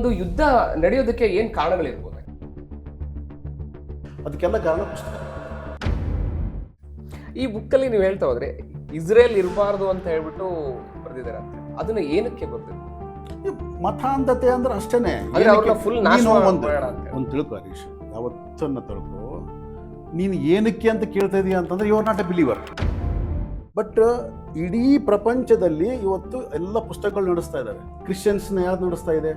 ಒಂದು ಯುದ್ಧ ನಡೆಯೋದಕ್ಕೆ ಏನು ಕಾರಣಗಳಿರ್ಬೋದು? ಅದಕ್ಕೆಲ್ಲ ಕಾರಣ ಪುಸ್ತಕ. ಈ ಬುಕ್ಕಲ್ಲಿ ನೀವು ಹೇಳ್ತಾ ಹೋದ್ರೆ ಇಸ್ರೇಲ್ ಇರಬಾರ್ದು ಅಂತ ಹೇಳ್ಬಿಟ್ಟು ಬರೆದಿದ್ದಾರೆ ಅಂತ. ಅದನ್ನ ಏನಕ್ಕೆ ಬರ್ದಿದ್ರು? ಮತಾಂಧತೆ ಅಂದ್ರೆ ಅಷ್ಟೇನೆ. ಫುಲ್ ಒಂದು ತಿಳ್ಕೊ ಹರೀಶ್, ಯಾವತ್ತನ್ನ ತಿಳ್ಕೊ, ನೀನು ಏನಕ್ಕೆ ಅಂತ ಕೇಳ್ತಾ ಇದೀಯ ಅಂತಂದ್ರೆ you are not a believer. But ಇಡೀ ಪ್ರಪಂಚದಲ್ಲಿ ಇವತ್ತು ಎಲ್ಲ ಪುಸ್ತಕಗಳು ನಡೆಸ್ತಾ ಇದ್ದಾರೆ. ಕ್ರಿಶ್ಚಿಯನ್ಸ್ನ ಯಾವ್ದು ನಡೆಸ್ತಾ ಇದೆ?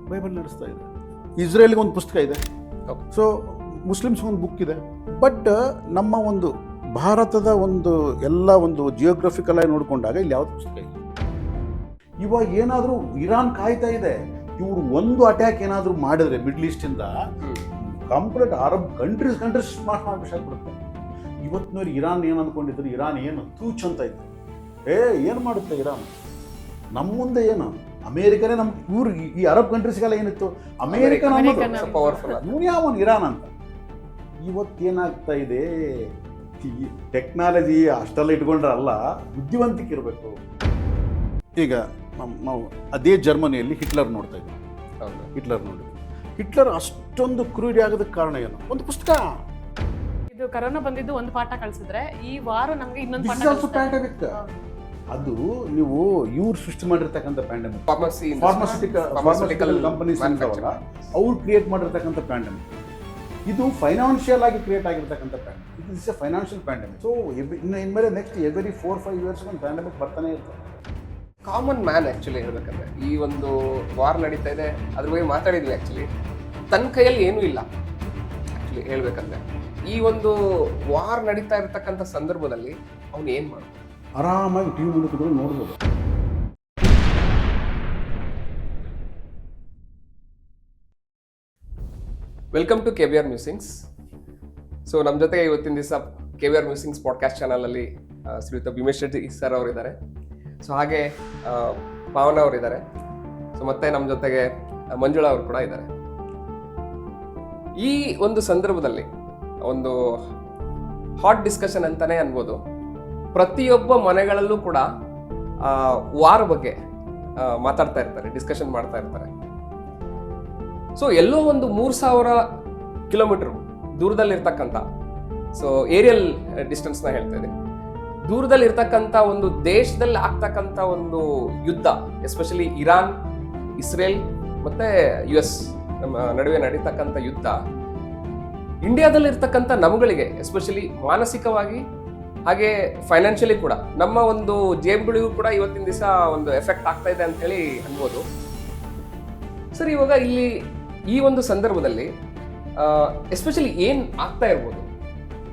ಬೈಬಲ್ ನಡೆಸ್ತಾ ಇದೆ. ಇಸ್ರೇಲ್ಗೆ ಒಂದು ಪುಸ್ತಕ ಇದೆ, ಸೊ ಮುಸ್ಲಿಮ್ಸ್ ಒಂದು ಬುಕ್ ಇದೆ. ಬಟ್ ನಮ್ಮ ಒಂದು ಭಾರತದ ಒಂದು ಎಲ್ಲ ಒಂದು ಜಿಯೋಗ್ರಫಿಕಲ್ ಆಗಿ ನೋಡಿಕೊಂಡಾಗ ಇಲ್ಲಿ ಯಾವ್ದು ಪುಸ್ತಕ ಇಲ್ಲ. ಇವಾಗ ಏನಾದರೂ ಇರಾನ್ ಕಾಯ್ತಾ ಇದೆ, ಇವರು ಒಂದು ಅಟ್ಯಾಕ್ ಏನಾದರೂ ಮಾಡಿದ್ರೆ ಮಿಡ್ಲ್ ಈಸ್ಟಿಂದ ಕಂಪ್ಲೀಟ್ ಅರಬ್ ಕಂಟ್ರೀಸ್ ಸ್ಮಾರ್ಟ್ ಮಾಡಬೇಕಾಗ್ಬಿಡುತ್ತೆ. ಇವತ್ತಿನವ್ರು ಇರಾನ್ ಏನು ಅಂದ್ಕೊಂಡಿದ್ರು, ಇರಾನ್ ಏನು ತೂಚ್ ಅಂತ ಇತ್ತು. ಏನು ಮಾಡುತ್ತೆ ಇರಾನ್ ನಮ್ಮ ಮುಂದೆ? ಏನು ಅಮೇರಿಕನೇ ನಮ್ಮ ಇವ್ರು ಈ ಅರಬ್ ಕಂಟ್ರೀಸ್ಗೆಲ್ಲ ಏನಿತ್ತು, ಅಮೇರಿಕ ಪವರ್ಫುಲ್, ಯಾವನ್ ಇರಾನ್ ಅಂತ. ಇವತ್ತೇನಾಗ್ತಾ ಇದೆ, ಟೆಕ್ನಾಲಜಿ ಅಷ್ಟೆಲ್ಲ ಇಟ್ಕೊಂಡ್ರಲ್ಲ, ಬುದ್ಧಿವಂತಿಕೆ ಇರಬೇಕು. ಈಗ ನಾವು ಅದೇ ಜರ್ಮನಿಯಲ್ಲಿ ಹಿಟ್ಲರ್ ನೋಡ್ತಾ ಇದ್ದೀವಿ. ಹಿಟ್ಲರ್ ಅಷ್ಟೊಂದು ಕ್ರೂರಿ ಆಗೋದಕ್ಕೆ ಕಾರಣ ಏನು? ಒಂದು ಪುಸ್ತಕ. ಇದು ಕರೋನಾ ಬಂದಿದ್ದು ಒಂದು ಪಾಠ ಕಳಿಸಿದ್ರೆ ಈ ವಾರ ನಮಗೆ ಇನ್ನೊಂದು ಪಾಠ ಪ್ಯಾಂಡಮಿಕ್. ಅದು ನೀವು ಇವ್ರು ಸೃಷ್ಟಿ ಮಾಡಿರ್ತಕ್ಕಂಥ ಪ್ಯಾಂಡಮಿಕ್, ಫಾರ್ಮಾಸ್ಯೂಟಿಕಲ್ ಕಂಪನೀಸ್ ಅಂತವಲ್ಲ, ಅವ್ರು ಕ್ರಿಯೇಟ್ ಮಾಡಿರ್ತಕ್ಕಂಥ ಪ್ಯಾಂಡಮಿಕ್. ಇದು ಫೈನಾನ್ಷಿಯಲ್ ಆಗಿ ಕ್ರಿಯೇಟ್ ಆಗಿರ್ತಕ್ಕಂಥ pandemic. It is A financial pandemic. So ಇನ್ಮೇಲೆ ನೆಕ್ಸ್ಟ್ ಎವ್ರಿ 4-5 ಇಯರ್ಸ್ ಒಂದು ಪ್ಯಾಂಡಮಿಕ್ ಬರ್ತಾನೆ ಇರ್ತದೆ. ಕಾಮನ್ ಮ್ಯಾನ್ ಆ್ಯಕ್ಚುಲಿ ಹೇಳ್ಬೇಕಂದ್ರೆ ಈ ಒಂದು ವಾರ್ ನಡೀತಾ ಇದೆ, ಅದ್ರ ಬಗ್ಗೆ ಮಾತಾಡಿದ್ವಿ. ಆ್ಯಕ್ಚುಲಿ ತನ್ನ ಕೈಯಲ್ಲಿ ಏನೂ ಇಲ್ಲ ಆ್ಯಕ್ಚುಲಿ ಹೇಳ್ಬೇಕಂದ್ರೆ. ಈ ಒಂದು ವಾರ್ ನಡೀತಾ ಇರತಕ್ಕಂಥ ಸಂದರ್ಭದಲ್ಲಿ ಅವ್ನು ಏನು ಮಾಡ್ಬೋದು? ಆರಾಮಾಗಿ ಟಿವಿ ಮುಂದೆ ಕೂತ್ಕೊಂಡು ನೋಡ್ಬೋದು. Welcome to KBR musings. So ನಮ್ಮ ಜೊತೆಗೆ ಇವತ್ತಿನ ದಿವಸ KBR ಮ್ಯೂಸಿಂಗ್ಸ್ ಪಾಡ್ಕಾಸ್ಟ್ ಚಾನಲಲ್ಲಿ ಶ್ರೀಯುತ ಭೀಮೇಶ್ ರೆಡ್ಡಿ ಸರ್ ಅವರಿದ್ದಾರೆ. ಸೊ ಹಾಗೆ ಪಾವನ ಅವರಿದ್ದಾರೆ. ಸೊ ಮತ್ತೆ ನಮ್ಮ ಜೊತೆಗೆ ಮಂಜುಳಾ ಅವರು ಕೂಡ ಇದ್ದಾರೆ. ಈ ಒಂದು ಸಂದರ್ಭದಲ್ಲಿ ಒಂದು ಹಾಟ್ ಡಿಸ್ಕಷನ್ ಅಂತಾನೆ ಅನ್ಬೋದು. ಪ್ರತಿಯೊಬ್ಬ ಮನೆಗಳಲ್ಲೂ ಕೂಡ ವಾರ್ ಬಗ್ಗೆ ಮಾತಾಡ್ತಾ ಇರ್ತಾರೆ, ಡಿಸ್ಕಷನ್ ಮಾಡ್ತಾ ಇರ್ತಾರೆ. ಸೊ ಎಲ್ಲೋ ಒಂದು 3000 ಕಿಲೋಮೀಟರ್ ದೂರದಲ್ಲಿರ್ತಕ್ಕಂಥ, ಸೊ ಏರಿಯಲ್ ಡಿಸ್ಟೆನ್ಸ್ನ ಹೇಳ್ತಾ ಇದ್ದೀನಿ, ದೂರದಲ್ಲಿರ್ತಕ್ಕಂಥ ಒಂದು ದೇಶದಲ್ಲಿ ಆಗ್ತಕ್ಕಂಥ ಒಂದು ಯುದ್ಧ, ಎಸ್ಪೆಷಲಿ ಇರಾನ್, ಇಸ್ರೇಲ್ ಮತ್ತೆ US ನಮ್ಮ ನಡುವೆ ನಡೀತಕ್ಕಂಥ ಯುದ್ಧ ಇಂಡಿಯಾದಲ್ಲಿರ್ತಕ್ಕಂಥ ನಮ್ಮಗಳಿಗೆ ಎಸ್ಪೆಷಲಿ ಮಾನಸಿಕವಾಗಿ ಹಾಗೆ ಫೈನಾನ್ಷಿಯಲಿ ಕೂಡ ನಮ್ಮ ಒಂದು ಜೇಬುಗಳಿಗೂ ಕೂಡ ಇವತ್ತಿನ ದಿವಸ ಒಂದು ಎಫೆಕ್ಟ್ ಆಗ್ತಾ ಇದೆ ಅಂತ ಹೇಳಿ ಅನ್ಬೋದು. ಸರ್, ಇವಾಗ ಇಲ್ಲಿ ಈ ಒಂದು ಸಂದರ್ಭದಲ್ಲಿ ಎಸ್ಪೆಷಲಿ ಏನು ಆಗ್ತಾ ಇರ್ಬೋದು,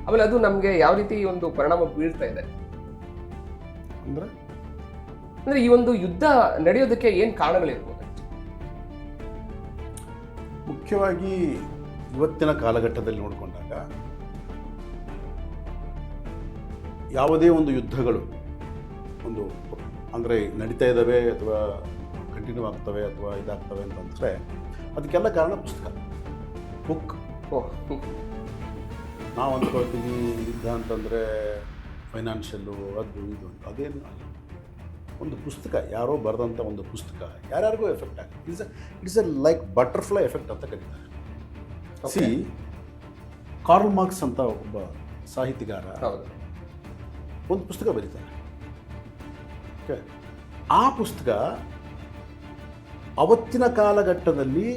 ಆಮೇಲೆ ಅದು ನಮಗೆ ಯಾವ ರೀತಿ ಒಂದು ಪರಿಣಾಮ ಬೀಳ್ತಾ ಇದೆ ಅಂದ್ರೆ ಈ ಒಂದು ಯುದ್ಧ ನಡೆಯೋದಕ್ಕೆ ಏನು ಕಾರಣಗಳಿರ್ಬೋದು? ಮುಖ್ಯವಾಗಿ ಇವತ್ತಿನ ಕಾಲಘಟ್ಟದಲ್ಲಿ ನೋಡಿಕೊಂಡಾಗ ಯಾವುದೇ ಒಂದು ಯುದ್ಧಗಳು ಒಂದು ಅಂದರೆ ನಡೀತಾ ಇದ್ದಾವೆ ಅಥವಾ ಕಂಟಿನ್ಯೂ ಆಗ್ತವೆ ಅಥವಾ ಇದಾಗ್ತವೆ ಅಂತಂದರೆ ಅದಕ್ಕೆಲ್ಲ ಕಾರಣ ಪುಸ್ತಕ, ಬುಕ್. ನಾವು ಅಂದ್ಕೊಳ್ತೀವಿ ಯುದ್ಧ ಅಂತಂದರೆ ಫೈನಾನ್ಷಿಯಲ್ಲು, ಅದು ಇದು ಅಂತ. ಅದೇನು ಅಲ್ಲ. ಒಂದು ಪುಸ್ತಕ, ಯಾರೋ ಬರೆದಂಥ ಒಂದು ಪುಸ್ತಕ ಯಾರ್ಯಾರಿಗೂ ಎಫೆಕ್ಟ್ ಆಗುತ್ತೆ. It's A like butterfly effect ಅಂತ ಕರೀತಾರೆ. ಸಿ, ಕಾರ್ಲ್ ಮಾರ್ಕ್ಸ್ ಅಂತ ಒಬ್ಬ ಸಾಹಿತಿಗಾರ ಒಂದು ಪುಸ್ತಕ ಬರೀತಾರೆ. ಓಕೆ, ಆ ಪುಸ್ತಕ ಅವತ್ತಿನ ಕಾಲಘಟ್ಟದಲ್ಲಿ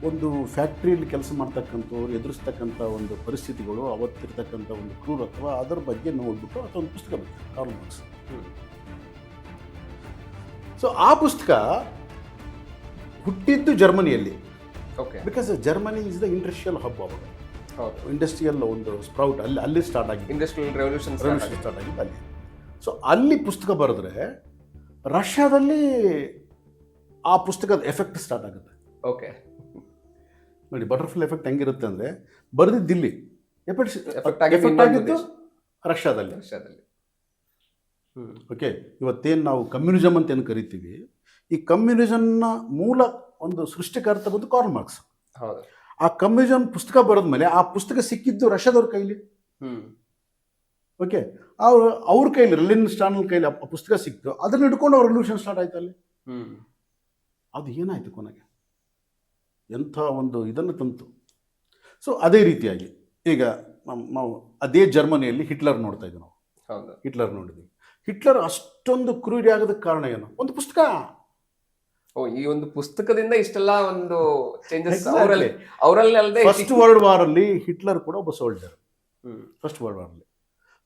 ಒಂದು ಫ್ಯಾಕ್ಟ್ರಿಯಲ್ಲಿ ಕೆಲಸ ಮಾಡ್ತಕ್ಕಂಥವ್ರು ಎದುರಿಸ್ತಕ್ಕಂಥ ಒಂದು ಪರಿಸ್ಥಿತಿಗಳು, ಅವತ್ತಿರ್ತಕ್ಕಂಥ ಒಂದು ಕ್ರೂರತ್ವ, ಅದರ ಬಗ್ಗೆ ನೋಡ್ಬಿಟ್ಟು ಅಥವಾ ಒಂದು ಪುಸ್ತಕ ಬರೀತಾರೆ ಕಾರ್ಲ್ ಮಾರ್ಕ್ಸ್. ಸೊ ಆ ಪುಸ್ತಕ ಹುಟ್ಟಿದ್ದು ಜರ್ಮನಿಯಲ್ಲಿ. Because Germany is the industrial hub. ಅವಾಗ ಇಂಡಸ್ಟ್ರಿಯಲ್ ಒಂದು ಸ್ಪ್ರೌಟ್ ಅಲ್ಲಿ ಸ್ಟಾರ್ಟ್ ಆಗಿದೆ, ಇಂಡಸ್ಟ್ರಿಯಲ್ ರೆವಲ್ಯೂಷನ್ ಸ್ಟಾರ್ಟ್ ಆಗಿದ್ದು ಅಲ್ಲಿ. ಸೊ ಅಲ್ಲಿ ಪುಸ್ತಕ ಬರೆದ್ರೆ ರಷ್ಯಾದಲ್ಲಿ ಆ ಪುಸ್ತಕದ ಎಫೆಕ್ಟ್ ಸ್ಟಾರ್ಟ್ ಆಗುತ್ತೆ. ಓಕೆ, ನೋಡಿ ಬಟರ್ಫ್ಲೈ ಎಫೆಕ್ಟ್ ಹೆಂಗಿರುತ್ತೆ ಅಂದರೆ, ಬರೆದಿದ್ದಿಲ್ಲಿ ಎಫೆಕ್ಟ್ ಆಗಿದ್ದು ರಷ್ಯಾದಲ್ಲಿ. ಓಕೆ, ಇವತ್ತೇನು ನಾವು ಕಮ್ಯುನಿಸಮ್ ಅಂತ ಏನು ಕರಿತೀವಿ, ಈ ಕಮ್ಯುನಿಸಮ್ನ ಮೂಲ ಒಂದು ಸೃಷ್ಟಿಕರ್ತ ಬಂದು ಕಾರ್ಲ್ ಮಾರ್ಕ್ಸ್. ಆ ಕಮ್ಯುನಿಸಮ್ ಪುಸ್ತಕ ಬರೆದ ಮೇಲೆ ಆ ಪುಸ್ತಕ ಸಿಕ್ಕಿದ್ದು ರಷ್ಯಾದವ್ರ ಕೈಲಿ. ಓಕೆ, ಅವ್ರ ಕೈಲಿ, ಲೆನಿನ್ ಸ್ಟಾಲಿನ್ ಕೈಲಿ ಆ ಪುಸ್ತಕ ಸಿಕ್ತು. ಅದನ್ನ ಹಿಡ್ಕೊಂಡು ಅವ್ರ ರೆವಲ್ಯೂಷನ್ ಸ್ಟಾರ್ಟ್ ಆಯ್ತು ಅಲ್ಲಿ. ಅದು ಏನಾಯ್ತು ಕೊನೆಗೆ? ಎಂಥ ಒಂದು ಇದನ್ನು ತಂತು. ಸೊ ಅದೇ ರೀತಿಯಾಗಿ ಈಗ ನಾವು ಅದೇ ಜರ್ಮನಿಯಲ್ಲಿ ಹಿಟ್ಲರ್ ನೋಡ್ತಾ ಇದ್ವಿ ನಾವು. ಹೌದು. ಹಿಟ್ಲರ್ ನೋಡಿದ್ವಿ. ಹಿಟ್ಲರ್ ಅಷ್ಟೊಂದು ಕ್ರೂರಿ ಆಗೋದಕ್ಕೆ ಕಾರಣ ಏನು? ಒಂದು ಪುಸ್ತಕ. ಓ, ಈ ಒಂದು ಪುಸ್ತಕದಿಂದ ಇಷ್ಟೆಲ್ಲ ಒಂದು ಚೇಂಜಸ್ Exactly. ಅವರಲ್ಲಿ ಅಲ್ಲದೆ ಫಸ್ಟ್ ವರ್ಲ್ಡ್ ವಾರಲ್ಲಿ ಹಿಟ್ಲರ್ ಕೂಡ ಒಬ್ಬ ಸೋಲ್ಜರ್. ಫಸ್ಟ್ ವರ್ಲ್ಡ್ ವಾರಲ್ಲಿ.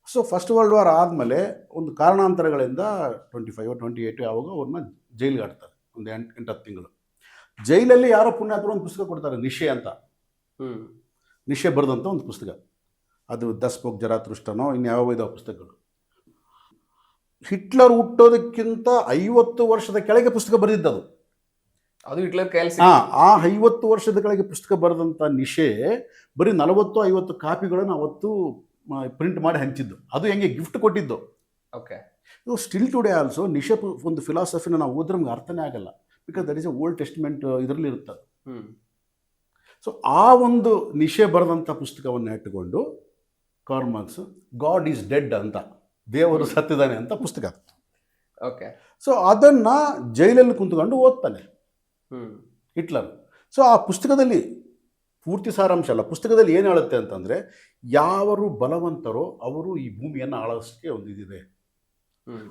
ಸೊ ಫಸ್ಟ್ ವರ್ಲ್ಡ್ ವಾರ್ ಆದಮೇಲೆ ಒಂದು ಕಾರಣಾಂತರಗಳಿಂದ 25 or 28 ಯಾವಾಗ ಅವ್ರನ್ನ ಜೈಲಿಗೆ ಹಾಕ್ತಾರೆ, ಒಂದು 8-10 ತಿಂಗಳು. ಜೈಲಲ್ಲಿ ಯಾರೋ ಪುಣ್ಯಾತ್ಮರು ಒಂದು ಪುಸ್ತಕ ಕೊಡ್ತಾರೆ, ನಿಶೆ ಅಂತ. ನಿಶೆ ಬರೆದಂಥ ಒಂದು ಪುಸ್ತಕ. ಅದು ದಸ್ಬುಕ್ ಜರಾತೃಷ್ಟನೋ ಇನ್ಯಾವ ಇದಾವ ಪುಸ್ತಕಗಳು. ಹಿಟ್ಲರ್ ಹುಟ್ಟೋದಕ್ಕಿಂತ 50 ವರ್ಷದ ಕೆಳಗೆ ಪುಸ್ತಕ ಬರೆದಿದ್ದದು. ಅದು ಹಿಟ್ಲರ್ ಕೈಯಲ್ಲಿ ಆ 50 ವರ್ಷದ ಕೆಳಗೆ ಪುಸ್ತಕ ಬರೆದಂಥ ನಿಶೆ ಬರೀ 40-50 ಕಾಪಿಗಳನ್ನು ಅವತ್ತು ಪ್ರಿಂಟ್ ಮಾಡಿ ಹಂಚಿದ್ದು. ಅದು ಹೆಂಗೆ ಗಿಫ್ಟ್ ಕೊಟ್ಟಿದ್ದು. ಓಕೆ. ಇವು ಸ್ಟಿಲ್ ಟುಡೇ ಆಲ್ಸೋ ನಿಶೆ ಒಂದು ಫಿಲಾಸಫಿನ ನಾವು ಓದಿದ್ರೆ ನಮ್ಗೆ ಅರ್ಥನೇ ಆಗಲ್ಲ. Because that is a old testament ಇದರಲ್ಲಿ ಇರುತ್ತೆ. ಸೊ ಆ ಒಂದು ನಿಶೆ ಬರೆದಂಥ ಪುಸ್ತಕವನ್ನು ಇಟ್ಟುಕೊಂಡು Karl Marx God is dead ಅಂತ, ದೇವರು ಸತ್ತಿದ್ದಾನೆ ಅಂತ ಪುಸ್ತಕ. ಓಕೆ. ಸೊ ಅದನ್ನು ಜೈಲಲ್ಲಿ ಕುಂತ್ಕೊಂಡು ಓದ್ತಾನೆ ಹಿಟ್ಲರ್. ಸೊ ಆ ಪುಸ್ತಕದಲ್ಲಿ ಪೂರ್ತಿ ಸಾರಾಂಶ ಅಲ್ಲ, ಪುಸ್ತಕದಲ್ಲಿ ಏನು ಹೇಳುತ್ತೆ ಅಂತಂದರೆ, ಯಾರು ಬಲವಂತರೋ ಅವರು ಈ ಭೂಮಿಯನ್ನು ಆಳೋಕ್ಕೆ ಒಂದು ಇದಿದೆ.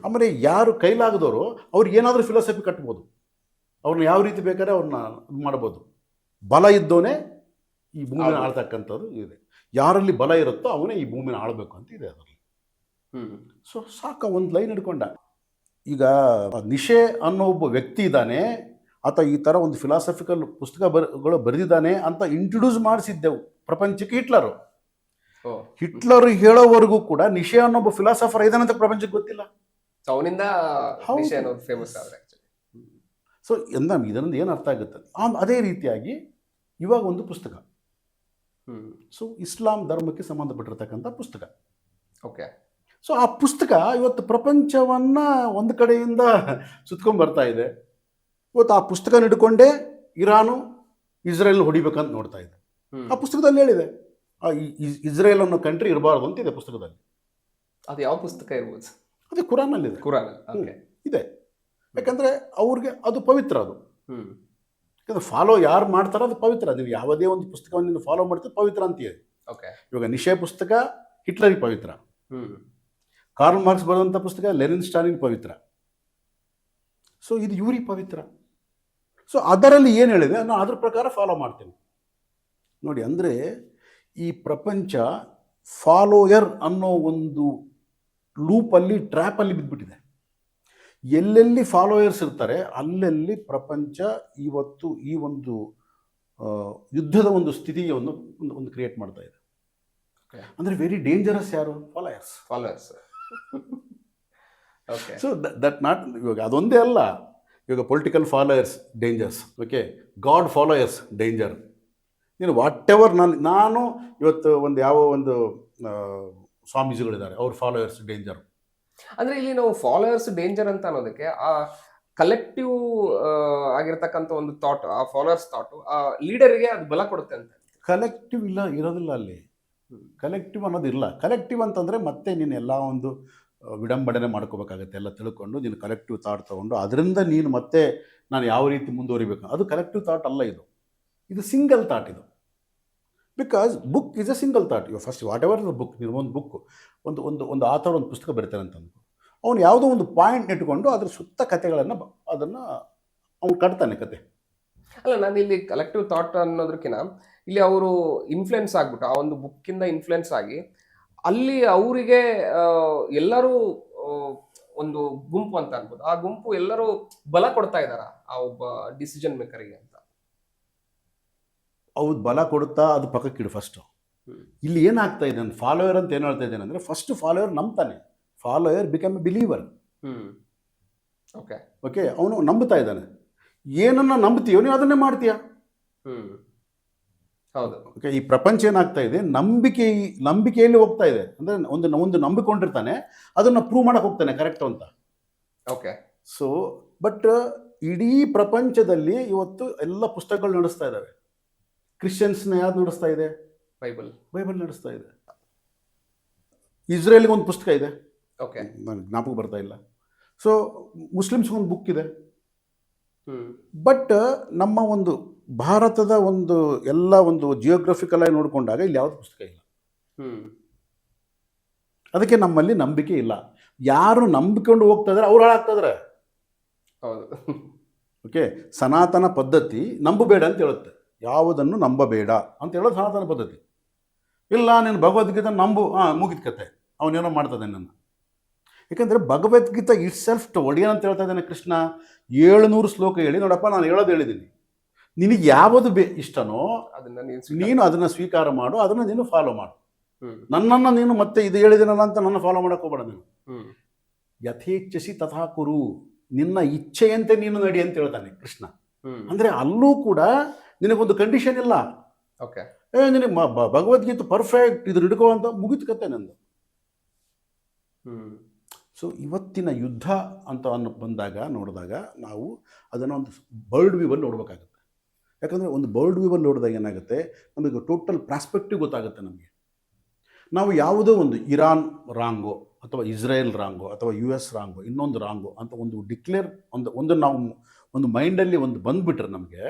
ಆಮೇಲೆ ಯಾರು ಕೈಲಾಗದವರು ಅವ್ರಿಗೆ ಏನಾದರೂ ಫಿಲಾಸಫಿ ಕಟ್ಬೋದು, ಅವ್ರನ್ನ ಯಾವ ರೀತಿ ಬೇಕಾದ್ರೆ ಅವ್ರನ್ನ ಇದು ಮಾಡ್ಬೋದು. ಬಲ ಇದ್ದವನೇ ಈ ಭೂಮಿನ ಆಳ್ತಕ್ಕಂಥದ್ದು ಇದೆ. ಯಾರಲ್ಲಿ ಬಲ ಇರುತ್ತೋ ಅವನೇ ಈ ಭೂಮಿನ ಆಳಬೇಕು ಅಂತ ಇದೆ ಅದರಲ್ಲಿ. ಸೊ ಸಾಕ ಒಂದು ಲೈನ್ ಹಿಡ್ಕೊಂಡ. ಈಗ ನಿಶೆ ಅನ್ನೋ ಒಬ್ಬ ವ್ಯಕ್ತಿ ಇದ್ದಾನೆ, ಆತ ಈ ಥರ ಒಂದು ಫಿಲಾಸಫಿಕಲ್ ಪುಸ್ತಕಗಳು ಬರೆದಿದ್ದಾನೆ ಅಂತ ಇಂಟ್ರೊಡ್ಯೂಸ್ ಮಾಡಿಸಿದ್ದೆವು ಪ್ರಪಂಚಕ್ಕೆ ಹಿಟ್ಲರು. ಹಿಟ್ಲರ್ ಹೇಳೋವರೆಗೂ ಕೂಡ ನಿಶೆ ಅನ್ನೋ ಒಬ್ಬ ಫಿಲಾಸಫರ್ ಇದ್ದಾನೆ ಅಂತ ಪ್ರಪಂಚಕ್ಕೆ ಗೊತ್ತಿಲ್ಲ. ಅವನಿಂದ ಫೇಮಸ್ ಆದ್ರೆ. ಸೊ ಇದರಿಂದ ಏನು ಅರ್ಥ ಆಗುತ್ತೆ. ಅದೇ ರೀತಿಯಾಗಿ ಇವಾಗ ಒಂದು ಪುಸ್ತಕ, ಸೊ ಇಸ್ಲಾಂ ಧರ್ಮಕ್ಕೆ ಸಂಬಂಧಪಟ್ಟಿರ್ತಕ್ಕಂಥ ಪುಸ್ತಕ. ಓಕೆ. ಸೊ ಆ ಪುಸ್ತಕ ಇವತ್ತು ಪ್ರಪಂಚವನ್ನು ಒಂದು ಕಡೆಯಿಂದ ಸುತ್ಕೊಂಡು ಬರ್ತಾ ಇದೆ. ಇವತ್ತು ಆ ಪುಸ್ತಕ ಹಿಡ್ಕೊಂಡೇ ಇರಾನು ಇಸ್ರೇಲ್ ಹೊಡಿಬೇಕಂತ ನೋಡ್ತಾ ಇದೆ. ಆ ಪುಸ್ತಕದಲ್ಲಿ ಹೇಳಿದೆ ಇಸ್ರೇಲ್ ಅನ್ನೋ ಕಂಟ್ರಿ ಇರಬಾರ್ದು ಅಂತಿದೆ ಪುಸ್ತಕದಲ್ಲಿ. ಅದು ಯಾವ ಪುಸ್ತಕ ಇರ್ಬೋದು? ಅದೇ ಕುರಾನಲ್ಲಿದೆ. ಕುರಾನ್ ಇದೆ. ಯಾಕಂದರೆ ಅವ್ರಿಗೆ ಅದು ಪವಿತ್ರ. ಅದು ಯಾಕಂದ್ರೆ ಫಾಲೋ ಯಾರು ಮಾಡ್ತಾರೋ ಅದು ಪವಿತ್ರ. ನೀವು ಯಾವುದೇ ಒಂದು ಪುಸ್ತಕವನ್ನು ನೀವು ಫಾಲೋ ಮಾಡ್ತೀವಿ ಪವಿತ್ರ ಅಂತೀವಿ. ಓಕೆ. ಇವಾಗ ನಿಶೆ ಪುಸ್ತಕ ಹಿಟ್ಲರಿಗೆ ಪವಿತ್ರ, ಕಾರ್ಲ್ ಮಾರ್ಕ್ಸ್ ಬರೆದಂಥ ಪುಸ್ತಕ ಲೆನಿನ್ ಸ್ಟಾಲಿನ್ ಪವಿತ್ರ. ಸೊ ಇದು ಇವ್ರಿಗೆ ಪವಿತ್ರ. ಸೊ ಅದರಲ್ಲಿ ಏನು ಹೇಳಿದೆ ನಾನು ಅದ್ರ ಪ್ರಕಾರ ಫಾಲೋ ಮಾಡ್ತೀನಿ ನೋಡಿ. ಅಂದರೆ ಈ ಪ್ರಪಂಚ ಫಾಲೋಯರ್ ಅನ್ನೋ ಒಂದು ಲೂಪಲ್ಲಿ, ಟ್ರ್ಯಾಪಲ್ಲಿ ಬಿದ್ದುಬಿಟ್ಟಿದೆ. ಎಲ್ಲೆಲ್ಲಿ ಫಾಲೋಯರ್ಸ್ ಇರ್ತಾರೆ ಅಲ್ಲೆಲ್ಲಿ ಪ್ರಪಂಚ ಇವತ್ತು ಈ ಒಂದು ಯುದ್ಧದ ಒಂದು ಸ್ಥಿತಿಯನ್ನು ಒಂದು ಕ್ರಿಯೇಟ್ ಮಾಡ್ತಾ ಇದೆ. ಅಂದರೆ ವೆರಿ ಡೇಂಜರಸ್ ಯಾರು? ಫಾಲೋಯರ್ಸ್. ಸೊ ದಟ್ ನಾಟ್ ಇವಾಗ ಅದೊಂದೇ ಅಲ್ಲ. ಇವಾಗ political followers dangers, okay, god followers danger. ನೀನು ವಾಟ್ ಎವರ್ ನಾನು ಇವತ್ತು ಒಂದು ಯಾವ ಒಂದು ಸ್ವಾಮೀಜಿಗಳಿದ್ದಾರೆ, ಅವ್ರ ಫಾಲೋಯರ್ಸ್ ಡೇಂಜರ್. ಅಂದ್ರೆ ಇಲ್ಲಿ ನಾವು ಫಾಲೋಯರ್ಸ್ ಡೇಂಜರ್ ಅಂತ ಅನ್ನೋದಕ್ಕೆ ಆ ಕಲೆಕ್ಟಿವ್ ಆಗಿರ್ತಕ್ಕಂಥ ಒಂದು ಥಾಟ್, ಆ ಫಾಲೋಯರ್ಸ್ ಥಾಟ್ ಆ ಲೀಡರ್ಗೆ ಅದು ಬಲ ಕೊಡುತ್ತೆ ಅಂತ. ಕಲೆಕ್ಟಿವ್ ಇರೋದಿಲ್ಲ ಅಲ್ಲಿ. ಕಲೆಕ್ಟಿವ್ ಅನ್ನೋದಿಲ್ಲ. ಕಲೆಕ್ಟಿವ್ ಅಂತಂದರೆ ಮತ್ತೆ ನೀನು ಎಲ್ಲ ಒಂದು ವಿಡಂಬನೆ ಮಾಡ್ಕೋಬೇಕಾಗತ್ತೆ. ಎಲ್ಲ ತಿಳ್ಕೊಂಡು ನೀನು ಕಲೆಕ್ಟಿವ್ ಥಾಟ್ ತೊಗೊಂಡು ಅದರಿಂದ ನೀನು ಮತ್ತೆ ನಾನು ಯಾವ ರೀತಿ ಮುಂದುವರಿಬೇಕು, ಅದು ಕಲೆಕ್ಟಿವ್ ಥಾಟ್ ಅಲ್ಲ. ಇದು ಸಿಂಗಲ್ ಥಾಟ್. ಇದು because book is a single thought. ಇವಾಗ first whatever the book, ನೀವು ಒಂದು ಬುಕ್ ಒಂದು ಆಥರ್ ಒಂದು ಪುಸ್ತಕ ಬರೀತಾನೆ ಅಂತಂದು ಅವನು ಯಾವುದೋ ಒಂದು ಪಾಯಿಂಟ್ ಇಟ್ಕೊಂಡು ಅದ್ರ ಸುತ್ತ ಕಥೆಗಳನ್ನು ಅದನ್ನು ಅವ್ನು ಕಟ್ತಾನೆ ಕತೆ. ಅಲ್ಲ, ನಾನು ಇಲ್ಲಿ ಕಲೆಕ್ಟಿವ್ ಥಾಟ್ ಅನ್ನೋದಕ್ಕಿಂತ ಇಲ್ಲಿ ಅವರು ಇನ್ಫ್ಲುಯೆನ್ಸ್ ಆಗ್ಬಿಟ್ಟು ಆ ಒಂದು ಬುಕ್ಕಿಂದ ಇನ್ಫ್ಲುಯೆನ್ಸ್ ಆಗಿ ಅಲ್ಲಿ ಅವರಿಗೆ ಎಲ್ಲರೂ ಒಂದು ಗುಂಪು ಅಂತ ಅನ್ಬೋದು, ಆ ಗುಂಪು ಎಲ್ಲರೂ ಬಲ ಕೊಡ್ತಾ ಇದಾರ ಆ ಒಬ್ಬ ಡಿಸಿಷನ್ ಮೇಕರಿಗೆ ಅಂತ. ಅವ್ರು ಬಲ ಕೊಡುತ್ತಾ ಅದು ಪಕ್ಕಕ್ಕಿಡು. ಫಸ್ಟು ಇಲ್ಲಿ ಏನಾಗ್ತಾ ಇದೆ, ನಾನು ಫಾಲೋಯರ್ ಅಂತ ಏನು ಹೇಳ್ತಾ ಇದ್ದೇನೆ ಅಂದರೆ, ಫಸ್ಟ್ ಫಾಲೋಯರ್ ನಂಬ್ತಾನೆ. Follower become a believer. Okay, ಅವನು ನಂಬ್ತಾ ಇದ್ದಾನೆ. ಏನನ್ನ ನಂಬ್ತೀಯೋ ನೀವು ಅದನ್ನೇ ಮಾಡ್ತೀಯ. ಹೌದು. ಓಕೆ, ಈ ಪ್ರಪಂಚ ಏನಾಗ್ತಾ ಇದೆ, ನಂಬಿಕೆಯಲ್ಲಿ ಹೋಗ್ತಾ ಇದೆ. ಅಂದರೆ ಒಂದು ನಂಬಿಕೊಂಡಿರ್ತಾನೆ, ಅದನ್ನು ಪ್ರೂವ್ ಮಾಡಕ್ಕೆ ಹೋಗ್ತಾನೆ ಕರೆಕ್ಟ್ ಅಂತ. ಓಕೆ. ಸೊ ಬಟ್ ಇಡೀ ಪ್ರಪಂಚದಲ್ಲಿ ಇವತ್ತು ಎಲ್ಲ ಪುಸ್ತಕಗಳು ನಡೆಸ್ತಾ ಇದ್ದಾವೆ. ಕ್ರಿಶ್ಚಿಯನ್ಸ್ನ ಯಾವ್ದು ನಡೆಸ್ತಾ ಇದೆ? ಬೈಬಲ್ ನಡೆಸ್ತಾ ಇದೆ. ಇಸ್ರೇಲ್ಗೆ ಒಂದು ಪುಸ್ತಕ ಇದೆ, ಓಕೆ, ನನಗೆ ಜ್ಞಾಪಕ ಬರ್ತಾ ಇಲ್ಲ. ಸೊ ಮುಸ್ಲಿಮ್ಸ್ಗೊಂದು ಬುಕ್ ಇದೆ. ಬಟ್ ನಮ್ಮ ಒಂದು ಭಾರತದ ಒಂದು ಎಲ್ಲ ಒಂದು ಜಿಯೋಗ್ರಫಿಕಲ್ ಆಗಿ ನೋಡಿಕೊಂಡಾಗ ಇಲ್ಲಿ ಯಾವುದು ಪುಸ್ತಕ ಇಲ್ಲ. ಅದಕ್ಕೆ ನಮ್ಮಲ್ಲಿ ನಂಬಿಕೆ ಇಲ್ಲ. ಯಾರು ನಂಬಿಕೊಂಡು ಹೋಗ್ತಾ ಇದ್ದಾರೆ ಅವ್ರು ಹಾಳಾಗ್ತಿದ್ದಾರೆ. ಹೌದು. ಓಕೆ, ಸನಾತನ ಪದ್ಧತಿ ನಂಬಬೇಡ ಅಂತ ಹೇಳುತ್ತೆ. ಯಾವುದನ್ನು ನಂಬಬೇಡ ಅಂತ ಹೇಳೋದು ಸನಾತನ ಪದ್ಧತಿ. ಇಲ್ಲ ನೀನು ಭಗವದ್ಗೀತೆ ನಂಬು, ಮುಗಿದ ಕತೆ, ಅವನೇನೋ ಮಾಡ್ತದೆ ನನ್ನ. ಯಾಕಂದರೆ ಭಗವದ್ಗೀತಾ ಇಟ್ ಸೆಲ್ಫ್ ಒಡೆಯನ್ ಅಂತ ಹೇಳ್ತಾ ಇದ್ದಾನೆ ಕೃಷ್ಣ. 700 ಶ್ಲೋಕ ಹೇಳಿ ನೋಡಪ್ಪ, ನಾನು ಹೇಳೋದು ಹೇಳಿದ್ದೀನಿ, ನಿನಗೆ ಯಾವುದು ಇಷ್ಟನೋ ನೀನು ಅದನ್ನು ಸ್ವೀಕಾರ ಮಾಡು, ಅದನ್ನು ನೀನು ಫಾಲೋ ಮಾಡು. ನನ್ನನ್ನು ನೀನು ಮತ್ತೆ ಇದು ಹೇಳಿದಿನಲ್ಲ ಅಂತ ನನ್ನ ಫಾಲೋ ಮಾಡೋಕೆ ಹೋಗಬೇಡ ನೀನು. ಯಥೇಚ್ಛಸಿ ತಥಾ ಕುರು, ನಿನ್ನ ಇಚ್ಛೆಯಂತೆ ನೀನು ನಡಿ ಅಂತ ಹೇಳ್ತಾನೆ ಕೃಷ್ಣ. ಅಂದರೆ ಅಲ್ಲೂ ಕೂಡ ನಿನಗೊಂದು ಕಂಡೀಷನ್ ಇಲ್ಲ. ಓಕೆ, ನಿನಗೆ ಭಗವದ್ಗೀತೆ ಪರ್ಫೆಕ್ಟ್ ಇದು ಹಿಡ್ಕೋ ಅಂತ ಮುಗಿತು ಕತೆ ನಂದು. ಸೊ ಇವತ್ತಿನ ಯುದ್ಧ ಅಂತ ಬಂದಾಗ ನೋಡಿದಾಗ ನಾವು ಅದನ್ನು ಒಂದು ಬರ್ಡ್ ವ್ಯೂವಲ್ಲಿ ನೋಡಬೇಕಾಗುತ್ತೆ. ಯಾಕಂದರೆ ಒಂದು ಬರ್ಡ್ ವ್ಯೂವಲ್ಲಿ ನೋಡಿದಾಗ ಏನಾಗುತ್ತೆ, ನಮಗೆ ಟೋಟಲ್ ಪ್ರಾಸ್ಪೆಕ್ಟಿವ್ ಗೊತ್ತಾಗುತ್ತೆ ನಮಗೆ. ನಾವು ಯಾವುದೋ ಒಂದು ಇರಾನ್ ರಾಂಗೋ ಅಥವಾ ಇಸ್ರೇಲ್ ರಾಂಗೋ ಅಥವಾ US ರಾಂಗೋ ಇನ್ನೊಂದು ರಾಂಗೋ ಅಂತ ಒಂದು ಡಿಕ್ಲೇರ್ ಒಂದು ನಾವು ಒಂದು ಮೈಂಡಲ್ಲಿ ಒಂದು ಬಂದುಬಿಟ್ರೆ ನಮಗೆ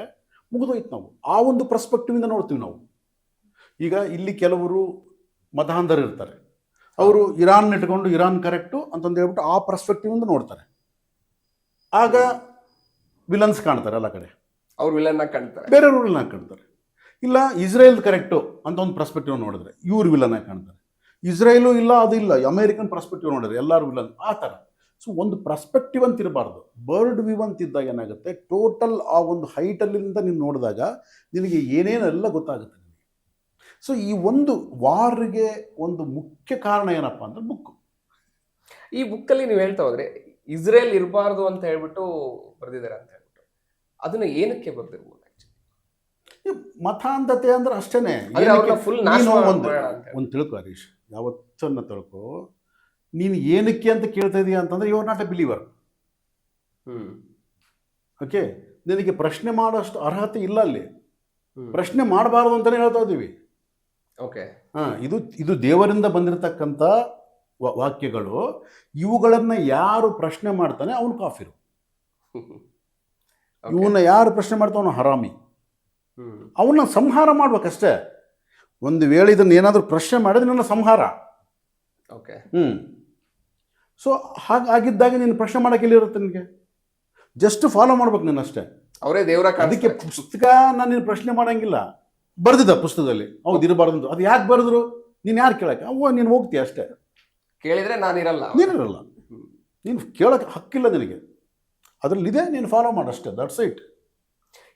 ಮುಗಿದೋಯ್ತು. ನಾವು ಆ ಒಂದು ಪರ್ಸ್ಪೆಕ್ಟಿವಿಂದ ನೋಡ್ತೀವಿ ನಾವು. ಈಗ ಇಲ್ಲಿ ಕೆಲವರು ಮತಾಂಧರು ಇರ್ತಾರೆ, ಅವರು ಇರಾನ್ ಇಟ್ಕೊಂಡು ಇರಾನ್ ಕರೆಕ್ಟು ಅಂತಂದು ಹೇಳ್ಬಿಟ್ಟು ಆ ಪರ್ಸ್ಪೆಕ್ಟಿವಿಂದ ನೋಡ್ತಾರೆ. ಆಗ ವಿಲನ್ಸ್ ಕಾಣ್ತಾರೆ ಎಲ್ಲ ಕಡೆ, ಅವ್ರು ವಿಲನ್ ಆಗಿ ಕಾಣ್ತಾರೆ, ಬೇರೆಯವರು ವಿಲನ್ ಆಗಿ ಕಾಣ್ತಾರೆ. ಇಲ್ಲ ಇಸ್ರೇಲ್ ಕರೆಕ್ಟು ಅಂತ ಒಂದು ಪರ್ಸ್ಪೆಕ್ಟಿವ್ ನೋಡಿದ್ರೆ ಇವ್ರು ವಿಲನ್ ಆಗಿ ಕಾಣ್ತಾರೆ. ಇಸ್ರೇಲು ಇಲ್ಲ ಅದು ಇಲ್ಲ ಅಮೇರಿಕನ್ ಪರ್ಸ್ಪೆಕ್ಟಿವ್ ನೋಡಿದ್ರೆ ಎಲ್ಲರೂ ವಿಲನ್, ಆ ಥರ. ಸೊ ಒಂದು ಪರ್ಸ್ಪೆಕ್ಟಿವ್ ಅಂತ ಇರಬಾರ್ದು, ಬರ್ಡ್ ವ್ಯೂ ಅಂತಿದ್ದಾಗ ಏನಾಗುತ್ತೆ, ಟೋಟಲ್ ಆ ಒಂದು ಹೈಟಲ್ಲಿಂದ ನೀನು ನೋಡಿದಾಗ ನಿನಗೆ ಏನೇನೆಲ್ಲ ಗೊತ್ತಾಗುತ್ತೆ ನಿನಗೆ. ಸೊ ಈ ಒಂದು ವಾರ್ಗೆ ಒಂದು ಮುಖ್ಯ ಕಾರಣ ಏನಪ್ಪ ಅಂದ್ರೆ ಬುಕ್. ಈ ಬುಕ್ಕಲ್ಲಿ ನೀವು ಹೇಳ್ತಾ ಹೋದ್ರೆ ಇಸ್ರೇಲ್ ಇರಬಾರ್ದು ಅಂತ ಹೇಳ್ಬಿಟ್ಟು ಬರೆದಿದ್ದಾರೆ ಅಂತ ಹೇಳ್ಬಿಟ್ಟು, ಅದನ್ನ ಏನಕ್ಕೆ ಬರ್ದಿರ್ಬೋದು? ಮತಾಂಧತೆ ಅಂದ್ರೆ ಅಷ್ಟೇನೆ. ಒಂದು ತಿಳ್ಕೊ ಹರೀಶ್, ಯಾವತ್ತನ್ನ ತಿಳ್ಕೊ, ನೀನು ಏನಕ್ಕೆ ಅಂತ ಕೇಳ್ತಾ ಇದೀಯ ಅಂತಂದ್ರೆ you are not a believer. Okay, ನಿನಗೆ ಪ್ರಶ್ನೆ ಮಾಡೋಷ್ಟು ಅರ್ಹತೆ ಇಲ್ಲ ಅಲ್ಲಿ. ಪ್ರಶ್ನೆ ಮಾಡಬಾರ್ದು ಅಂತಾನೆ ಹೇಳ್ತಾ ಇದ್ದೀವಿ. ಓಕೆ, ಇದು ದೇವರಿಂದ ಬಂದಿರತಕ್ಕಂಥ ವಾಕ್ಯಗಳು. ಇವುಗಳನ್ನ ಯಾರು ಪ್ರಶ್ನೆ ಮಾಡ್ತಾನೆ ಅವನು ಕಾಫಿರು. ಇವನ್ನ ಯಾರು ಪ್ರಶ್ನೆ ಮಾಡ್ತಾನೆ ಅವನು ಹರಾಮಿ. ಅವನ್ನ ಸಂಹಾರ ಮಾಡ್ಬೇಕಷ್ಟೇ. ಒಂದು ವೇಳೆ ಇದನ್ನು ಏನಾದರೂ ಪ್ರಶ್ನೆ ಮಾಡಿದ್ರೆ ನನ್ನ ಸಂಹಾರ. ಓಕೆ, ಸೊ ಹಾಗಾಗಿದ್ದಾಗ ನೀನು ಪ್ರಶ್ನೆ ಮಾಡೋಕೆ ಎಲ್ಲಿರುತ್ತೆ ನಿನಗೆ? ಜಸ್ಟ್ ಫಾಲೋ ಮಾಡ್ಬೇಕು ನೀನು ಅಷ್ಟೇ. ಅವರೇ ದೇವರ. ಅದಕ್ಕೆ ಪುಸ್ತಕ ನಾನು ನೀನು ಪ್ರಶ್ನೆ ಮಾಡೋಂಗಿಲ್ಲ. ಬರ್ದಿದ್ದ ಪುಸ್ತಕದಲ್ಲಿ ಹೌದು ಇರಬಾರ್ದು, ಅದು ಯಾಕೆ ಬರೆದ್ರು ನೀನು ಯಾರು ಕೇಳಕ್ಕೆ? ನೀನು ಹೋಗ್ತೀಯ ಅಷ್ಟೇ. ಕೇಳಿದ್ರೆ ನಾನಿರಲ್ಲ, ನೀನಿರಲ್ಲ, ನೀನು ಕೇಳೋಕ್ಕೆ ಹಕ್ಕಿಲ್ಲ ನಿನಗೆ. ಅದರಲ್ಲಿದೆ, ನೀನು ಫಾಲೋ ಮಾಡಷ್ಟೇ, ದಟ್ಸ್ ಇಟ್.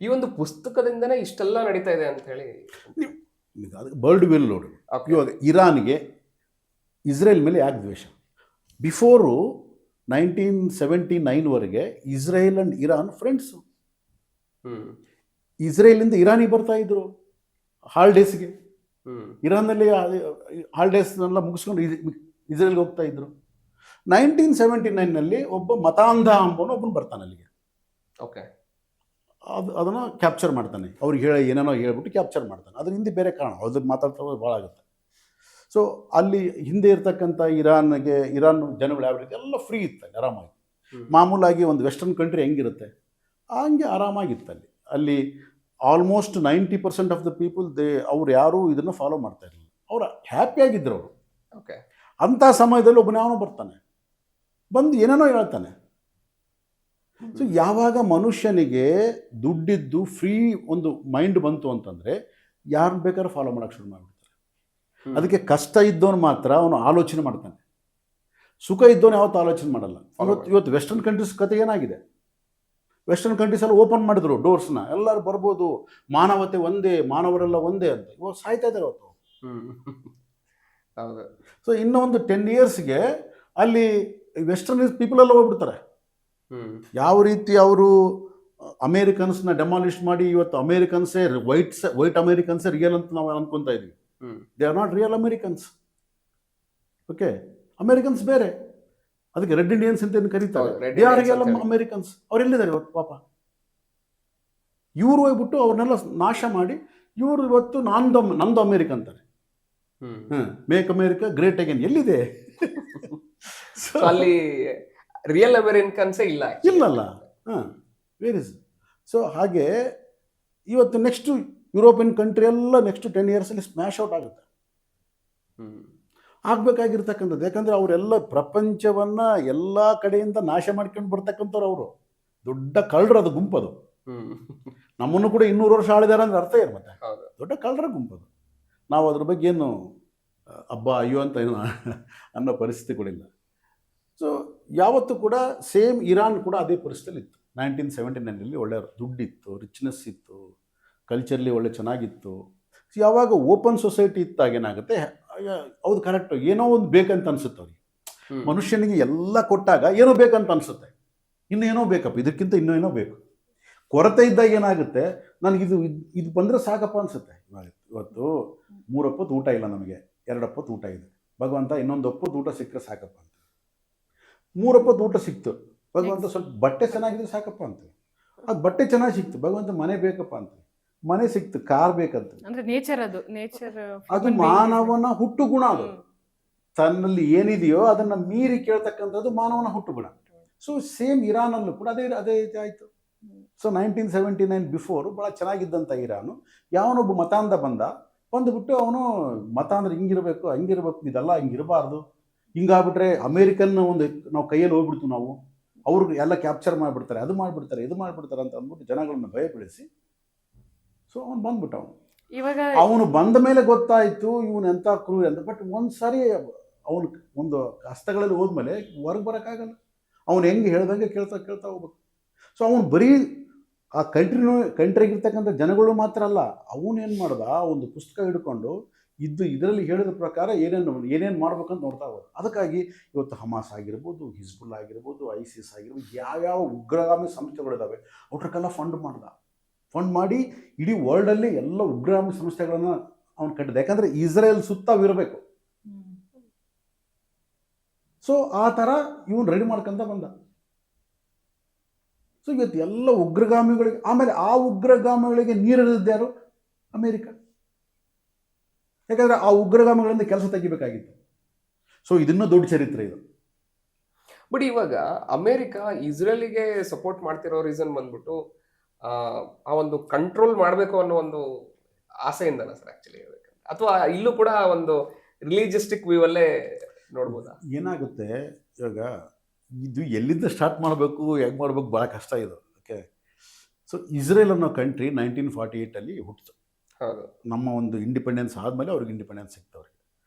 ಈ ಒಂದು ಪುಸ್ತಕದಿಂದನೇ ಇಷ್ಟೆಲ್ಲ ನಡೀತಾ ಇದೆ ಅಂತ ಹೇಳಿ ಅದು ಬರ್ಡ್ ವಿಲ್ ನೋಡು. ಇವಾಗ ಇರಾನ್ಗೆ ಇಸ್ರೇಲ್ ಮೇಲೆ ಯಾಕೆ ದ್ವೇಷ? ಬಿಫೋರು 1979ವರೆಗೆ ಇಸ್ರೇಲ್ ಆ್ಯಂಡ್ ಇರಾನ್ ಫ್ರೆಂಡ್ಸು. ಇಸ್ರೇಲಿಂದ ಇರಾನಿಗೆ ಬರ್ತಾ ಇದ್ರು ಹಾಲಿಡೇಸ್ಗೆ. ಇರಾನ್ನಲ್ಲಿ ಹಾಲಿಡೇಸ್ನೆಲ್ಲ ಮುಗಿಸ್ಕೊಂಡು ಇಸ್ರೇಲ್ಗೆ ಹೋಗ್ತಾ ಇದ್ರು. 1979ನಲ್ಲಿ ಒಬ್ಬ ಮತಾಂಧ ಅಂಬೋನು ಒಬ್ಬನು ಬರ್ತಾನೆ ಅಲ್ಲಿಗೆ. ಓಕೆ, ಅದನ್ನು ಕ್ಯಾಪ್ಚರ್ ಮಾಡ್ತಾನೆ. ಅವ್ರಿಗೆ ಏನೇನೋ ಹೇಳ್ಬಿಟ್ಟು ಕ್ಯಾಪ್ಚರ್ ಮಾಡ್ತಾನೆ. ಅದ್ರ ಹಿಂದೆ ಬೇರೆ ಕಾರಣ, ಅದ್ರ ಮಾತಾಡ್ತಾ ಭಾಳ ಆಗುತ್ತೆ. ಸೊ ಅಲ್ಲಿ ಹಿಂದೆ ಇರ್ತಕ್ಕಂಥ ಇರಾನ್ ಜನಗಳು ಯಾವ ರೀತಿ ಎಲ್ಲ ಫ್ರೀ ಇತ್ತು, ಆರಾಮಾಗಿ. ಮಾಮೂಲಾಗಿ ಒಂದು ವೆಸ್ಟರ್ನ್ ಕಂಟ್ರಿ ಹೆಂಗಿರುತ್ತೆ ಹಂಗೆ ಆರಾಮಾಗಿತ್ತು ಅಲ್ಲಿ. ಅಲ್ಲಿ ಆಲ್ಮೋಸ್ಟ್ 90% ಆಫ್ ದ ಪೀಪಲ್ ಅವ್ರು ಯಾರೂ ಇದನ್ನು ಫಾಲೋ ಮಾಡ್ತಾ ಇರಲಿಲ್ಲ. ಅವ್ರು ಹ್ಯಾಪಿಯಾಗಿದ್ದರು ಅವರು. ಓಕೆ, ಅಂಥ ಸಮಯದಲ್ಲಿ ಒಬ್ಬನಾವನು ಬರ್ತಾನೆ, ಬಂದು ಏನೇನೋ ಹೇಳ್ತಾನೆ. ಸೊ ಯಾವಾಗ ಮನುಷ್ಯನಿಗೆ ದುಡ್ಡಿದ್ದು ಫ್ರೀ ಒಂದು ಮೈಂಡ್ ಬಂತು ಅಂತಂದರೆ ಯಾರನ್ನ ಬೇಕಾದ್ರೂ ಫಾಲೋ ಮಾಡೋಕ್ಕೆ ಶುರು ಮಾಡಿಬಿಡ್ತಾರೆ. ಅದಕ್ಕೆ ಕಷ್ಟ ಇದ್ದವನು ಮಾತ್ರ ಅವನು ಆಲೋಚನೆ ಮಾಡ್ತಾನೆ, ಸುಖ ಇದ್ದವನು ಯಾವತ್ತೂ ಆಲೋಚನೆ ಮಾಡಲ್ಲ. ಇವತ್ತು ವೆಸ್ಟರ್ನ್ ಕಂಟ್ರೀಸ್ ಕತೆ ಏನಾಗಿದೆ? ವೆಸ್ಟರ್ನ್ ಕಂಟ್ರೀಸಲ್ಲಿ ಓಪನ್ ಮಾಡಿದ್ರು ಡೋರ್ಸ್ನ, ಎಲ್ಲರೂ ಬರ್ಬೋದು, ಮಾನವತೆ ಒಂದೇ, ಮಾನವರೆಲ್ಲ ಒಂದೇ ಅಂತ. ಇವಾಗ ಸಾಯ್ತಾ ಇದ್ದಾರೆ ಅವತ್ತು. ಹೌದು. ಸೊ ಇನ್ನೊಂದು 10 yearsಗೆ ಅಲ್ಲಿ ವೆಸ್ಟರ್ನ್ ಪೀಪಲ್ ಎಲ್ಲ ಹೋಗ್ಬಿಡ್ತಾರೆ. ಯಾವ ರೀತಿ ಅವರು ಅಮೇರಿಕನ್ಸ್ನ ಡೆಮಾಲಿಷ್ ಮಾಡಿ ಇವತ್ತು ಅಮೇರಿಕನ್ಸೇ ವೈಟ್ ಅಮೇರಿಕನ್ಸೇ ರಿಯಲ್ ಅಂತ ನಾವು ಅನ್ಕೊತಾ ಇದ್ವಿ. They are not real Americans. Okay, Americans ಬೇರೆ, ಅದಕ್ಕೆ ರೆಡ್ ಇಂಡಿಯನ್ಸ್ ಅಂತ ಏನು ಕರೀತಾರೆ. They are real Americans. ಅವರೆಲ್ಲಿದ್ದಾರೆ ಇವತ್ತು ಪಾಪ? ಇವರು ಹೋಗ್ಬಿಟ್ಟು ಅವ್ರನ್ನೆಲ್ಲ ನಾಶ ಮಾಡಿ ಇವರು ಇವತ್ತು ನಂದು ಅಮೇರಿಕ ಅಂತಾರೆ. ಮೇಕ್ ಅಮೇರಿಕಾ ಗ್ರೇಟ್ ಅಗೇನ್ ಎಲ್ಲಿದೆ? ಅಲ್ಲಿ ರಿಯಲ್ ಅಮೇರಿಕನ್ಸೇ ಇಲ್ಲ. ಇಲ್ಲಲ್ಲ. Where is? ಸೊ ಹಾಗೆ ಇವತ್ತು ನೆಕ್ಸ್ಟು ಯುರೋಪಿಯನ್ ಕಂಟ್ರಿ ಎಲ್ಲ ನೆಕ್ಸ್ಟ್ 10 ಇಯರ್ಸಲ್ಲಿ ಸ್ಮ್ಯಾಶ್ ಔಟ್ ಆಗುತ್ತೆ. ಆಗಬೇಕಾಗಿರ್ತಕ್ಕಂಥದ್ದು. ಯಾಕಂದರೆ ಅವರೆಲ್ಲ ಪ್ರಪಂಚವನ್ನು ಎಲ್ಲ ಕಡೆಯಿಂದ ನಾಶ ಮಾಡ್ಕೊಂಡು ಬರ್ತಕ್ಕಂಥವ್ರು ಅವರು. ದೊಡ್ಡ ಕಳ್ಳರು, ಅದು ಗುಂಪದು. ನಮ್ಮನ್ನು ಕೂಡ 200 ವರ್ಷ ಆಳಿದಾರೆ ಅಂದ್ರೆ ಅರ್ಥ ಏನು ಮತ್ತೆ? ದೊಡ್ಡ ಕಳ್ಳರ ಗುಂಪದು. ನಾವು ಅದ್ರ ಬಗ್ಗೆ ಏನು ಅಬ್ಬಾ ಅಯ್ಯೋ ಅಂತ ಏನು ಅನ್ನೋ ಪರಿಸ್ಥಿತಿಗಳಿಲ್ಲ. ಸೊ ಯಾವತ್ತೂ ಕೂಡ ಸೇಮ್ ಇರಾನ್ ಕೂಡ ಅದೇ ಪರಿಸ್ಥಿತಿಯಲ್ಲಿ ಇತ್ತು. 1979ರಲ್ಲಿ ಒಳ್ಳೆ ದುಡ್ಡಿತ್ತು, ರಿಚ್ನೆಸ್ ಇತ್ತು, ಕಲ್ಚರ್ಲಿ ಒಳ್ಳೆ ಚೆನ್ನಾಗಿತ್ತು. ಯಾವಾಗ ಓಪನ್ ಸೊಸೈಟಿ ಇತ್ತಾಗ ಏನಾಗುತ್ತೆ, ಹೌದು ಕರೆಕ್ಟು, ಏನೋ ಒಂದು ಬೇಕಂತ ಅನಿಸುತ್ತೆ ಅವ್ರಿಗೆ. ಮನುಷ್ಯನಿಗೆ ಎಲ್ಲ ಕೊಟ್ಟಾಗ ಏನೋ ಬೇಕಂತ ಅನಿಸುತ್ತೆ, ಇನ್ನೇನೋ ಬೇಕಪ್ಪ, ಇದಕ್ಕಿಂತ ಇನ್ನೇನೋ ಬೇಕು. ಕೊರತೆ ಇದ್ದಾಗ ಏನಾಗುತ್ತೆ, ನನಗಿದು ಇದು ಬಂದರೆ ಸಾಕಪ್ಪ ಅನಿಸುತ್ತೆ. ಇವತ್ತು 3 ಹೊತ್ತು ಊಟ ಇಲ್ಲ ನಮಗೆ, 2 ಹೊತ್ತು ಊಟ ಇದೆ, ಭಗವಂತ ಇನ್ನೊಂದು ಹೊತ್ತು ಊಟ ಸಿಕ್ಕರೆ ಸಾಕಪ್ಪ ಅಂತ. 3 ಹೊತ್ತು ಊಟ ಸಿಕ್ತು, ಭಗವಂತ ಸ್ವಲ್ಪ ಬಟ್ಟೆ ಚೆನ್ನಾಗಿದ್ರೆ ಸಾಕಪ್ಪ ಅಂತ. ಅದು ಬಟ್ಟೆ ಚೆನ್ನಾಗಿ ಸಿಕ್ತು, ಭಗವಂತ ಮನೆ ಬೇಕಪ್ಪ ಅಂತ. ಮನೆ ಸಿಕ್ತು, ಕಾರ್ ಬೇಕಂತ. ಅಂದ್ರೆ ನೇಚರ್, ಅದು ನೇಚರ್, ಅದು ಮಾನವನ ಹುಟ್ಟು ಗುಣ. ಅದು ತನ್ನಲ್ಲಿ ಏನಿದೆಯೋ ಅದನ್ನು ಮೀರಿ ಕೇಳ್ತಕ್ಕಂಥದ್ದು ಮಾನವನ ಹುಟ್ಟು ಗುಣ. ಸೊ ಸೇಮ್ ಇರಾನಲ್ಲೂ ಕೂಡ ಅದೇ ಆಯಿತು. ಸೊ 1979 ಬಿಫೋರ್ ಭಾಳ ಚೆನ್ನಾಗಿದ್ದಂಥ ಇರಾನು, ಯಾವನೊಬ್ಬ ಮತಾಂಧ ಬಂದುಬಿಟ್ಟು ಅವನು ಮತ ಅಂದ್ರೆ ಹಿಂಗಿರಬೇಕು ಹಂಗಿರಬೇಕು, ಇದೆಲ್ಲ ಹಿಂಗಿರಬಾರ್ದು, ಹಿಂಗಾಗ್ಬಿಟ್ರೆ ಅಮೇರಿಕನ್ ಒಂದು ನಾವು ಕೈಯಲ್ಲಿ ಹೋಗ್ಬಿಡ್ತೀವಿ, ನಾವು ಅವ್ರಿಗೆ ಎಲ್ಲ ಕ್ಯಾಪ್ಚರ್ ಮಾಡಿಬಿಡ್ತಾರೆ, ಅದು ಮಾಡಿಬಿಡ್ತಾರೆ, ಇದು ಮಾಡಿಬಿಡ್ತಾರೆ ಅಂತ ಅಂದ್ಬಿಟ್ಟು ಜನಗಳನ್ನ ಭಯಪಡಿಸಿ. ಸೊ ಅವನು ಬಂದ್ಬಿಟ್ಟ. ಅವನು ಬಂದ ಮೇಲೆ ಗೊತ್ತಾಯಿತು ಇವನು ಎಂಥ ಕ್ರೂರ ಅಂತ. ಬಟ್ ಒಂದು ಸಾರಿ ಅವನು ಒಂದು ಹಸ್ತಗಳಲ್ಲಿ ಹೋದ್ಮೇಲೆ ಹೊರಗೆ ಬರೋಕ್ಕಾಗಲ್ಲ. ಅವನು ಹೆಂಗೆ ಹೇಳ್ದಂಗೆ ಕೇಳ್ತಾ ಹೋಗ್ಬೇಕು. ಸೊ ಅವನು ಬರೀ ಆ ಕಂಟ್ರಿಗಿರ್ತಕ್ಕಂಥ ಜನಗಳು ಮಾತ್ರ ಅಲ್ಲ, ಅವನೇನು ಮಾಡ್ದ, ಒಂದು ಪುಸ್ತಕ ಹಿಡ್ಕೊಂಡು ಇದರಲ್ಲಿ ಹೇಳಿದ ಪ್ರಕಾರ ಏನೇನು ಮಾಡ್ಬೇಕಂತ ನೋಡ್ತಾ ಹೋದ. ಅದಕ್ಕಾಗಿ ಇವತ್ತು ಹಮಾಸ್ ಆಗಿರ್ಬೋದು, ಹಿಜ್ಬುಲ್ ಆಗಿರ್ಬೋದು, ಐಸಿಸ್ ಆಗಿರ್ಬೋದು, ಯಾವ್ಯಾವ ಉಗ್ರಗಾಮಿ ಸಂಸ್ಥೆಗಳಿದ್ದಾವೆ ಅವ್ರಕ್ಕೆಲ್ಲ ಫಂಡ್ ಮಾಡಿ ಇಡೀ ವರ್ಲ್ಡಲ್ಲಿ ಎಲ್ಲ ಉಗ್ರಗಾಮಿ ಸಂಸ್ಥೆಗಳನ್ನು ಅವನು ಕಟ್ಟಿದ. ಯಾಕಂದರೆ ಇಸ್ರೇಲ್ ಸುತ್ತವಿರಬೇಕು. ಸೊ ಆ ಥರ ಇವನು ರೆಡಿ ಮಾಡ್ಕೊಂತ ಬಂದ. ಸೊ ಇವತ್ತು ಎಲ್ಲ ಉಗ್ರಗಾಮಿಗಳಿಗೆ, ಆಮೇಲೆ ಆ ಉಗ್ರಗಾಮಿಗಳಿಗೆ ನೀರಿಳಿದ್ಯಾರು? ಅಮೇರಿಕ. ಯಾಕಂದರೆ ಆ ಉಗ್ರಗಾಮಿಗಳಿಂದ ಕೆಲಸ ತೆಗಿಬೇಕಾಗಿತ್ತು. ಸೊ ಇದನ್ನು ದೊಡ್ಡ ಚರಿತ್ರೆ ಇದು. ಬಟ್ ಇವಾಗ ಅಮೇರಿಕ ಇಸ್ರೇಲಿಗೆ ಸಪೋರ್ಟ್ ಮಾಡ್ತಿರೋ ರೀಸನ್ ಬಂದ್ಬಿಟ್ಟು ಆ ಒಂದು ಕಂಟ್ರೋಲ್ ಮಾಡಬೇಕು ಅನ್ನೋ ಒಂದು ಆಸೆಯಿಂದನ ಸರ್ ಆ್ಯಕ್ಚುಲಿ ಹೇಳ್ಬೇಕಂದ್ರೆ, ಅಥವಾ ಇಲ್ಲೂ ಕೂಡ ಒಂದು ರಿಲಿಜಿಸ್ಟಿಕ್ ವ್ಯೂ ಅಲ್ಲೇ ನೋಡ್ಬೋದಾ? ಏನಾಗುತ್ತೆ ಇವಾಗ, ಇದು ಎಲ್ಲಿಂದ ಸ್ಟಾರ್ಟ್ ಮಾಡಬೇಕು, ಹೆಂಗೆ ಮಾಡಬೇಕು, ಭಾಳ ಕಷ್ಟ ಇದು. ಓಕೆ. ಸೊ ಇಸ್ರೇಲ್ ಅನ್ನೋ ಕಂಟ್ರಿ 1948ಅಲ್ಲಿ ಹುಟ್ಟಿತು. ಹೌದು. ನಮ್ಮ ಒಂದು ಇಂಡಿಪೆಂಡೆನ್ಸ್ ಆದಮೇಲೆ ಅವ್ರಿಗೆ ಇಂಡಿಪೆಂಡೆನ್ಸ್ ಸಿಗ್ತವ್ರಿಗೆ.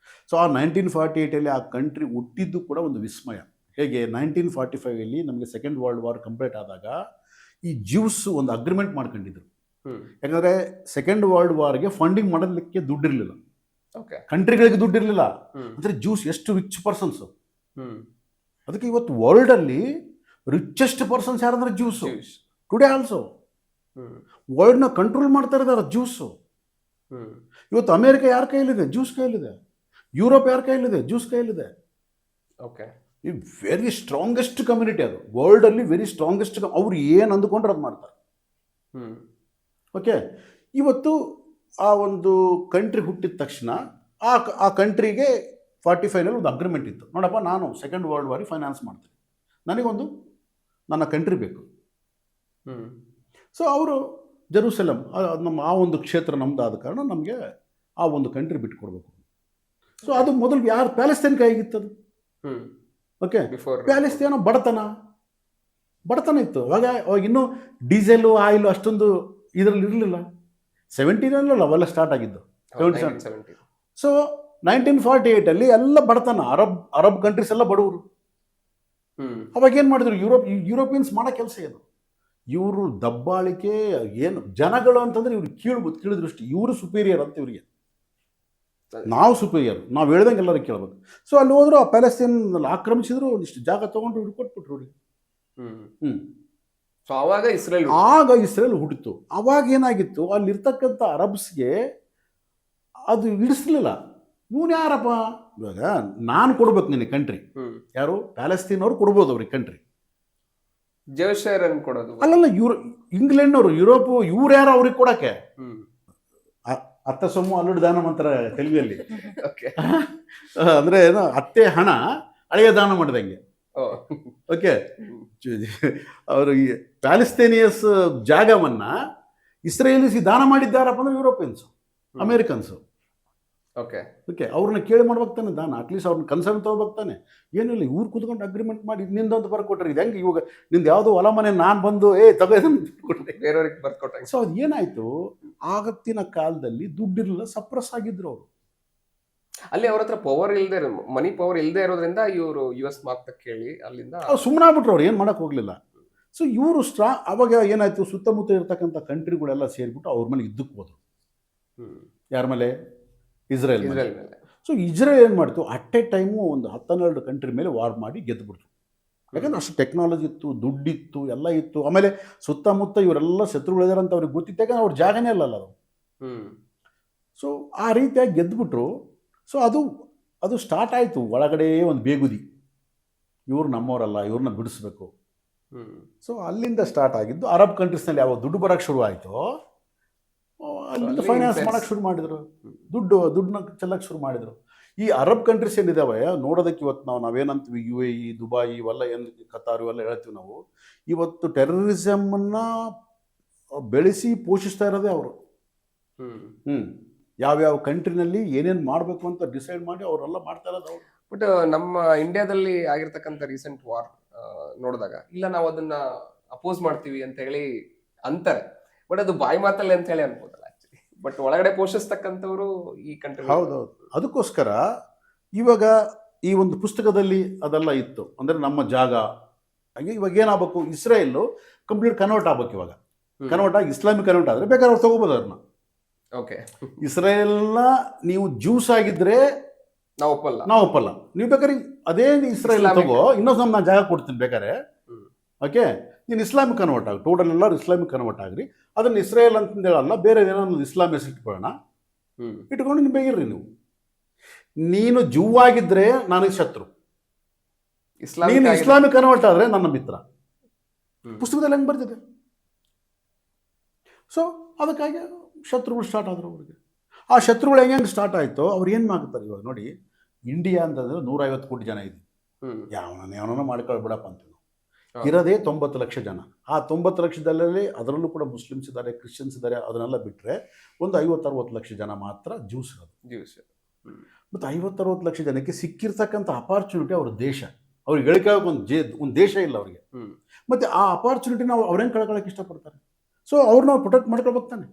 ಸೊ ಆ 1948ಅಲ್ಲಿ ಆ ಕಂಟ್ರಿ ಹುಟ್ಟಿದ್ದು ಕೂಡ ಒಂದು ವಿಸ್ಮಯ. ಹೇಗೆ 1945ಅಲ್ಲಿ ನಮಗೆ ಸೆಕೆಂಡ್ ವರ್ಲ್ಡ್ ವಾರ್ ಕಂಪ್ಲೀಟ್ ಆದಾಗ ಈ ಜ್ಯೂಸ್ ಒಂದು ಅಗ್ರಿಮೆಂಟ್ ಮಾಡ್ಕೊಂಡಿದ್ರು. ಯಾಕಂದರೆ ಸೆಕೆಂಡ್ ವರ್ಲ್ಡ್ ವಾರ್ಗೆ ಫಂಡಿಂಗ್ ಮಾಡಲಿಕ್ಕೆ ದುಡ್ಡಿರಲಿಲ್ಲ, ಕಂಟ್ರಿಗಳಿಗೆ ದುಡ್ಡಿರಲಿಲ್ಲ. ಅಂದರೆ ಜ್ಯೂಸ್ ಎಷ್ಟು ರಿಚ್ ಪರ್ಸನ್ಸು. ಅದಕ್ಕೆ ಇವತ್ತು ವರ್ಲ್ಡಲ್ಲಿ ರಿಚೆಸ್ಟ್ ಪರ್ಸನ್ಸ್ ಯಾರಂದ್ರೆ ಜ್ಯೂಸು. ಟುಡೇ ಆಲ್ಸೋ ವರ್ಲ್ಡ್ನ ಕಂಟ್ರೋಲ್ ಮಾಡ್ತಾ ಇದ್ದಾರೆ ಜ್ಯೂಸು. ಇವತ್ತು ಅಮೇರಿಕ ಯಾರ ಕೈಯಲ್ಲಿದೆ? ಜ್ಯೂಸ್ ಕೈಯಲ್ಲಿದೆ. ಯುರೋಪ್ ಯಾರ ಕೈಯಲ್ಲಿದೆ? ಜ್ಯೂಸ್ ಕೈಯಲ್ಲಿದೆ. ಓಕೆ. ಈ ವೆರಿ ಸ್ಟ್ರಾಂಗೆಸ್ಟ್ ಕಮ್ಯುನಿಟಿ ಅದು ವರ್ಲ್ಡಲ್ಲಿ, ವೆರಿ ಸ್ಟ್ರಾಂಗೆಸ್ಟ್. ಅವ್ರು ಏನು ಅಂದುಕೊಂಡ್ರೆ ಅದು ಮಾಡ್ತಾರೆ. ಓಕೆ. ಇವತ್ತು ಆ ಒಂದು ಕಂಟ್ರಿ ಹುಟ್ಟಿದ ತಕ್ಷಣ ಆ ಕಂಟ್ರಿಗೆ 45ನಲ್ಲಿ ಒಂದು ಅಗ್ರಿಮೆಂಟ್ ಇತ್ತು. ನೋಡಪ್ಪ, ನಾನು ಸೆಕೆಂಡ್ ವರ್ಲ್ಡ್ ವಾರಿಗೆ ಫೈನಾನ್ಸ್ ಮಾಡ್ತೀನಿ, ನನಗೊಂದು ನನ್ನ ಕಂಟ್ರಿ ಬೇಕು. ಸೊ ಅವರು ಜೆರೂಸಲಂ, ಆ ಒಂದು ಕ್ಷೇತ್ರ ನಮ್ಮದಾದ ಕಾರಣ ನಮಗೆ ಆ ಒಂದು ಕಂಟ್ರಿ ಬಿಟ್ಕೊಡ್ಬೇಕು. ಸೊ ಅದು ಮೊದಲು ಯಾರು? ಪ್ಯಾಲೆಸ್ತೈನ್ ಕೈಗಿತ್ತದು. ಓಕೆ. ಪ್ಯಾಲೆಸ್ತೇನೋ ಬಡತನ ಇತ್ತು. ಅವಾಗ ಇನ್ನೂ ಡೀಸೆಲು ಆಯಿಲು ಅಷ್ಟೊಂದು ಇದರಲ್ಲಿ ಇರಲಿಲ್ಲ. 70ನಲ್ಲಿ ಅವೆಲ್ಲ ಸ್ಟಾರ್ಟ್ ಆಗಿದ್ದು, 77. ಸೊ 1948ಅಲ್ಲಿ ಎಲ್ಲ ಬಡತನ, ಅರಬ್ ಕಂಟ್ರೀಸ್ ಎಲ್ಲ ಬಡವರು. ಅವಾಗ ಏನು ಮಾಡಿದ್ರು? ಯುರೋಪಿಯನ್ಸ್ ಮಾಡೋ ಕೆಲಸ ಏನು? ಇವರು ದಬ್ಬಾಳಿಕೆ. ಏನು ಜನಗಳು ಅಂತಂದ್ರೆ ಇವ್ರು ಕೀಳು ದೃಷ್ಟಿ. ಇವರು ಸುಪೀರಿಯರ್ ಅಂತ ಇವ್ರಿಗೆ, ನಾವು ಸುಪೀರಿಯರ್, ನಾವು ಹೇಳ್ದಂಗೆ ಎಲ್ಲರೂ ಕೇಳ್ಬೇಕು. ಸೊ ಅಲ್ಲಿ ಹೋದ್ರು, ಆ ಪ್ಯಾಲೆಸ್ತೈನ್ ಆಕ್ರಮಿಸಿದ್ರು, ಒಂದಿಷ್ಟು ಜಾಗ ತೊಗೊಂಡು ಇವ್ರು ಕೊಟ್ಬಿಟ್ರು ಅವ್ರಿಗೆ. ಸೊ ಆಗ ಇಸ್ರೇಲ್ ಹುಟ್ಟಿತು. ಅವಾಗ ಏನಾಗಿತ್ತು, ಅಲ್ಲಿರ್ತಕ್ಕಂಥ ಅರಬ್ಸ್ಗೆ ಅದು ಹಿಡಿಸ್ಲಿಲ್ಲ. ಇವನು ಯಾರಪ್ಪ? ಇವಾಗ ನಾನು ಕೊಡ್ಬೇಕು ನಿನಗೆ ಕಂಟ್ರಿ. ಯಾರು? ಪ್ಯಾಲೆಸ್ತೈನ್ ಅವ್ರು ಕೊಡ್ಬೋದು ಅವ್ರಿಗೆ ಕಂಟ್ರಿ. ಕೊಡೋದು ಅಲ್ಲಲ್ಲ, ಇಂಗ್ಲೆಂಡ್ನವರು, ಯುರೋಪ್, ಇವ್ರು ಯಾರು ಅವ್ರಿಗೆ ಕೊಡಕ್ಕೆ? ಅತ್ತ ಸೊಮ್ಮು ಅಲ್ಲುಡು ದಾನ ಅಂತಾರೆ ತೆಲುಗಲ್ಲಿ. ಅಂದ್ರೆ ಏನು, ಅತ್ತೆ ಹಣ ಹಳೆಯ ದಾನ ಮಾಡಿದಂಗೆ. ಓಕೆ. ಅವರು ಈ ಪ್ಯಾಲೆಸ್ತೇನಿಯಸ್ ಜಾಗವನ್ನ ಇಸ್ರೇಲಿಸ್ ದಾನ ಮಾಡಿದ್ದಾರಪ್ಪ ಅಂದ್ರೆ ಯುರೋಪಿಯನ್ಸು, ಅಮೇರಿಕನ್ಸು. ಓಕೆ. ಓಕೆ, ಅವ್ರನ್ನ ಕೇಳಿ ಮಾಡ್ಬೇಕು ತಾನೆ ದಾನ, ಅಟ್ಲೀಸ್ಟ್ ಅವ್ರನ್ನ ಕನ್ಸರ್ನ್ ತೊಗೋಬೇಕು ತಾನೆ. ಏನಿಲ್ಲ, ಇವ್ರು ಕೂತ್ಕೊಂಡು ಅಗ್ರಿಮೆಂಟ್ ಮಾಡಿ ನಿಂದೊಂದು ಬರ್ಕೊಟ್ರಿ. ಇದು ಹೆಂಗೆ ಇವಾಗ ನಿಂದು ಯಾವುದೋ ಹೊಲ ಮನೆ ನಾನು ಬಂದು ಕೊಟ್ಟರೆ ಬೇರೆಯವ್ರಿಗೆ ಬರ್ಕೊಟ್ಟಾಗ. ಸೊ ಅದು ಏನಾಯಿತು, ಆಗತ್ತಿನ ಕಾಲದಲ್ಲಿ ದುಡ್ಡಿರಲಿಲ್ಲ, ಸಪ್ರೆಸ್ ಆಗಿದ್ರು ಅವರು. ಅಲ್ಲಿ ಅವ್ರ ಹತ್ರ ಪವರ್ ಇಲ್ಲದೆ, ಮನಿ ಪವರ್ ಇಲ್ಲದೆ ಇರೋದ್ರಿಂದ ಇವರು US ಮಾರ್ಕ್ ಕೇಳಿ ಅಲ್ಲಿಂದ ಅವ್ರು ಸುಮ್ಮನೆ ಆಗ್ಬಿಟ್ರು, ಅವ್ರು ಏನು ಮಾಡೋಕ್ಕೆ ಹೋಗಲಿಲ್ಲ. ಸೊ ಇವರು ಅವಾಗ ಏನಾಯಿತು, ಸುತ್ತಮುತ್ತ ಇರ್ತಕ್ಕಂಥ ಕಂಟ್ರಿಗಳೆಲ್ಲ ಸೇರಿಬಿಟ್ಟು ಅವ್ರ ಮೇಲೆ ಯುದ್ಧಕ್ಕೆ ಹೋದ್ರು. ಯಾರ ಮೇಲೆ? ಇಸ್ರೇಲ್ ಮೇಲೆ. ಸೊ ಇಸ್ರೇಲ್ ಏನು ಮಾಡ್ತು, ಅಟ್ ಎ ಟೈಮು ಒಂದು 10-12 ಕಂಟ್ರಿ ಮೇಲೆ ವಾರ್ ಮಾಡಿ ಗೆದ್ದುಬಿಡ್ತು. ಯಾಕಂದ್ರೆ ಅಷ್ಟು ಟೆಕ್ನಾಲಜಿ ಇತ್ತು, ದುಡ್ಡಿತ್ತು, ಎಲ್ಲ ಇತ್ತು. ಆಮೇಲೆ ಸುತ್ತಮುತ್ತ ಇವರೆಲ್ಲ ಶತ್ರುಗಳಿದಾರೆ ಅಂತ ಅವ್ರಿಗೆ ಗೊತ್ತಿತ್ತು, ಯಾಕಂದ್ರೆ ಅವ್ರ ಜಾಗನೇ ಅಲ್ಲಲ್ಲ ಅದು. ಸೊ ಆ ರೀತಿಯಾಗಿ ಗೆದ್ದುಬಿಟ್ರು. ಸೊ ಅದು ಸ್ಟಾರ್ಟ್ ಆಯಿತು. ಒಳಗಡೆ ಒಂದು ಬೇಗುದಿ, ಇವ್ರು ನಮ್ಮವರಲ್ಲ, ಇವ್ರನ್ನ ಬಿಡಿಸ್ಬೇಕು. ಸೊ ಅಲ್ಲಿಂದ ಸ್ಟಾರ್ಟ್ ಆಗಿದ್ದು. ಅರಬ್ ಕಂಟ್ರೀಸ್ನಲ್ಲಿ ಯಾವಾಗ ದುಡ್ಡು ಬರೋಕ್ಕೆ ಶುರು ಆಯಿತು, ಅಲ್ಲಿಂದ ಫೈನಾನ್ಸ್ ಮಾಡೋಕ್ಕೆ ಶುರು ಮಾಡಿದರು, ದುಡ್ಡನ್ನ ಚೆಲ್ಲಕ್ಕೆ ಶುರು ಮಾಡಿದರು. ಈ ಅರಬ್ ಕಂಟ್ರೀಸ್ ಏನಿದ್ದಾವೆ ನೋಡೋದಕ್ಕೆ ಇವತ್ತು ನಾವೇನಂತೀವಿ UAE, ದುಬೈ ಇವೆಲ್ಲ ಏನು, ಕತಾರ್ ಇವೆಲ್ಲ ಹೇಳ್ತೀವಿ ನಾವು, ಇವತ್ತು ಟೆರರಿಸಮನ್ನು ಬೆಳೆಸಿ ಪೋಷಿಸ್ತಾ ಇರೋದೇ ಅವರು. ಯಾವ್ಯಾವ ಕಂಟ್ರಿನಲ್ಲಿ ಏನೇನು ಮಾಡಬೇಕು ಅಂತ ಡಿಸೈಡ್ ಮಾಡಿ ಅವರೆಲ್ಲ ಮಾಡ್ತಾ ಇರೋದು ಅವರು. ಬಟ್ ನಮ್ಮ ಇಂಡಿಯಾದಲ್ಲಿ ಆಗಿರ್ತಕ್ಕಂಥ ರೀಸೆಂಟ್ ವಾರ್ ನೋಡಿದಾಗ, ಇಲ್ಲ ನಾವು ಅದನ್ನ ಅಪೋಸ್ ಮಾಡ್ತೀವಿ ಅಂತ ಹೇಳಿ ಅಂತಾರೆ. ಬಟ್ ಅದು ಬಾಯಿ ಮಾತಲ್ಲೇ ಅಂತ ಹೇಳಿ ಅನ್ಬೋದಲ್ಲ ಆಕ್ಚುಲಿ. ಬಟ್ ಒಳಗಡೆ ಪೋಷಿಸ್ತಕ್ಕಂಥವ್ರು ಈ ಕಂಟ್ರಿ. ಹೌದೌದು. ಅದಕ್ಕೋಸ್ಕರ ಇವಾಗ ಈ ಒಂದು ಪುಸ್ತಕದಲ್ಲಿ ಅದೆಲ್ಲ ಇತ್ತು. ಅಂದರೆ ನಮ್ಮ ಜಾಗ ಹಾಗೆ ಇವಾಗ ಏನಾಗಬೇಕು, ಇಸ್ರೇಲ್ ಕಂಪ್ಲೀಟ್ ಕನ್ವರ್ಟ್ ಆಗ್ಬೇಕು. ಇವಾಗ ಕನ್ವರ್ಟ್ ಆಗಿ ಇಸ್ಲಾಮಿಕ್ ಕನ್ವರ್ಟ್ ಆದರೆ ಬೇಕಾದ್ರೆ ಅವ್ರು ತಗೋಬೋದು ಅವ್ರನ್ನ. ಓಕೆ. ಇಸ್ರೇಲ್ನ ನೀವು ಜ್ಯೂಸ್ ಆಗಿದ್ರೆ ನಾವು ಒಪ್ಪಲ್ಲ. ನೀವು ಬೇಕಾದ್ರೆ ಅದೇ ಇಸ್ರೇಲ್ ತಗೋ, ಇನ್ನೊಂದು ನಾನು ಜಾಗ ಕೊಡ್ತೀನಿ ಬೇಕಾದ್ರೆ. ಓಕೆ, ನೀನು ಇಸ್ಲಾಮಿಕ್ ಕನ್ವರ್ಟ್ ಆಗಿ, ಟೋಟಲ್ ಎಲ್ಲರೂ ಇಸ್ಲಾಮಿಕ್ ಕನ್ವರ್ಟ್ ಆಗ್ರಿ. ಅದನ್ನು ಇಸ್ರೇಲ್ ಅಂತಂದು ಹೇಳಲ್ಲ, ಬೇರೆ ಏನೋ ಒಂದು ಇಸ್ಲಾಂ ಹೆಸರು ಇಟ್ಕೊಳ್ಳೋಣ, ಇಟ್ಕೊಂಡು ನೀವು ಬೇಗಿರ್ರಿ. ನೀನು ಜೂ ಆಗಿದ್ರೆ ನನಗೆ ಶತ್ರು, ನೀನು ಇಸ್ಲಾಮಿಕ್ ಕನ್ವರ್ಟ್ ಆದರೆ ನನ್ನ ಮಿತ್ರ. ಪುಸ್ತಕದಲ್ಲಿ ಹೆಂಗೆ ಬರ್ತಿದೆ. ಸೊ ಅದಕ್ಕಾಗಿ ಶತ್ರುಗಳು ಸ್ಟಾರ್ಟ್ ಆದರು ಅವ್ರಿಗೆ. ಆ ಶತ್ರುಗಳು ಹೆಂಗೆ ಸ್ಟಾರ್ಟ್ ಆಯಿತು, ಅವ್ರು ಏನು ಮಾಡ್ತಾರೆ ಇವಾಗ ನೋಡಿ. ಇಂಡಿಯಾ ಅಂತಂದ್ರೆ 150 ಕೋಟಿ ಜನ ಇದೆ. ಯಾವನೋ ಮಾಡ್ಕೊಳ್ಬಿಡಪ್ಪ ಅಂತೀವಿ ನಾವು. ಇರೋದೇ 90 ಲಕ್ಷ ಜನ. ಆ 90 ಲಕ್ಷದಲ್ಲಿ ಅದರಲ್ಲೂ ಕೂಡ ಮುಸ್ಲಿಮ್ಸ್ ಇದ್ದಾರೆ, ಕ್ರಿಶ್ಚಿಯನ್ಸ್ ಇದ್ದಾರೆ. ಅದನ್ನೆಲ್ಲ ಬಿಟ್ಟರೆ ಒಂದು 50-60 ಲಕ್ಷ ಜನ ಮಾತ್ರ ಜ್ಯೂಸ್ ಇರೋದು. ಮತ್ತು 50-60 ಲಕ್ಷ ಜನಕ್ಕೆ ಸಿಕ್ಕಿರ್ತಕ್ಕಂಥ ಅಪಾರ್ಚುನಿಟಿ ಅವ್ರ ದೇಶ. ಅವ್ರಿಗೆ ಹೇಳಿಕೊಳ್ಳೋಕೆ ಒಂದು ದೇಶ ಇಲ್ಲ ಅವ್ರಿಗೆ. ಮತ್ತು ಆ ಅಪಾರ್ಚುನಿಟಿನ ಅವ್ರೇನು ಕಳ್ಕೊಳ್ಳೋಕೆ ಇಷ್ಟಪಡ್ತಾರೆ. ಸೊ ಅವ್ರನ್ನ ಪ್ರೊಟೆಕ್ಟ್ ಮಾಡ್ಕೊಳ್ಬೇಕು ತಾನೆ.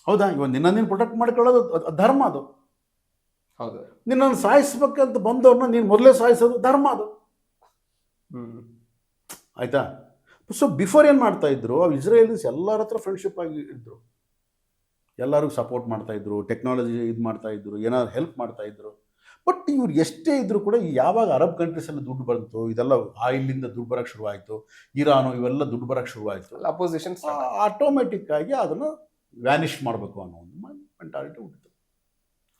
ಹೌದಾ? ಇವಾಗ ನಿನ್ನ ಪ್ರೊಟೆಕ್ಟ್ ಮಾಡ್ಕೊಳ್ಳೋದು ಧರ್ಮ. ಅದು ಹೌದು. ನಿನ್ನನ್ನು ಸಾಯಿಸ್ಬೇಕಂತ ಬಂದವ್ರನ್ನ ನೀನು ಮೊದಲೇ ಸಾಯಿಸೋದು ಧರ್ಮ ಅದು. ಆಯಿತಾ? ಸೊ ಬಿಫೋರ್ ಏನು ಮಾಡ್ತಾಯಿದ್ರು, ಇಸ್ರೇಲಿಯನ್ಸ್ ಎಲ್ಲರ ಹತ್ರ ಫ್ರೆಂಡ್ಶಿಪ್ ಆಗಿ ಇದ್ದರು, ಎಲ್ಲರಿಗೂ ಸಪೋರ್ಟ್ ಮಾಡ್ತಾಯಿದ್ರು, ಟೆಕ್ನಾಲಜಿ ಇದು ಮಾಡ್ತಾಯಿದ್ರು, ಏನಾದ್ರು ಹೆಲ್ಪ್ ಮಾಡ್ತಾಯಿದ್ರು. ಬಟ್ ಇವ್ರು ಎಷ್ಟೇ ಇದ್ದರೂ ಕೂಡ ಯಾವಾಗ ಅರಬ್ ಕಂಟ್ರೀಸಲ್ಲಿ ದುಡ್ಡು ಬಂತು, ಇದೆಲ್ಲ ಆಯಿಲಿಂದ ದುಡ್ಡು ಬರೋಕ್ಕೆ ಶುರುವಾಯಿತು, ಇರಾನು ಇವೆಲ್ಲ ದುಡ್ಡು ಬರೋಕ್ಕೆ ಶುರುವಾಯಿತು, ಅಪೋಸಿಷನ್ ಆಟೋಮೆಟಿಕ್ ಆಗಿ ಅದನ್ನು ವ್ಯಾನಿಷ್ ಮಾಡಬೇಕು ಅನ್ನೋ ಒಂದು ಮೆಂಟಾಲಿಟಿ ಹುಟ್ಟಿತು.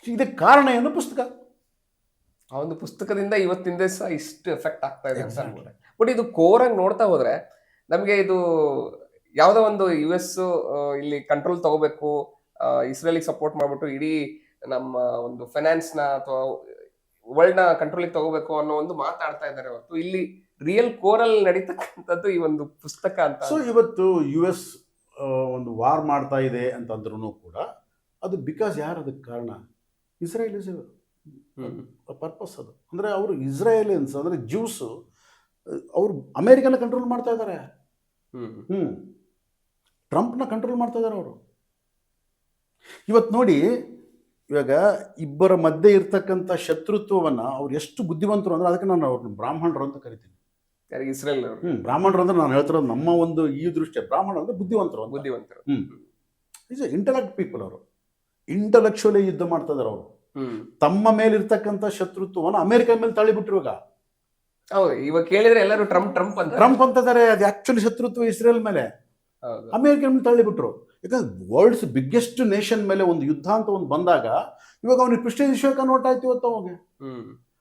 ಇದಕ್ಕೆ ಕಾರಣ ಏನು? ಪುಸ್ತಕ. ಆ ಒಂದು ಪುಸ್ತಕದಿಂದ ಇವತ್ತಿನ ದಿವಸ ಇಷ್ಟು ಎಫೆಕ್ಟ್ ಆಗ್ತಾ ಇದೆ ಅಂತ ಅನ್ಕೊಂಡೆ. ಬಟ್ ಇದು ಕೋರ್ ಆಗಿ ನೋಡ್ತಾ ಹೋದ್ರೆ ನಮಗೆ ಇದು ಯಾವುದೋ ಒಂದು US ಇಲ್ಲಿ ಕಂಟ್ರೋಲ್ ತಗೋಬೇಕು, ಇಸ್ರೇಲಿಗೆ ಸಪೋರ್ಟ್ ಮಾಡ್ಬಿಟ್ಟು ಇಡೀ ನಮ್ಮ ಒಂದು ಫೈನಾನ್ಸ್ನ ಅಥವಾ ವರ್ಲ್ಡ್ನ ಕಂಟ್ರೋಲಿಗೆ ತಗೋಬೇಕು ಅನ್ನೋ ಒಂದು ಮಾತಾಡ್ತಾ ಇದ್ದಾರೆ ಹೊರತು ಇಲ್ಲಿ ರಿಯಲ್ ಕೋರಲ್ಲಿ ನಡೀತಕ್ಕಂಥದ್ದು ಈ ಒಂದು ಪುಸ್ತಕ ಅಂತ. ಸೊ ಇವತ್ತು US ಒಂದು ವಾರ್ ಮಾಡ್ತಾ ಇದೆ ಅಂತಂದ್ರೂ ಕೂಡ ಅದು ಬಿಕಾಸ್ ಯಾರು ಅದಕ್ಕೆ ಕಾರಣ? ಇಸ್ರೇಲಿಸ್ ಪರ್ಪಸ್ ಅದು. ಅಂದರೆ ಅವರು ಇಸ್ರೇಲಿಯನ್ಸ್ ಅಂದರೆ ಜ್ಯೂಸು ಅವರು ಅಮೇರಿಕನ ಕಂಟ್ರೋಲ್ ಮಾಡ್ತಾ ಇದ್ದಾರೆ. ಟ್ರಂಪ್ನ ಕಂಟ್ರೋಲ್ ಮಾಡ್ತಾ ಇದ್ದಾರೆ ಅವರು. ಇವತ್ತು ನೋಡಿ, ಇವಾಗ ಇಬ್ಬರ ಮಧ್ಯೆ ಇರ್ತಕ್ಕಂಥ ಶತ್ರುತ್ವವನ್ನು ಅವ್ರು ಎಷ್ಟು ಬುದ್ಧಿವಂತರು ಅಂದರೆ, ಅದಕ್ಕೆ ನಾನು ಅವ್ರನ್ನ ಬ್ರಾಹ್ಮಣರು ಅಂತ ಕರಿತೀನಿ. ಇಸ್ರೇಲ್ ಬ್ರಾಹ್ಮಣರು ಅಂದ್ರೆ ನಾನು ಹೇಳ್ತಿರೋದು ನಮ್ಮ ಒಂದು ಈ ದೃಷ್ಟಿಯ ಬ್ರಾಹ್ಮಣ ಅಂದರೆ ಬುದ್ಧಿವಂತರು. Is intellect people. ಅವರು ಇಂಟೆಲೆಕ್ಚುಯಲಿ ಯುದ್ಧ ಮಾಡ್ತಾ ಇದ್ದಾರೆ. ಅವರು ತಮ್ಮ ಮೇಲಿರ್ತಕ್ಕಂಥ ಶತ್ರುತ್ವವನ್ನು ಅಮೆರಿಕ ಮೇಲೆ ತಳ್ಳಿಬಿಟ್ಟಿರುವಾಗ. ಹೌದು, ಇವಾಗ ಕೇಳಿದ್ರೆ ಎಲ್ಲರೂ ಟ್ರಂಪ್ ಅಂತಿದ್ದಾರೆ. ಅದು ಆಕ್ಚುಲಿ ಶತ್ರುತ್ವ ಇಸ್ರೇಲ್ ಮೇಲೆ, ಅಮೆರಿಕ ಮೇಲೆ ತಳ್ಳಿಬಿಟ್ರು. ಯಾಕಂದ್ರೆ ವರ್ಲ್ಡ್ಸ್ ಬಿಗ್ಗೆಸ್ಟ್ ನೇಷನ್ ಮೇಲೆ ಒಂದು ಯುದ್ಧ ಅಂತ ಒಂದು ಬಂದಾಗ ಇವಾಗ ಅವನಿಗೆ ಪ್ರೆಸ್ಟೀಜ್ ವಿಷಯ ಕನ್ವರ್ಟ್ ಆಯ್ತು. ಇವತ್ತು ಅವಾಗ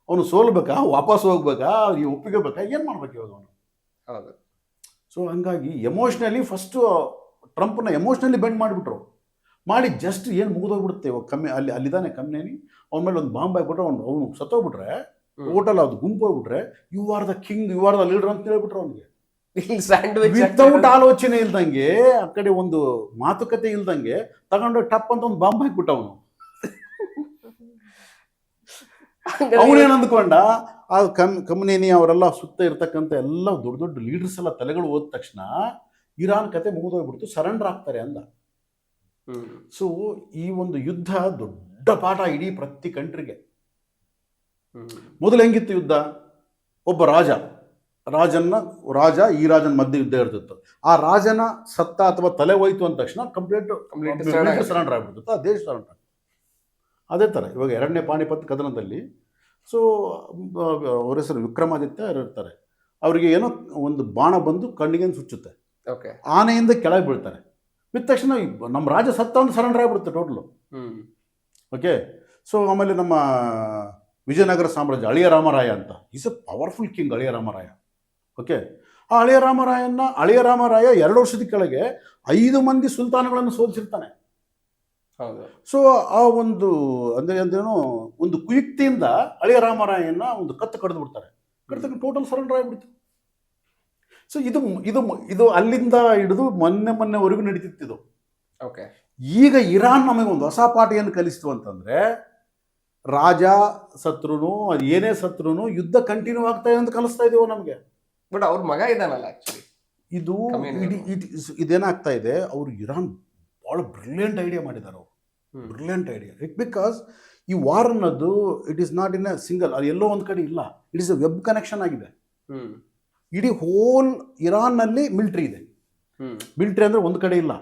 ಅವನು ಸೋಲ್ಬೇಕಾ, ವಾಪಸ್ ಹೋಗ್ಬೇಕಾ, ಅವ್ರಿಗೆ ಒಪ್ಪಿಗೆ ಬೇಕಾ, ಏನು ಮಾಡ್ಬೇಕು ಇವಾಗ ಅವನು? ಹೌದು. ಸೊ ಹಂಗಾಗಿ ಎಮೋಷ್ನಲಿ ಫಸ್ಟು ಟ್ರಂಪ್ನ ಎಮೋಷ್ನಲಿ ಬೆಂಡ್ ಮಾಡಿಬಿಟ್ರು. ಮಾಡಿ ಜಸ್ಟ್ ಏನು ಮುಗಿದೋಗ್ಬಿಡುತ್ತೆ. ಇವಾಗ ಅಲ್ಲಿದ್ದಾನೆ ಕಂಪ್ನಿ, ಅವನ ಮೇಲೆ ಒಂದು ಬಾಂಬ್ ಆಗಿಬಿಟ್ರೆ ಅವನು ಸತ್ತೋಗ್ಬಿಟ್ರೆ, ಟೋಟಲ್ ಅದು ಗುಂಪು ಹೋಗ್ಬಿಟ್ರೆ, you are the king, you are the leader ಅಂತ ಹೇಳ್ಬಿಟ್ರು ಅವನಿಗೆ. ಇಲ್ಲಿ ಸ್ಯಾಂಡ್ವಿಚ್ ವಿತೌಟ್ ಆಲೋಚನೆ ಇಲ್ದಂಗೆ ಆ ಕಡೆ ಒಂದು ಮಾತುಕತೆ ಇಲ್ದಂಗೆ ತಗೊಂಡು ಟಪ್ ಅಂತ ಒಂದು ಬಾಂಬ್ ಹಾಕ್ಬಿಟ್ಟ ಅವನು. ಅವನೇನು ಅಂದ್ಕೊಂಡ, ಆ ಕಮ್ನೇನಿ ಅವರೆಲ್ಲ ಸುತ್ತ ಇರ್ತಕ್ಕಂಥ ಎಲ್ಲ ದೊಡ್ಡ ದೊಡ್ಡ ಲೀಡರ್ಸ್ ಎಲ್ಲ ತಲೆಗಳು ಹೋದ ತಕ್ಷಣ ಇರಾನ್ ಕತೆ ಮುಗಿದೋಗ್ಬಿಡ್ತು, ಸರೆಂಡರ್ ಆಗ್ತಾರೆ ಅಂದ. ಸೊ ಈ ಒಂದು ಯುದ್ಧ ದೊಡ್ಡ ಪಾಠ ಇಡೀ ಪ್ರತಿ ಕಂಟ್ರಿಗೆ. ಮೊದಲು ಹೆಂಗಿತ್ತು ಯುದ್ಧ? ಒಬ್ಬ ರಾಜ ಈ ರಾಜನ ಮಧ್ಯೆ ಯುದ್ಧ ಇರ್ತಿತ್ತು. ಆ ರಾಜನ ಸತ್ತ ಅಥವಾ ತಲೆ ಹೋಯ್ತು ಅಂದ ತಕ್ಷಣ ಕಂಪ್ಲೀಟ್ ಸರೆಂಡರ್ ಆಗ್ಬಿಡ್ತಿತ್ತು, ಆ ದೇಶ ಸರೆಂಡರ್. ಅದೇ ಥರ ಇವಾಗ 2ನೇ ಪಾಣಿಪತ್ ಕದನದಲ್ಲಿ ಸೊ ಅವ್ರ ಹೆಸರು ವಿಕ್ರಮಾದಿತ್ಯ ಇರ್ತಾರೆ. ಅವರಿಗೆ ಏನೋ ಒಂದು ಬಾಣ ಬಂದು ಕಣ್ಣಿಗೆ ಸುಚ್ಚುತ್ತೆ, ಆನೆಯಿಂದ ಕೆಳಗೆ ಬೀಳ್ತಾರೆ. ಬಿದ್ದ ತಕ್ಷಣ ನಮ್ಮ ರಾಜ ಸತ್ತ ಒಂದು ಸರೆಂಡರ್ ಆಗಿಬಿಡುತ್ತೆ ಟೋಟಲು. ಓಕೆ. ಸೊ ಆಮೇಲೆ ನಮ್ಮ ವಿಜಯನಗರ ಸಾಮ್ರಾಜ್ಯ, ಅಳಿಯ ರಾಮರಾಯ ಅಂತ, ಈಸ್ ಎ ಪವರ್ಫುಲ್ ಕಿಂಗ್ ಅಳಿಯ ರಾಮರಾಯ. ಓಕೆ. ಆ ಅಳಿಯ ರಾಮರಾಯ 2 ವರ್ಷದ ಕೆಳಗೆ 5 ಮಂದಿ ಸುಲ್ತಾನಗಳನ್ನು ಸೋಲಿಸಿರ್ತಾನೆ. ಸೊ ಆ ಒಂದು ಅಂದ್ರೇನು ಒಂದು ಕುಯುಕ್ತಿಯಿಂದ ಅಳಿಯ ರಾಮರಾಯನ್ನ ಒಂದು ಕತ್ತು ಕಡಿದು ಬಿಡ್ತಾರೆ. ಟೋಟಲ್ ಸರೆಂಡರ್ ಆಗಿಬಿಡ್ತು. ಸೊ ಇದು ಅಲ್ಲಿಂದ ಹಿಡಿದು ಮೊನ್ನೆವರೆಗೂ ನಡೀತಿತ್ತು. ಈಗ ಇರಾನ್ ನಮಗೆ ಒಂದು ಹೊಸ ಪಾಠ ಏನು ಕಲಿಸ್ತು ಅಂತಂದ್ರೆ, ರಾಜ ಸತ್ರುನು ಅದು ಏನೇ ಸತ್ರುನು ಯುದ್ಧ ಕಂಟಿನ್ಯೂ ಆಗ್ತಾ ಇದೆ ಅಂತ ಕಲಿಸ್ತಾ ಇದೀವೋ ನಮಗೆ. ಬಟ್ ಅವ್ರ ಮಗ ಇದಾನಲ್ಲ ಆಕ್ಚುಲಿ. ಇದೇನಾಗ್ತಾ ಇದೆ, ಅವರು ಇರಾನ್ ಭಾಳ ಬ್ರಿಲಿಯಂಟ್ ಐಡಿಯಾ ಮಾಡಿದ್ದಾರೆ. ಅವರು ಬ್ರಿಲಿಯಂಟ್ ಐಡಿಯಾ. ಬಿಕಾಸ್ ಈ ವಾರ್ ಅನ್ನೋದು it is not in a single, ಅದು ಎಲ್ಲೋ ಒಂದು ಕಡೆ ಇಲ್ಲ, it is A web connection ಆಗಿದೆ. ಇಡೀ ಹೋಲ್ ಇರಾನ್ನಲ್ಲಿ ಮಿಲಿಟ್ರಿ ಇದೆ. ಮಿಲಿಟ್ರಿ ಅಂದರೆ ಒಂದು ಕಡೆ ಇಲ್ಲ,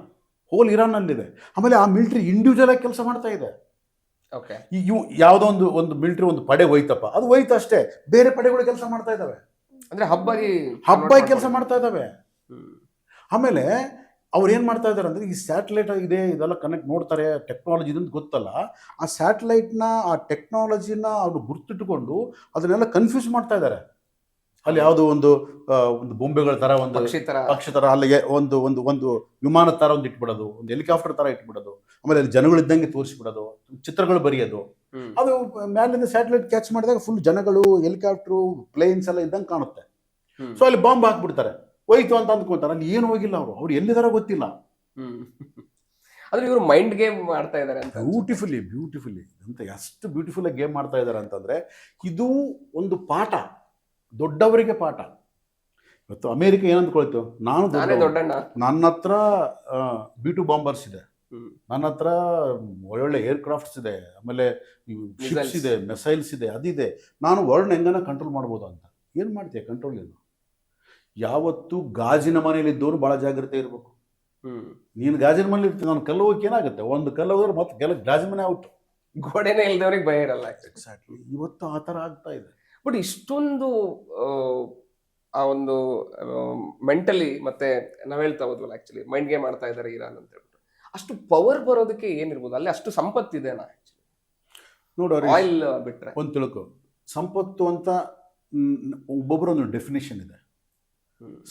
ಹೋಲ್ ಇರಾನ್ನಲ್ಲಿದೆ. ಆಮೇಲೆ ಆ ಮಿಲಿಟ್ರಿ ಇಂಡಿವಿಜುವಲ್ ಆಗಿ ಕೆಲಸ ಮಾಡ್ತಾ ಇದೆ. ಯಾವುದೋ ಒಂದು ಮಿಲಿಟ್ರಿ ಒಂದು ಪಡೆ ಹೋಯ್ತಪ್ಪ, ಅದು ಹೋಯ್ತು ಅಷ್ಟೇ, ಬೇರೆ ಪಡೆಗಳು ಕೆಲಸ ಮಾಡ್ತಾ ಇದ್ದಾವೆ, ಅಂದ್ರೆ ಹಬ್ಬಾಗಿ ಕೆಲಸ ಮಾಡ್ತಾ ಇದ್ದಾವೆ. ಆಮೇಲೆ ಅವ್ರು ಏನು ಮಾಡ್ತಾ ಇದ್ದಾರೆ ಅಂದರೆ, ಈ ಸ್ಯಾಟಲೈಟ್ ಇದೆ, ಇದೆಲ್ಲ ಕನೆಕ್ಟ್ ನೋಡ್ತಾರೆ, ಟೆಕ್ನಾಲಜಿ ಇದಂತ ಗೊತ್ತಲ್ಲ, ಆ ಸ್ಯಾಟಲೈಟ್ನ ಆ ಟೆಕ್ನಾಲಜಿನ ಅವರು ಗುರ್ತಿಟ್ಟುಕೊಂಡು ಅದನ್ನೆಲ್ಲ ಕನ್ಫ್ಯೂಸ್ ಮಾಡ್ತಾ ಇದ್ದಾರೆ. ಅಲ್ಲಿ ಯಾವುದೋ ಒಂದು ಬೊಂಬೆಗಳ ಥರ, ಒಂದು ಪಕ್ಷಿ ಥರ, ಅಲ್ಲಿಗೆ ಒಂದು ವಿಮಾನದ ಥರ ಒಂದು ಇಟ್ಬಿಡೋದು, ಒಂದು ಹೆಲಿಕಾಪ್ಟರ್ ಥರ ಇಟ್ಬಿಡೋದು, ಆಮೇಲೆ ಅಲ್ಲಿ ಜನಗಳಿದ್ದಂಗೆ ತೋರಿಸ್ಬಿಡೋದು, ಚಿತ್ರಗಳು ಬರೆಯೋದು. ಅದು ಮ್ಯಾಲಿಂದ ಸ್ಯಾಟಲೈಟ್ ಕ್ಯಾಚ್ ಮಾಡಿದಾಗ ಫುಲ್ ಜನಗಳು, ಹೆಲಿಕಾಪ್ಟರು, ಪ್ಲೇನ್ಸ್ ಎಲ್ಲ ಇದ್ದಂಗೆ ಕಾಣುತ್ತೆ. ಸೊ ಅಲ್ಲಿ ಬಾಂಬ್ ಹಾಕ್ಬಿಡ್ತಾರೆ, ಹೋಯ್ತು ಅಂತ ಅಂದ್ಕೊಳ್ತಾರೆ. ಅಲ್ಲಿ ಏನು ಹೋಗಿಲ್ಲ, ಅವ್ರು ಎಲ್ಲಿದಾರ ಗೊತ್ತಿಲ್ಲ. ಅಂದ್ರೆ ಇವರು ಮೈಂಡ್ ಗೇಮ್ ಮಾಡ್ತಾ ಇದ್ದಾರೆ ಅಂತ. ಬ್ಯೂಟಿಫುಲಿ ಅಂತ ಎಷ್ಟು ಬ್ಯೂಟಿಫುಲ್ ಆಗಿ ಗೇಮ್ ಮಾಡ್ತಾ ಇದ್ದಾರೆ ಅಂತಂದ್ರೆ, ಇದು ಒಂದು ಪಾಠ, ದೊಡ್ಡವರಿಗೆ ಪಾಠ. ಇವತ್ತು ಅಮೇರಿಕ ಏನಂದ್ಕೊಳ್ತು, ನನ್ನ ಹತ್ರ B2 ಬಾಂಬರ್ಸ್ ಇದೆ, ನನ್ನ ಹತ್ರ ಒಳ್ಳೊಳ್ಳೆ ಏರ್ಕ್ರಾಫ್ಟ್ಸ್ ಇದೆ, ಆಮೇಲೆ ಶಿಪ್ಸ್ ಇದೆ, ಮಿಸೈಲ್ಸ್ ಇದೆ, ಅದಿದೆ, ನಾನು ವರ್ಲ್ಡ್ ಹೆಂಗನ ಕಂಟ್ರೋಲ್ ಮಾಡ್ಬೋದು ಅಂತ. ಏನು ಮಾಡ್ತೀಯ ಕಂಟ್ರೋಲ್? ಏನು? ಯಾವತ್ತು ಗಾಜಿನ ಮನೇಲಿ ಇದ್ದವರು ಭಾಳ ಜಾಗ್ರತೆ ಇರಬೇಕು. ನೀನು ಗಾಜಿನ ಮನೇಲಿ ಇರ್ತೀನಿ, ನಾನು ಕಲ್ಲು ಹೋಗಿ ಏನಾಗುತ್ತೆ, ಒಂದು ಕಲ್ಲು ಹೋದ್ರೆ ಮತ್ತೆ ಗಾಜಿನ ಮನೆ ಔಟ್, ಗೋಡೆನೇ ಇಲ್ದವ್ರಿಗೆ ಭಯ ಇರಲ್ಲ. ಎಕ್ಸಾಕ್ಟ್ಲಿ, ಇವತ್ತು ಆ ಥರ ಆಗ್ತಾ ಇದೆ. ಬಟ್ ಇಷ್ಟೊಂದು ಆ ಒಂದು ಮೆಂಟಲಿ, ಮತ್ತೆ ನಾವು ಹೇಳ್ತಾ ಹೋದ್ವಲ್ಲ ಆಕ್ಚುಲಿ ಮೈಂಡ್ ಗೇಮ್ ಮಾಡ್ತಾ ಇದ್ದಾರೆ ಇರಾನ್ ಅಂತ ಹೇಳ್ಬಿಟ್ಟು, ಅಷ್ಟು ಪವರ್ ಬರೋದಕ್ಕೆ ಏನಿರ್ಬೋದು? ಅಲ್ಲಿ ಅಷ್ಟು ಸಂಪತ್ತಿದೆನಾ? ನೋಡೋರು ಆಯಿಲ್ ಬಿಟ್ರೆ ಒಂದು ತಿಳ್ಕೊ, ಸಂಪತ್ತು ಅಂತ ಒಬ್ಬೊಬ್ಬರೊಂದು ಡೆಫಿನೇಷನ್ ಇದೆ.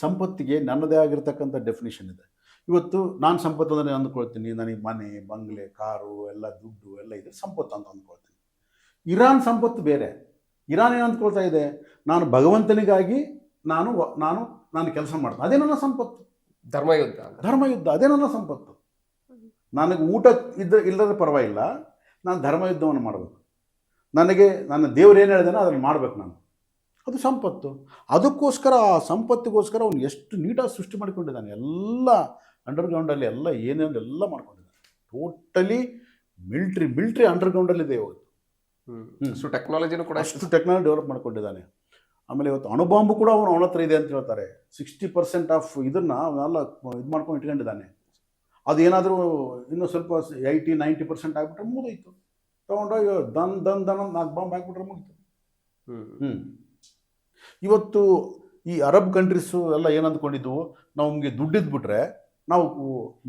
ಸಂಪತ್ತಿಗೆ ನನ್ನದೇ ಆಗಿರ್ತಕ್ಕಂಥ ಡೆಫಿನೇಷನ್ ಇದೆ. ಇವತ್ತು ನಾನು ಸಂಪತ್ತು ಅಂದರೆ ಅಂದ್ಕೊಳ್ತೀನಿ, ನನಗೆ ಮನೆ, ಬಂಗ್ಲೆ, ಕಾರು, ಎಲ್ಲ ದುಡ್ಡು ಎಲ್ಲ ಇದೆ ಸಂಪತ್ತು ಅಂತ ಅಂದ್ಕೊಳ್ತೀನಿ. ಇರಾನ್ ಸಂಪತ್ತು ಬೇರೆ. ಇರಾನ್ ಏನು ಅಂದ್ಕೊಳ್ತಾ ಇದೆ, ನಾನು ಭಗವಂತನಿಗಾಗಿ ನಾನು ಕೆಲಸ ಮಾಡ್ತೀನಿ, ಅದೇ ನನ್ನ ಸಂಪತ್ತು. ಧರ್ಮಯುದ್ಧ ಅದೇ ನನ್ನ ಸಂಪತ್ತು. ನನಗೆ ಊಟ ಇಲ್ಲದ ಪರವಾಗಿಲ್ಲ, ನಾನು ಧರ್ಮಯುದ್ಧವನ್ನು ಮಾಡಬೇಕು, ನನಗೆ ನನ್ನ ದೇವ್ರು ಏನು ಹೇಳಿದಾನೋ ಅದನ್ನು ಮಾಡಬೇಕು ನಾನು, ಅದು ಸಂಪತ್ತು. ಅದಕ್ಕೋಸ್ಕರ, ಆ ಸಂಪತ್ತಿಗೋಸ್ಕರ ಅವನು ಎಷ್ಟು ನೀಟಾಗಿ ಸೃಷ್ಟಿ ಮಾಡಿಕೊಂಡಿದ್ದಾನೆ. ಎಲ್ಲ ಅಂಡರ್ಗ್ರೌಂಡಲ್ಲಿ ಎಲ್ಲ ಏನೇನು ಎಲ್ಲ ಮಾಡ್ಕೊಂಡಿದ್ದಾನೆ. ಟೋಟಲಿ ಮಿಲ್ಟ್ರಿ ಅಂಡರ್ಗ್ರೌಂಡಲ್ಲಿದೆ ಇವತ್ತು. ಅಷ್ಟು ಟೆಕ್ನಾಲಜಿನೂ ಕೂಡ, ಅಷ್ಟು ಟೆಕ್ನಾಲಜಿ ಡೆವಲಪ್ ಮಾಡ್ಕೊಂಡಿದ್ದಾನೆ. ಆಮೇಲೆ ಇವತ್ತು ಅಣುಬಾಂಬು ಕೂಡ ಅವನ ಹತ್ರ ಇದೆ ಅಂತ ಹೇಳ್ತಾರೆ. 60% ಆಫ್ ಇದನ್ನು ಅವನೆಲ್ಲ ಇದು ಮಾಡ್ಕೊಂಡು ಇಟ್ಕೊಂಡಿದ್ದಾನೆ. ಅದೇನಾದರೂ ಇನ್ನೂ ಸ್ವಲ್ಪ 80-90% ಆಗಿಬಿಟ್ರೆ ಮುಗಿದೋಯ್ತು. ತೊಗೊಂಡೋಗಿ ದನ್ 4 ಬಾಂಬ್ ಹಾಕ್ಬಿಟ್ರೆ ಮುಗಿತು. ಇವತ್ತು ಈ ಅರಬ್ ಕಂಟ್ರೀಸು ಎಲ್ಲ ಏನು ಅಂದ್ಕೊಂಡಿದ್ವು, ನಮಗೆ ದುಡ್ಡಿದ್ಬಿಟ್ರೆ ನಾವು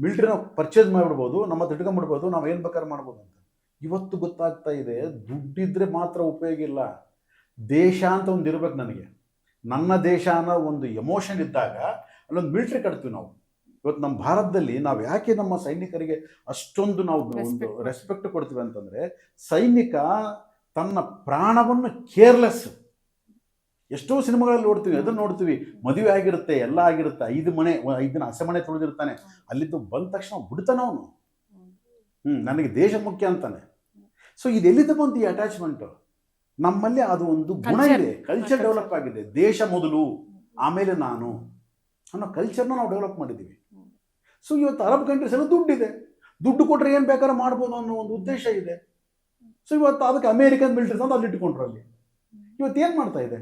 ಮಿಲಿಟ್ರಿನ ಪರ್ಚೇಸ್ ಮಾಡಿಬಿಡ್ಬೋದು, ನಮ್ಮ ಹತ್ರ ಇಟ್ಕೊಂಡ್ಬಿಡ್ಬೋದು, ನಾವು ಏನು ಬೇಕಾದ್ರೆ ಮಾಡ್ಬೋದು ಅಂತ. ಇವತ್ತು ಗೊತ್ತಾಗ್ತಾ ಇದೆ, ದುಡ್ಡಿದ್ರೆ ಮಾತ್ರ ಉಪಯೋಗ ಇಲ್ಲ, ದೇಶ ಅಂತ ಒಂದು ಇರ್ಬೇಕು. ನನಗೆ ನನ್ನ ದೇಶ ಅನ್ನೋ ಒಂದು ಎಮೋಷನ್ ಇದ್ದಾಗ ಅಲ್ಲೊಂದು ಮಿಲಿಟ್ರಿ ಕಟ್ತೀವಿ ನಾವು. ಇವತ್ತು ನಮ್ಮ ಭಾರತದಲ್ಲಿ ನಾವು ಯಾಕೆ ನಮ್ಮ ಸೈನಿಕರಿಗೆ ಅಷ್ಟೊಂದು ನಾವು ಒಂದು ರೆಸ್ಪೆಕ್ಟ್ ಕೊಡ್ತೀವಿ ಅಂತಂದರೆ, ಸೈನಿಕ ತನ್ನ ಪ್ರಾಣವನ್ನು ಕೇರ್ಲೆಸ್, ಎಷ್ಟೋ ಸಿನಿಮಾಗಳಲ್ಲಿ ನೋಡ್ತೀವಿ, ಅದನ್ನು ನೋಡ್ತೀವಿ, ಮದುವೆ ಆಗಿರುತ್ತೆ, ಎಲ್ಲ ಆಗಿರುತ್ತೆ, 5 ದಿನ ಹಸೆ ಮನೆ ತುಳಿದಿರ್ತಾನೆ, ಅಲ್ಲಿದ್ದು ಬಂದ ತಕ್ಷಣ ಬಿಡ್ತಾನೆ ಅವನು. ನನಗೆ ದೇಶ ಮುಖ್ಯ ಅಂತಾನೆ. ಸೊ ಇದು ಎಲ್ಲಿಂದ ಬಂತು ಈ ಅಟ್ಯಾಚ್ಮೆಂಟು? ನಮ್ಮಲ್ಲಿ ಅದು ಒಂದು ಗುಣ ಇದೆ, ಕಲ್ಚರ್ ಡೆವಲಪ್ ಆಗಿದೆ. ದೇಶ ಮೊದಲು ಆಮೇಲೆ ನಾನು ಅನ್ನೋ ಕಲ್ಚರ್ನ ನಾವು ಡೆವಲಪ್ ಮಾಡಿದ್ದೀವಿ. ಸೊ ಇವತ್ತು ಅರಬ್ ಕಂಟ್ರೀಸಲ್ಲಿ ದುಡ್ಡಿದೆ, ದುಡ್ಡು ಕೊಟ್ಟರೆ ಏನು ಬೇಕಾದ್ರೆ ಮಾಡ್ಬೋದು ಅನ್ನೋ ಒಂದು ಉದ್ದೇಶ ಇದೆ. ಸೊ ಇವತ್ತು ಅದಕ್ಕೆ ಅಮೇರಿಕನ್ ಮಿಲಿಟರಿ ತಂದು ಅಲ್ಲಿ ಇಟ್ಟುಕೊಂಡ್ರು. ಅಲ್ಲಿ ಇವತ್ತು ಏನು ಮಾಡ್ತಾ ಇದೆ?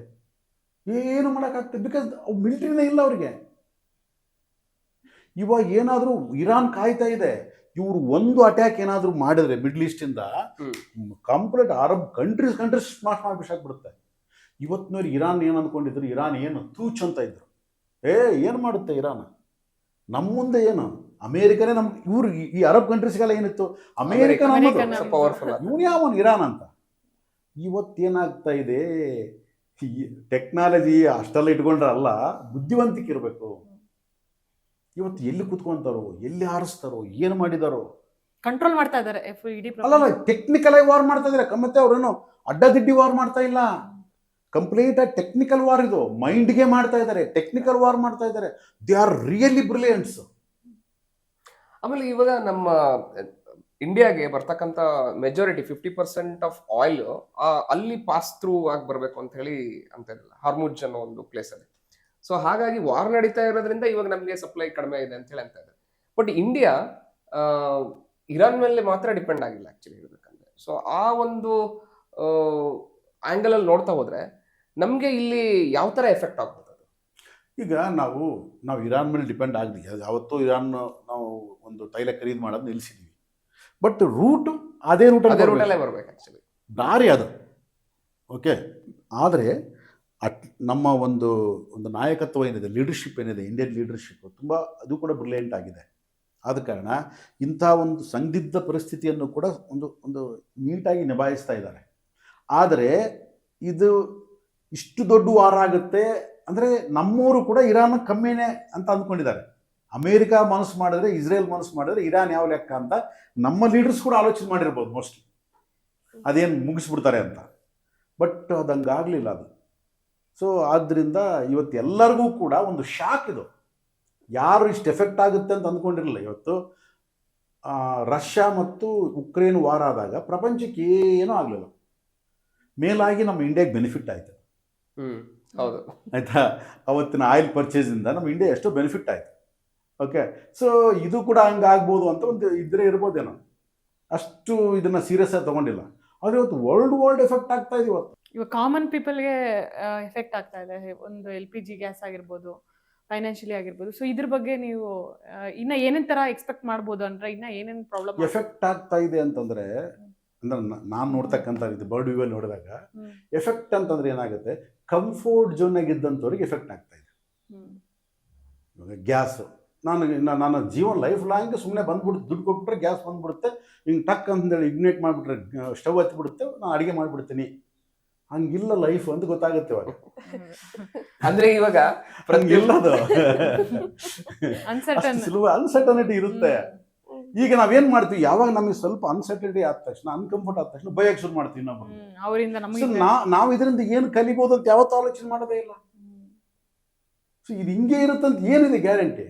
ಏನು ಮಾಡೋಕ್ಕಾಗ್ತದೆ, ಬಿಕಾಸ್ ಮಿಲಿಟರಿನೇ ಇಲ್ಲ ಅವ್ರಿಗೆ. ಇವಾಗ ಏನಾದರೂ ಇರಾನ್ ಕಾಯ್ತಾ ಇದೆ, ಇವರು ಒಂದು ಅಟ್ಯಾಕ್ ಏನಾದರೂ ಮಾಡಿದ್ರೆ ಮಿಡ್ಲ್ ಈಸ್ಟಿಂದ ಕಂಪ್ಲೀಟ್ ಅರಬ್ ಕಂಟ್ರೀಸ್ ಸ್ಮಾರ್ಟ್ ಮಾಡಿಬಿಟ್ಟಾಕ್ಬಿಡುತ್ತೆ. ಇವತ್ತಿನವ್ರು ಇರಾನ್ ಏನು ಅಂದ್ಕೊಂಡಿದ್ರು, ಇರಾನ್ ಏನು ತೂಚ್ ಅಂತ ಇದ್ರು. ಏನು ಮಾಡುತ್ತೆ ಇರಾನ್? ನಮ್ಮ ಮುಂದೆ ಏನು ಅಮೇರಿಕನೇ ಇವ್ರು ಈ ಅರಬ್ ಕಂಟ್ರೀಸ್ಗೆಲ್ಲ ಏನಿತ್ತು, ಅಮೇರಿಕನ್ ಪವರ್ಫುಲ್, ಇವನು ಯಾವನು ಇರಾನ್ ಅಂತ. ಇವತ್ತೇನಾಗ್ತಾ ಇದೆ, ಟೆಕ್ನಾಲಜಿ ಅಷ್ಟೆಲ್ಲ ಇಟ್ಕೊಂಡ್ರಲ್ಲ, ಬುದ್ಧಿವಂತಿಕೆ ಇರಬೇಕು. ಇವತ್ತು ಎಲ್ಲಿ ಕುತ್ಕೊಂತಾರೋ, ಎಲ್ಲಿ ಹಾರಿಸ್ತಾರೋ, ಏನು ಮಾಡಿದಾರೋ ಕಂಟ್ರೋಲ್ ಮಾಡ್ತಾ ಇದ್ದಾರೆ. ಅಲ್ಲಲ್ಲ, ಟೆಕ್ನಿಕಲ್ ಆಗಿ ವಾರ್ ಮಾಡ್ತಾ ಇದ್ದಾರೆ. ಮತ್ತೆ ಅವ್ರೇನು ಅಡ್ಡದಿಡ್ಡಿ ವಾರ್ ಮಾಡ್ತಾ ಇಲ್ಲ, ಕಂಪ್ಲೀಟ್ ಆಗಿ ಟೆಕ್ನಿಕಲ್ ವಾರ್. ಇದು ಮೈಂಡ್ಗೆ ಮಾಡ್ತಾ ಇದ್ದಾರೆ, ಟೆಕ್ನಿಕಲ್ ವಾರ್ ಮಾಡ್ತಾ ಇದ್ದಾರೆ. They are really brilliants. ಆಮೇಲೆ ಇವಾಗ ನಮ್ಮ ಇಂಡಿಯಾಗೆ ಬರ್ತಕ್ಕಂಥ ಮೆಜಾರಿಟಿ 50% ಆಫ್ ಆಯಿಲ್ ಅಲ್ಲಿ ಪಾಸ್ ಥ್ರೂ ಆಗಿ ಬರಬೇಕು ಅಂತ ಹೇಳಿ ಅಂತ ಇರಲಿಲ್ಲ, ಹಾರ್ಮುಜ್ ಅನ್ನೋ ಒಂದು ಪ್ಲೇಸಲ್ಲಿ. ಸೊ ಹಾಗಾಗಿ ವಾರ್ ನಡೀತಾ ಇರೋದ್ರಿಂದ ಇವಾಗ ನಮಗೆ ಸಪ್ಲೈ ಕಡಿಮೆ ಇದೆ ಅಂತ ಹೇಳಿ ಅಂತ ಇದೆ. ಬಟ್ ಇಂಡಿಯಾ ಇರಾನ್ ಮೇಲೆ ಮಾತ್ರ ಡಿಪೆಂಡ್ ಆಗಿಲ್ಲ ಆಕ್ಚುಲಿ ಹೇಳ್ಬೇಕಂದ್ರೆ. ಸೊ ಆ ಒಂದು ಆಂಗಲ್ ಅಲ್ಲಿ ನೋಡ್ತಾ ಹೋದ್ರೆ ನಮಗೆ ಇಲ್ಲಿ ಯಾವ ತರ ಎಫೆಕ್ಟ್ ಆಗ್ಬೋದು? ಈಗ ನಾವು ಇರಾನ್ ಮೇಲೆ ಡಿಪೆಂಡ್ ಆಗಲಿ, ಯಾವತ್ತೂ ಇರಾನ್ ನಾವು ಒಂದು ತೈಲ ಖರೀದಿ ಮಾಡೋದು ನಿಲ್ಲಿಸಿದ್ವಿ. ಬಟ್ ರೂಟು ಅದೇ ರೂಟಲ್ಲೇ ಬರ್ಬೇಕು ಆಕ್ಚುಲಿ, ದಾರಿ ಅದು. ಓಕೆ, ಆದರೆ ನಮ್ಮ ಒಂದು ನಾಯಕತ್ವ ಏನಿದೆ, ಲೀಡರ್ಶಿಪ್ ಏನಿದೆ, ಇಂಡಿಯನ್ ಲೀಡರ್ಶಿಪ್ ತುಂಬ ಅದು ಕೂಡ ಬ್ರಿಲಿಯಂಟ್ ಆಗಿದೆ. ಆದ ಕಾರಣ ಇಂಥ ಒಂದು ಸಂದಿಗ್ಧ ಪರಿಸ್ಥಿತಿಯನ್ನು ಕೂಡ ಒಂದು ನೀಟಾಗಿ ನಿಭಾಯಿಸ್ತಾ ಇದ್ದಾರೆ. ಆದರೆ ಇದು ಇಷ್ಟು ದೊಡ್ಡ ವಾರ ಆಗುತ್ತೆ ಅಂದರೆ ನಮ್ಮವರು ಕೂಡ ಇರಾನ್ ಕಮ್ಮಿನೇ ಅಂತ ಅಂದ್ಕೊಂಡಿದ್ದಾರೆ. ಅಮೇರಿಕಾ ಮನಸ್ಸು ಮಾಡಿದ್ರೆ, ಇಸ್ರೇಲ್ ಮನಸ್ಸು ಮಾಡಿದ್ರೆ ಇರಾನ್ ಯಾವ ಲೆಕ್ಕ ಅಂತ ನಮ್ಮ ಲೀಡರ್ಸ್ ಕೂಡ ಆಲೋಚನೆ ಮಾಡಿರ್ಬೋದು ಮೋಸ್ಟ್ಲಿ, ಅದೇನು ಮುಗಿಸ್ಬಿಡ್ತಾರೆ ಅಂತ. ಬಟ್ ಅದು ಹಂಗಾಗಲಿಲ್ಲ ಅದು. ಸೊ ಆದ್ದರಿಂದ ಇವತ್ತು ಎಲ್ಲರಿಗೂ ಕೂಡ ಒಂದು ಶಾಕ್ ಇದು. ಯಾರು ಇಷ್ಟು ಎಫೆಕ್ಟ್ ಆಗುತ್ತೆ ಅಂತ ಅಂದ್ಕೊಂಡಿರಲಿಲ್ಲ. ಇವತ್ತು ರಷ್ಯಾ ಮತ್ತು ಉಕ್ರೇನ್ ವಾರ ಆದಾಗ ಪ್ರಪಂಚಕ್ಕೆ ಏನೂ ಆಗಲಿಲ್ಲ, ಮೇಲಾಗಿ ನಮ್ಮ ಇಂಡಿಯಾಗೆ ಬೆನಿಫಿಟ್ ಆಯಿತು. ಹೌದು, ಆಯಿತಾ? ಅವತ್ತಿನ ಆಯಿಲ್ ಪರ್ಚೇಸಿಂದ ನಮ್ಮ ಇಂಡಿಯಾ ಎಷ್ಟೋ ಬೆನಿಫಿಟ್ ಆಯಿತು. ಓಕೆ, ಸೊ ಇದು ಕೂಡ ಹಂಗಾಗ್ಬೋದು ಅಂತ ಒಂದು ಇದ್ರೆ ಇರ್ಬೋದೇನೋ, ಅಷ್ಟು ಇದನ್ನು ಸೀರಿಯಸ್ ಆಗಿ ತೊಗೊಂಡಿಲ್ಲ. ಆದರೆ ಇವತ್ತು ವರ್ಲ್ಡ್ ಎಫೆಕ್ಟ್ ಆಗ್ತಾ ಇದೆ. ಇವಾಗ ಕಾಮನ್ ಪೀಪಲ್ಗೆ ಎಫೆಕ್ಟ್ ಆಗ್ತಾ ಇದೆ. ಒಂದು LPG ಗ್ಯಾಸ್ ಆಗಿರ್ಬೋದು, ಫೈನಾನ್ಷಿಯಲಿ ಆಗಿರ್ಬೋದು. ಸೊ ಇದ್ರ ಬಗ್ಗೆ ನೀವು ಇನ್ನ ಏನೇನ್ ತರ ಎಕ್ಸ್ಪೆಕ್ಟ್ ಮಾಡ್ಬೋದು ಅಂದ್ರೆ, ಇನ್ನ ಏನೇನ್ ಪ್ರಾಬ್ಲಮ್ ಎಫೆಕ್ಟ್ ಆಗ್ತಾ ಇದೆ ಅಂತಂದ್ರೆ, ಅಂದ್ರೆ ನಾನು ನೋಡ್ತಕ್ಕಂಥ ಇದು ಬರ್ಡ್ ವ್ಯೂವಲ್ಲಿ ನೋಡಿದಾಗ ಎಫೆಕ್ಟ್ ಅಂತಂದ್ರೆ ಏನಾಗುತ್ತೆ, ಕಂಫರ್ಟ್ ಝೋನ್ನಾಗ ಇದ್ದಂಥವ್ರಿಗೆ ಎಫೆಕ್ಟ್ ಆಗ್ತಾ ಇದೆ. ಇವಾಗ ಗ್ಯಾಸು, ನನ್ನ ಜೀವನ ಲೈಫ್ ಲಾಂಗ್ ಸುಮ್ಮನೆ ಬಂದ್ಬಿಡುತ್ತೆ, ದುಡ್ಡು ಕೊಟ್ಬಿಟ್ರೆ ಗ್ಯಾಸ್ ಬಂದ್ಬಿಡುತ್ತೆ, ಹಿಂಗೆ ಟಕ್ ಅಂತೇಳಿ ಇಗ್ನೇಟ್ ಮಾಡಿಬಿಟ್ರೆ ಸ್ಟವ್ ಹತ್ತಿಬಿಡುತ್ತೆ, ನಾನು ಅಡುಗೆ ಮಾಡಿಬಿಡ್ತೀನಿ. ಹಂಗಿಲ್ಲ ಲೈಫ್ ಅಂತ ಗೊತ್ತಾಗುತ್ತೆ ಇವಾಗ. ಅಂದ್ರೆ ಇವಾಗ ಹಂಗಿಲ್ಲದು, ಅನ್ಸರ್ಟನಿಟಿ ಇರುತ್ತೆ. ಈಗ ನಾವೇನ್ ಮಾಡ್ತೀವಿ, ಯಾವಾಗ ನಮಗೆ ಸ್ವಲ್ಪ ಅನ್ಸರ್ಟನಿಟಿ ಆದ ತಕ್ಷಣ, ಅನ್ಕಂಫರ್ಟ್ ಆದ ತಕ್ಷಣ ಭಯಕ್ಕೆ ಶುರು ಮಾಡ್ತೀವಿ ಇನ್ನೊಬ್ಬರು. ನಾವು ಇದರಿಂದ ಏನು ಕಲಿಬೋದು ಅಂತ ಯಾವತ್ತೂ ಆಲೋಚನೆ ಮಾಡೋದೇ ಇಲ್ಲ. ಸೊ ಇದು ಹಿಂಗೆ ಇರುತ್ತಂತ ಏನಿದೆ ಗ್ಯಾರಂಟಿ?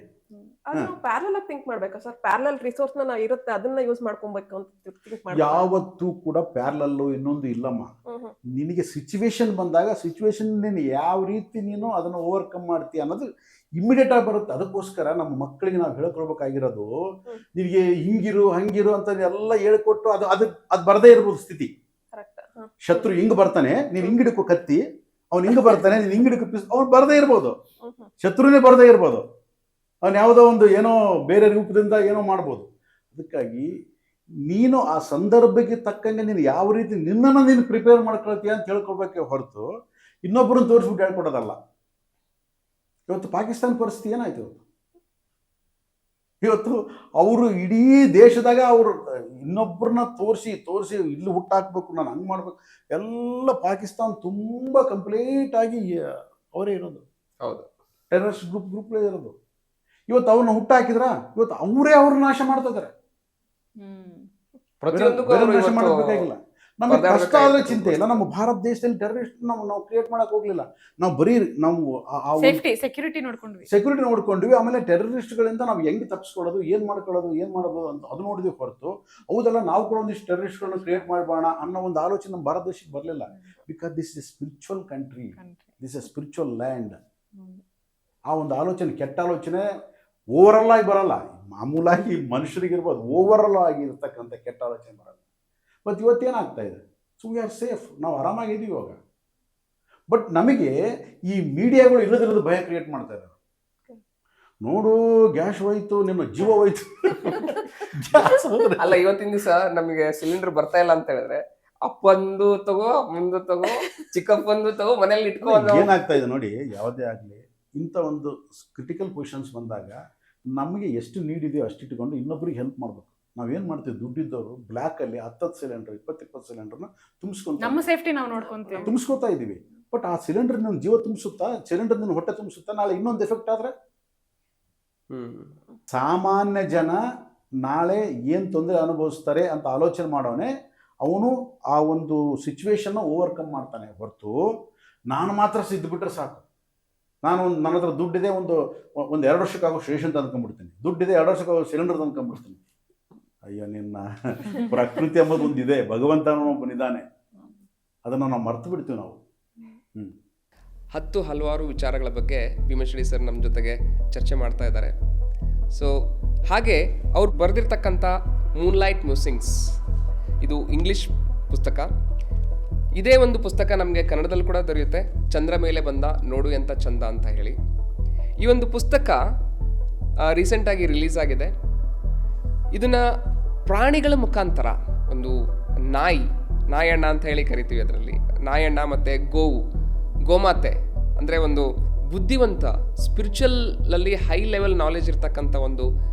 ಅದು ನಾವು ಪ್ಯಾರಲಲ್ ಆಗಿ ಥಿಂಕ್ ಮಾಡ್ಬೇಕಾ ಸರ್? ಪ್ಯಾರಲಲ್ ರಿಸೋರ್ಸ್ ನಾವು ಇರುತ್ತೆ, ಅದನ್ನ ಯೂಸ್ ಮಾಡ್ಕೊಬೇಕು ಅಂತ ಥಿಂಕ್ ಮಾಡ್ಬೇಕು. ಯಾವತ್ತೂ ಕೂಡ ಪ್ಯಾರಲಲ್ಲು ಇನ್ನೊಂದು ಇಲ್ಲಮ್ಮ. ನಿನಗೆ ಸಿಚುವೇಶನ್ ಬಂದಾಗ ಸಿಚುವೇಶನ್ ನೀನು ಯಾವ ರೀತಿ ನೀನು ಅದನ್ನು ಓವರ್ಕಮ್ ಮಾಡ್ತೀಯ ಅನ್ನೋದು ಇಮಿಡಿಯೇಟ್ ಆಗಿ ಬರುತ್ತೆ. ಅದಕ್ಕೋಸ್ಕರ ನಮ್ಮ ಮಕ್ಕಳಿಗೆ ನಾವು ಹೇಳ್ಕೊಳ್ಬೇಕಾಗಿರೋದು, ನಿನಗೆ ಹಿಂಗಿರು ಹಂಗಿರು ಅಂತ ಎಲ್ಲ ಹೇಳ್ಕೊಟ್ಟು ಅದು ಬರದೇ ಇರ್ಬೋದು ಸ್ಥಿತಿ. ಶತ್ರು ಹಿಂಗ್ ಬರ್ತಾನೆ, ನೀನು ಹಿಂಗಿಡಕ್ಕೂ ಕತ್ತಿ, ಅವ್ನು ಹಿಂಗ್ ಬರ್ತಾನೆ, ನೀನು ಹಿಂಗಿಡಕ್ಕೂ ಪಿಸ್, ಅವ್ನು ಬರದೇ ಇರ್ಬೋದು, ಶತ್ರುನೇ ಬರದೇ ಇರ್ಬೋದು, ಅವನು ಯಾವುದೋ ಒಂದು ಏನೋ ಬೇರೆ ರೂಪದಿಂದ ಏನೋ ಮಾಡ್ಬೋದು. ಅದಕ್ಕಾಗಿ ನೀನು ಆ ಸಂದರ್ಭಕ್ಕೆ ತಕ್ಕಂಗೆ ನೀನು ಯಾವ ರೀತಿ ನಿನ್ನನ್ನು ನೀನು ಪ್ರಿಪೇರ್ ಮಾಡ್ಕೊಳ್ತೀಯ ಅಂತ ಹೇಳ್ಕೊಳ್ಬೇಕೆ ಹೊರತು ಇನ್ನೊಬ್ಬರನ್ನ ತೋರಿಸ್ಬಿಟ್ಟು ಹೇಳ್ಕೊಡೋದಲ್ಲ. ಇವತ್ತು ಪಾಕಿಸ್ತಾನ ಪರಿಸ್ಥಿತಿ ಏನಾಯ್ತು? ಇವತ್ತು ಅವರು ಇಡೀ ದೇಶದಾಗ ಅವರು ಇನ್ನೊಬ್ಬರನ್ನ ತೋರಿಸಿ ಇಲ್ಲಿ ಹುಟ್ಟಾಕ್ಬೇಕು, ನಾನು ಹಂಗೆ ಮಾಡ್ಬೇಕು, ಎಲ್ಲ ಪಾಕಿಸ್ತಾನ ತುಂಬ ಕಂಪ್ಲೀಟ್ ಆಗಿ ಅವರೇ ಇರೋದು. ಹೌದು, ಟೆರರಿಸ್ಟ್ ಗ್ರೂಪ್ಗಳೇ ಇರೋದು. ಇವತ್ತು ಅವ್ರನ್ನ ಹುಟ್ಟಾಕಿದ್ರ, ಇವತ್ತು ಅವರೇ ಅವ್ರನ್ನ ನಾಶ ಮಾಡ್ತಾ ಇದ್ದಾರೆ. ನಾಶ ಮಾಡಬೇಕಾಗಿಲ್ಲ. ನಮಗೆ ಕಷ್ಟ ಪರದಾಡ್ಬೇಕಾಗಿತ್ತು. ಆದರೆ ಚಿಂತೆ ಇಲ್ಲ. ನಮ್ಮ ಭಾರತ ದೇಶದಲ್ಲಿ ಟೆರರಿಸ್ಟ್ ನಾವು ಕ್ರಿಯೇಟ್ ಮಾಡಕ್ ಹೋಗ್ಲಿಲ್ಲ. ನಾವು ಬರೀ ನಾವು ಸೇಫ್ಟಿ ಸೆಕ್ಯೂರಿಟಿ ನೋಡ್ಕೊಂಡ್ವಿ. ಸೆಕ್ಯೂರಿಟಿ ನೋಡ್ಕೊಂಡ್ವಿ. ಆಮೇಲೆ ಟೆರರಿಸ್ಟ್ಗಳಿಂದ ನಾವು ಹೆಂಗೆ ತಪ್ಪಿಸ್ಕೊಳ್ಳೋದು, ಏನು ಮಾಡ್ಬೋದು ಅಂತ ಅದು ನೋಡಿದ್ವಿ ಹೊರತು ಹೌದಲ್ಲ ನಾವು ಕೂಡ ಒಂದಿಷ್ಟು ಟೆರರಿಸ್ಟ್ಗಳನ್ನ ಕ್ರಿಯೇಟ್ ಮಾಡಬೋಣ ಅನ್ನೋ ಒಂದು ಆಲೋಚನೆ ನಮ್ಮ ಭಾರತ ದೇಶಕ್ಕೆ ಬರಲಿಲ್ಲ. Because this is spiritual country, this is spiritual land. ಆ ಒಂದು ಆಲೋಚನೆ, ಕೆಟ್ಟ ಆಲೋಚನೆ ಓವರಲ್ ಆಗಿ ಬರಲ್ಲ. ಮಾಮೂಲಾಗಿ ಮನುಷ್ಯರಿಗಿರ್ಬೋದು, ಓವರಲ್ ಆಗಿ ಇರ್ತಕ್ಕಂಥ ಕೆಟ್ಟ ಆಲೋಚನೆ ಬರಲ್ಲ. ಬಟ್ ಇವತ್ತೇನಾಗ್ತಾ ಇದೆ, ಸೊ ವಿ ಆರ್ ಸೇಫ್, ನಾವು ಆರಾಮಾಗಿದ್ದೀವಿ ಇವಾಗ. ಬಟ್ ನಮಗೆ ಈ ಮೀಡಿಯಾಗಳು ಇಲ್ಲದಿರೋದು ಭಯ ಕ್ರಿಯೇಟ್ ಮಾಡ್ತಾ ಇದ್ದಾರೆ. ನೋಡು ಗ್ಯಾಸ್ ಹೋಯ್ತು, ನಿಮ್ಮ ಜೀವ ಹೋಯ್ತು. ಅಲ್ಲ, ಇವತ್ತಿನ ದಿವಸ ನಮಗೆ ಸಿಲಿಂಡರ್ ಬರ್ತಾ ಇಲ್ಲ ಅಂತ ಹೇಳಿದ್ರೆ ಅಪ್ಪಂದು ತಗೋ, ಅಮ್ಮಂದು ತಗೋ, ಚಿಕ್ಕಪ್ಪಂದು ತಗೋ, ಮನೇಲಿ ಇಟ್ಕೋ. ಏನಾಗ್ತಾ ಇದೆ ನೋಡಿ, ಯಾವುದೇ ಆಗಲಿ ಇಂಥ ಒಂದು ಕ್ರಿಟಿಕಲ್ ಪೊಸಿಷನ್ಸ್ ಬಂದಾಗ ನಮಗೆ ಎಷ್ಟು ನೀಡ್ ಇದೆಯೋ ಅಷ್ಟು ಇಟ್ಕೊಂಡು ಇನ್ನೊಬ್ರಿಗೆ ಹೆಲ್ಪ್ ಮಾಡಬೇಕು. ನಾವೇನು ಮಾಡ್ತೀವಿ, ದುಡ್ಡಿದ್ದವರು ಬ್ಲ್ಯಾಕಲ್ಲಿ 10 ಸಿಲಿಂಡರ್ 20 ಸಿಲಿಂಡರ್ನ ನಮ್ಮ ಸೇಫ್ಟಿ ನಾವು ನೋಡ್ಕೊಂತೀವಿ, ತುಂಬಿಸ್ಕೊತಾ ಇದ್ದೀವಿ. ಬಟ್ ಆ ಸಿಲಿಂಡರ್ ನನ್ನ ಜೀವ ತುಂಬಿಸುತ್ತಾ, ಸಿಲಿಂಡರ್ ನನ್ನ ಹೊಟ್ಟೆ ತುಂಬಿಸುತ್ತಾ, ನಾಳೆ ಇನ್ನೊಂದು ಎಫೆಕ್ಟ್ ಆದರೆ ಸಾಮಾನ್ಯ ಜನ ನಾಳೆ ಏನು ತೊಂದರೆ ಅನುಭವಿಸ್ತಾರೆ ಅಂತ ಆಲೋಚನೆ ಮಾಡೋನೆ ಅವನು ಆ ಒಂದು ಸಿಚುವೇಶನ್ನ ಓವರ್ಕಮ್ ಮಾಡ್ತಾನೆ ಹೊರತು ನಾನು ಮಾತ್ರ ಸಿದ್ದುಬಿಟ್ರೆ ಸಾಕು. ನನ್ನ ಹತ್ರ ದುಡ್ಡಿದೆ, ಒಂದು 2 ವರ್ಷಕ್ಕಾಗೋ ರೇಷನ್ ತಂದ್ಕೊಂಡ್ಬಿಡ್ತೀನಿ, ದುಡ್ಡಿದೆ 2 ವರ್ಷಕ್ಕಾಗೋ ಸಿಲಿಂಡರ್ ತಂದ್ಕೊಂಡ್ಬಿಡ್ತೀನಿ. ಅಯ್ಯೋ ನಿನ್ನ ಪ್ರಕೃತಿ ಎಂಬುದು ಒಂದಿದೆ, ಭಗವಂತನೂ ಒಬ್ಬನಿದ್ದಾನೆ, ಅದನ್ನು ನಾವು ಮರ್ತು ಬಿಡ್ತೀವಿ ನಾವು. 10 ಹಲವಾರು ವಿಚಾರಗಳ ಬಗ್ಗೆ ಭೀಮಶ್ರೀ ಸರ್ ನಮ್ಮ ಜೊತೆಗೆ ಚರ್ಚೆ ಮಾಡ್ತಾ ಇದ್ದಾರೆ. ಸೊ ಹಾಗೆ ಅವ್ರು ಬರೆದಿರ್ತಕ್ಕಂಥ ಮೂನ್ಲೈಟ್ ಮ್ಯೂಸಿಂಗ್ಸ್, ಇದು ಇಂಗ್ಲಿಷ್ ಪುಸ್ತಕ. ಇದೇ ಒಂದು ಪುಸ್ತಕ ನಮಗೆ ಕನ್ನಡದಲ್ಲಿ ಕೂಡ ದೊರೆಯುತ್ತೆ, ಚಂದ್ರ ಮೇಲೆ ಬಂದ ನೋಡು ಎಂಥ ಚಂದ ಅಂತ ಹೇಳಿ. ಈ ಒಂದು ಪುಸ್ತಕ ರೀಸೆಂಟಾಗಿ ರಿಲೀಸ್ ಆಗಿದೆ. ಇದನ್ನು ಪ್ರಾಣಿಗಳ ಮುಖಾಂತರ, ಒಂದು ನಾಯಣ್ಣ ಅಂತ ಹೇಳಿ ಕರಿತೀವಿ, ಅದರಲ್ಲಿ ನಾಯಣ್ಣ ಮತ್ತು ಗೋಮಾತೆ ಅಂದರೆ ಒಂದು ಬುದ್ಧಿವಂತ, ಸ್ಪಿರಿಚುವಲಲ್ಲಿ ಹೈ ಲೆವೆಲ್ ನಾಲೆಜ್ ಇರ್ತಕ್ಕಂಥ ಒಂದು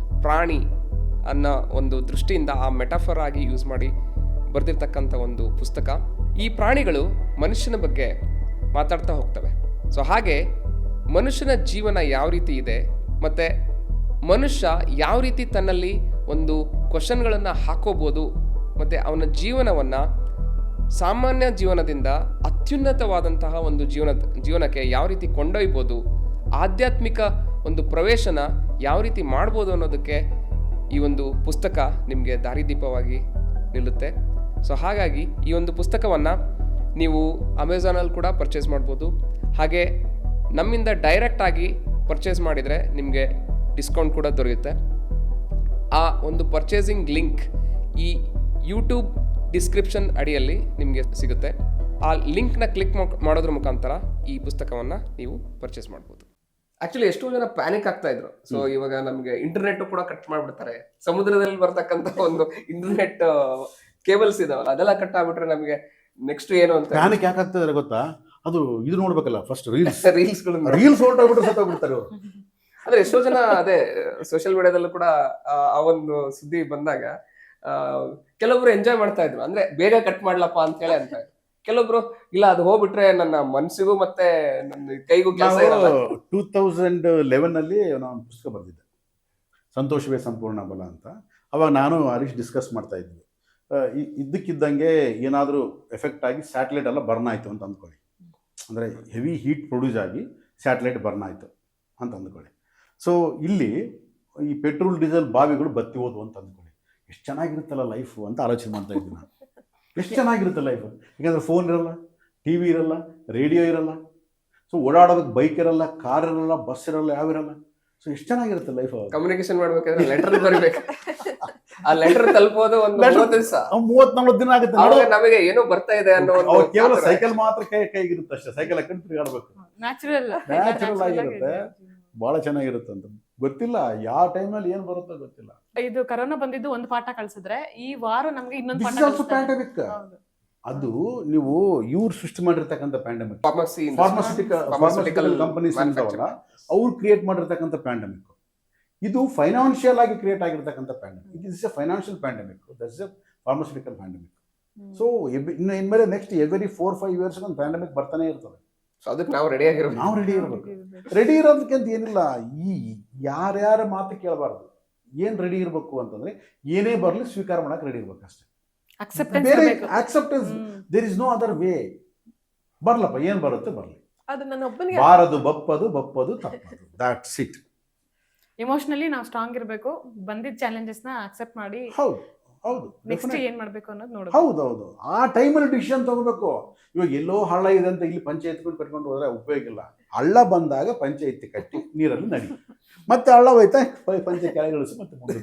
ಪ್ರಾಣಿ ಅನ್ನೋ ಒಂದು ದೃಷ್ಟಿಯಿಂದ ಆ ಮೆಟಾಫರ್ ಆಗಿ ಯೂಸ್ ಮಾಡಿ ಬರೆದಿರ್ತಕ್ಕಂಥ ಒಂದು ಪುಸ್ತಕ. ಈ ಪ್ರಾಣಿಗಳು ಮನುಷ್ಯನ ಬಗ್ಗೆ ಮಾತಾಡ್ತಾ ಹೋಗ್ತವೆ. ಸೊ ಹಾಗೆ ಮನುಷ್ಯನ ಜೀವನ ಯಾವ ರೀತಿ ಇದೆ, ಮತ್ತು ಮನುಷ್ಯ ಯಾವ ರೀತಿ ತನ್ನಲ್ಲಿ ಒಂದು ಕ್ವಶನ್ಗಳನ್ನು ಹಾಕೋಬೋದು, ಮತ್ತು ಅವನ ಜೀವನವನ್ನು ಸಾಮಾನ್ಯ ಜೀವನದಿಂದ ಅತ್ಯುನ್ನತವಾದಂತಹ ಒಂದು ಜೀವನಕ್ಕೆ ಯಾವ ರೀತಿ ಕೊಂಡೊಯ್ಬೋದು, ಆಧ್ಯಾತ್ಮಿಕ ಒಂದು ಪ್ರವೇಶನ ಯಾವ ರೀತಿ ಮಾಡ್ಬೋದು ಅನ್ನೋದಕ್ಕೆ ಈ ಒಂದು ಪುಸ್ತಕ ನಿಮಗೆ ದಾರಿದೀಪವಾಗಿ ನಿಲ್ಲುತ್ತೆ. ಸೊ ಹಾಗಾಗಿ ಈ ಒಂದು ಪುಸ್ತಕವನ್ನು ನೀವು ಅಮೆಝಾನಲ್ಲಿ ಕೂಡ ಪರ್ಚೇಸ್ ಮಾಡ್ಬೋದು. ಹಾಗೆ ನಮ್ಮಿಂದ ಡೈರೆಕ್ಟಾಗಿ ಪರ್ಚೇಸ್ ಮಾಡಿದರೆ ನಿಮಗೆ ಡಿಸ್ಕೌಂಟ್ ಕೂಡ ದೊರೆಯುತ್ತೆ. ಆ ಒಂದು ಪರ್ಚೇಸಿಂಗ್ ಲಿಂಕ್ ಈ ಯೂಟ್ಯೂಬ್ ಡಿಸ್ಕ್ರಿಪ್ಷನ್ ಅಡಿಯಲ್ಲಿ ನಿಮಗೆ ಸಿಗುತ್ತೆ. ಆ ಲಿಂಕ್ನ ಕ್ಲಿಕ್ ಮಾಡೋದ್ರ ಮುಖಾಂತರ ಈ ಪುಸ್ತಕವನ್ನು ನೀವು ಪರ್ಚೇಸ್ ಮಾಡ್ಬೋದು. ಆಕ್ಚುಲಿ ಎಷ್ಟೋ ಜನ ಪ್ಯಾನಿಕ್ ಆಗ್ತಾ ಇದ್ರು. ಸೊ ಇವಾಗ ನಮಗೆ ಇಂಟರ್ನೆಟ್ ಕೂಡ ಕಟ್ ಮಾಡ್ಬಿಡ್ತಾರೆ, ಸಮುದ್ರದಲ್ಲಿ ಬರ್ತಕ್ಕಂಥ ಒಂದು ಇಂಟರ್ನೆಟ್ ಕೇಬಲ್ಸ್ ಇದಾವಲ್ಲ ಅದೆಲ್ಲ ಕಟ್ ಆಗ್ಬಿಟ್ರೆ ನಮಗೆ ನೆಕ್ಸ್ಟ್ ಏನು ಅಂತ ಪ್ಯಾನಿಕ್ ಯಾಕೆ ಆಗ್ತದೆ ಗೊತ್ತಾ? ಅದು ಇದು ನೋಡ್ಬೇಕಲ್ಲ, ಫಸ್ಟ್ ರೀಲ್ಸ್ ಹೊರಟೋಗ್ಬಿಟ್ರೆ ಸತ್ತೋಗ್ಬಿಡ್ತಾರೆ ಅವರು. ಅಂದ್ರೆ ಎಷ್ಟೋ ಜನ ಅದೇ ಸೋಷಿಯಲ್ ಮೀಡಿಯಾದಲ್ಲೂ ಕೂಡ ಆ ಒಂದು ಸುದ್ದಿ ಬಂದಾಗ ಕೆಲವೊಬ್ರು ಎಂಜಾಯ್ ಮಾಡ್ತಾ ಇದ್ರು, ಅಂದ್ರೆ ಬೇಗ ಕಟ್ ಮಾಡ್ಲಪ್ಪ ಅಂತ ಹೇಳಿ ಅಂತ. ಕೆಲವೊಬ್ರು ಇಲ್ಲ, ಅದು ಹೋಗ್ಬಿಟ್ರೆ ನನ್ನ ಮನಸ್ಸಿಗೂ ಮತ್ತೆ ನನ್ನ ಕೈಗೂ ಕೆಲಸ ಇರಲ್ಲ. 2011 ನಾನು ಪುಸ್ತಕ ಬರೆದಿದ್ದೆ, ಸಂತೋಷವೇ ಸಂಪೂರ್ಣ ಬಲ ಅಂತ. ಅವಾಗ ನಾನು ಹರೀಶ್ ಡಿಸ್ಕಸ್ ಮಾಡ್ತಾ ಇದ್ವಿ. ಇದ್ದಕ್ಕಿದ್ದಂಗೆ ಏನಾದರೂ ಎಫೆಕ್ಟ್ ಆಗಿ ಸ್ಯಾಟಲೈಟ್ ಎಲ್ಲ ಬರ್ನ್ ಆಯಿತು ಅಂತ ಅಂದ್ಕೊಳ್ಳಿ, ಅಂದರೆ ಹೆವಿ ಹೀಟ್ ಪ್ರೊಡ್ಯೂಸ್ ಆಗಿ ಸ್ಯಾಟಲೈಟ್ ಬರ್ನ್ ಆಯಿತು ಅಂತ ಅಂದ್ಕೊಳ್ಳಿ. ಸೊ ಇಲ್ಲಿ ಈ ಪೆಟ್ರೋಲ್ ಡೀಸೆಲ್ ಬಾವಿಗಳು ಬತ್ತಿ ಹೋದ್ವು ಅಂತ ಅಂದ್ಕೊಳ್ಳಿ, ಎಷ್ಟು ಚೆನ್ನಾಗಿರುತ್ತಲ್ಲ ಲೈಫು ಅಂತ ಆಲೋಚನೆ ಮಾಡ್ತಾ ಇದ್ದೀನಿ ನಾನು. ಎಷ್ಟು ಚೆನ್ನಾಗಿರುತ್ತೆ ಲೈಫು, ಯಾಕಂದರೆ ಫೋನ್ ಇರಲ್ಲ, ಟಿ ವಿ ಇರಲ್ಲ, ರೇಡಿಯೋ ಇರಲ್ಲ, ಸೊ ಓಡಾಡೋದಕ್ಕೆ ಬೈಕ್ ಇರಲ್ಲ, ಕಾರ್ ಇರಲ್ಲ, ಬಸ್ ಇರಲ್ಲ, ಯಾವಿರಲ್ಲ. ಸೊ ಎಷ್ಟು ಚೆನ್ನಾಗಿರುತ್ತೆ ಲೈಫ್. ಕಮ್ಯುನಿಕೇಶನ್ ಮಾಡ್ಬೇಕಾದ್ರೆ ಲೆಟರ್ ಬರಬೇಕು, ಆ ಲೆಟರ್ ತಲುಪೋದು ಒಂದು 30-40 ದಿನ ಆಗುತ್ತೆ. ನಮಗೆ ಏನೋ ಬರ್ತಾ ಇದೆ ಅನ್ನೋ ಕೇವಲ ಸೈಕಲ್ ಮಾತ್ರ ಕೈಗಿರುತ್ತೆ ಅಷ್ಟೇ, ಸೈಕಲ್ ಹಾಕೊಂಡು ತಿರುಗಾಡ್ಬೇಕು. ನ್ಯಾಚುರಲ್ ಆಗಿರುತ್ತೆ, ಬಹಳ ಚೆನ್ನಾಗಿರುತ್ತೆ ಅಂತ. ಗೊತ್ತಿಲ್ಲ ಯಾವ ಟೈಮಲ್ಲಿ ಏನು ಬರುತ್ತೋ ಗೊತ್ತಿಲ್ಲ. ಇದು ಕರೋನಾ ಬಂದಿದ್ದು ಒಂದು ಪಾಠ ಕಳ್ಸಿದ್ರೆ ಈ ವಾರ ನಮ್ಗೆ ಇನ್ನೊಂದು ಪ್ಯಾಂಡಮಿಕ್. ಅದು ನೀವು ಇವ್ರು ಸೃಷ್ಟಿ ಮಾಡಿರ್ತಕ್ಕಂಥ ಪ್ಯಾಂಡಮಿಕ್, ಫಾರ್ಮಾಸ್ಯೂಟಿಕಲ್ ಕಂಪನೀಸ್ ಇರ್ತಾವಲ್ಲ ಅವ್ರು ಕ್ರಿಯೇಟ್ ಮಾಡಿರ್ತಕ್ಕಂಥ ಪ್ಯಾಂಡಮಿಕ್. ಇದು ಫೈನಾನ್ಷಿಯಲ್ ಆಗಿ ಕ್ರಿಯೇಟ್ ಆಗಿರ್ತಕ್ಕಂಥ pandemic. It is A financial pandemic, that's A pharmaceutical pandemic. So ಇನ್ಮೇಲೆ ನೆಕ್ಸ್ಟ್ ಎವ್ರಿ 4-5 years ಒಂದು ಪ್ಯಾಂಡಮಿಕ್ ಬರ್ತಾನೆ ಇರ್ತದೆ. ಸೊ ಅದಕ್ಕೆ ನಾವು ರೆಡಿ ಇರಬೇಕು. ರೆಡಿ ಇರೋದಕ್ಕೆ ಅಂತ ಏನಿಲ್ಲ, ಈ ಯಾರ್ಯಾರ ಮಾತು ಕೇಳಬಾರ್ದು. ಏನು ರೆಡಿ ಇರಬೇಕು ಅಂತಂದ್ರೆ ಏನೇ ಬರಲಿ ಸ್ವೀಕಾರ ಮಾಡಕ್ಕೆ ರೆಡಿ ಇರ್ಬೇಕು ಅಷ್ಟೇ. ಅಕ್ಸೆಪ್ಟೆನ್ಸ್ ಬೇರೆ ಇರಬೇಕು. Acceptance, there is no other way. ಬರ್ಲಪ್ಪ, ಏನ್ ಬರುತ್ತೆ ಬರ್ಲಿ, ಅದು ನನ್ನ ಒಬ್ಬನಿಗೆ ಬಾರದು ಬಪ್ಪದು ಬಪ್ಪದು ತಪ್ಪದು, ದಟ್ಸ್ ಇಟ್. ಎಮೋಷನಲಿ ನಾವು ಸ್ಟ್ರಾಂಗ್ ಇರಬೇಕು, ಬಂದಿದ್ದ ಚಾಲೆಂಜಸ್ ನ ಅಕ್ಸೆಪ್ಟ್ ಮಾಡಿ ಹೌದು ಹೌದು ನೆಕ್ಸ್ಟ್ ಏನ್ ಮಾಡ್ಬೇಕು ಅನ್ನೋದು ನೋಡಬೇಕು. ಹೌದೌದು, ಆ ಟೈಮಲ್ಲಿ ಡಿಸಿಷನ್ ತಗೋಬೇಕು. ಇವಾಗ ಎಲ್ಲೋ ಹಳ್ಳ ಇದೆ ಅಂತ ಇಲ್ಲಿ ಪಂಚೆ ಎತ್ಕೊಂಡು ಕಟ್ಕೊಂಡು ಹೋದ್ರೆ ಉಪಯೋಗ ಇಲ್ಲ. ಹಳ್ಳ ಬಂದಾಗ ಪಂಚೆ ಎತ್ತಿ ಕಟ್ಟಿ ನೀರಲ್ಲಿ ನಡಿ, ಮತ್ತೆ ಹಳ್ಳ ಹೋಯ್ತಾ ಪಂಚೆ ಕೆಳಗಿಳಿಸಿ ಮತ್ತೆ ಮುಂದೆ.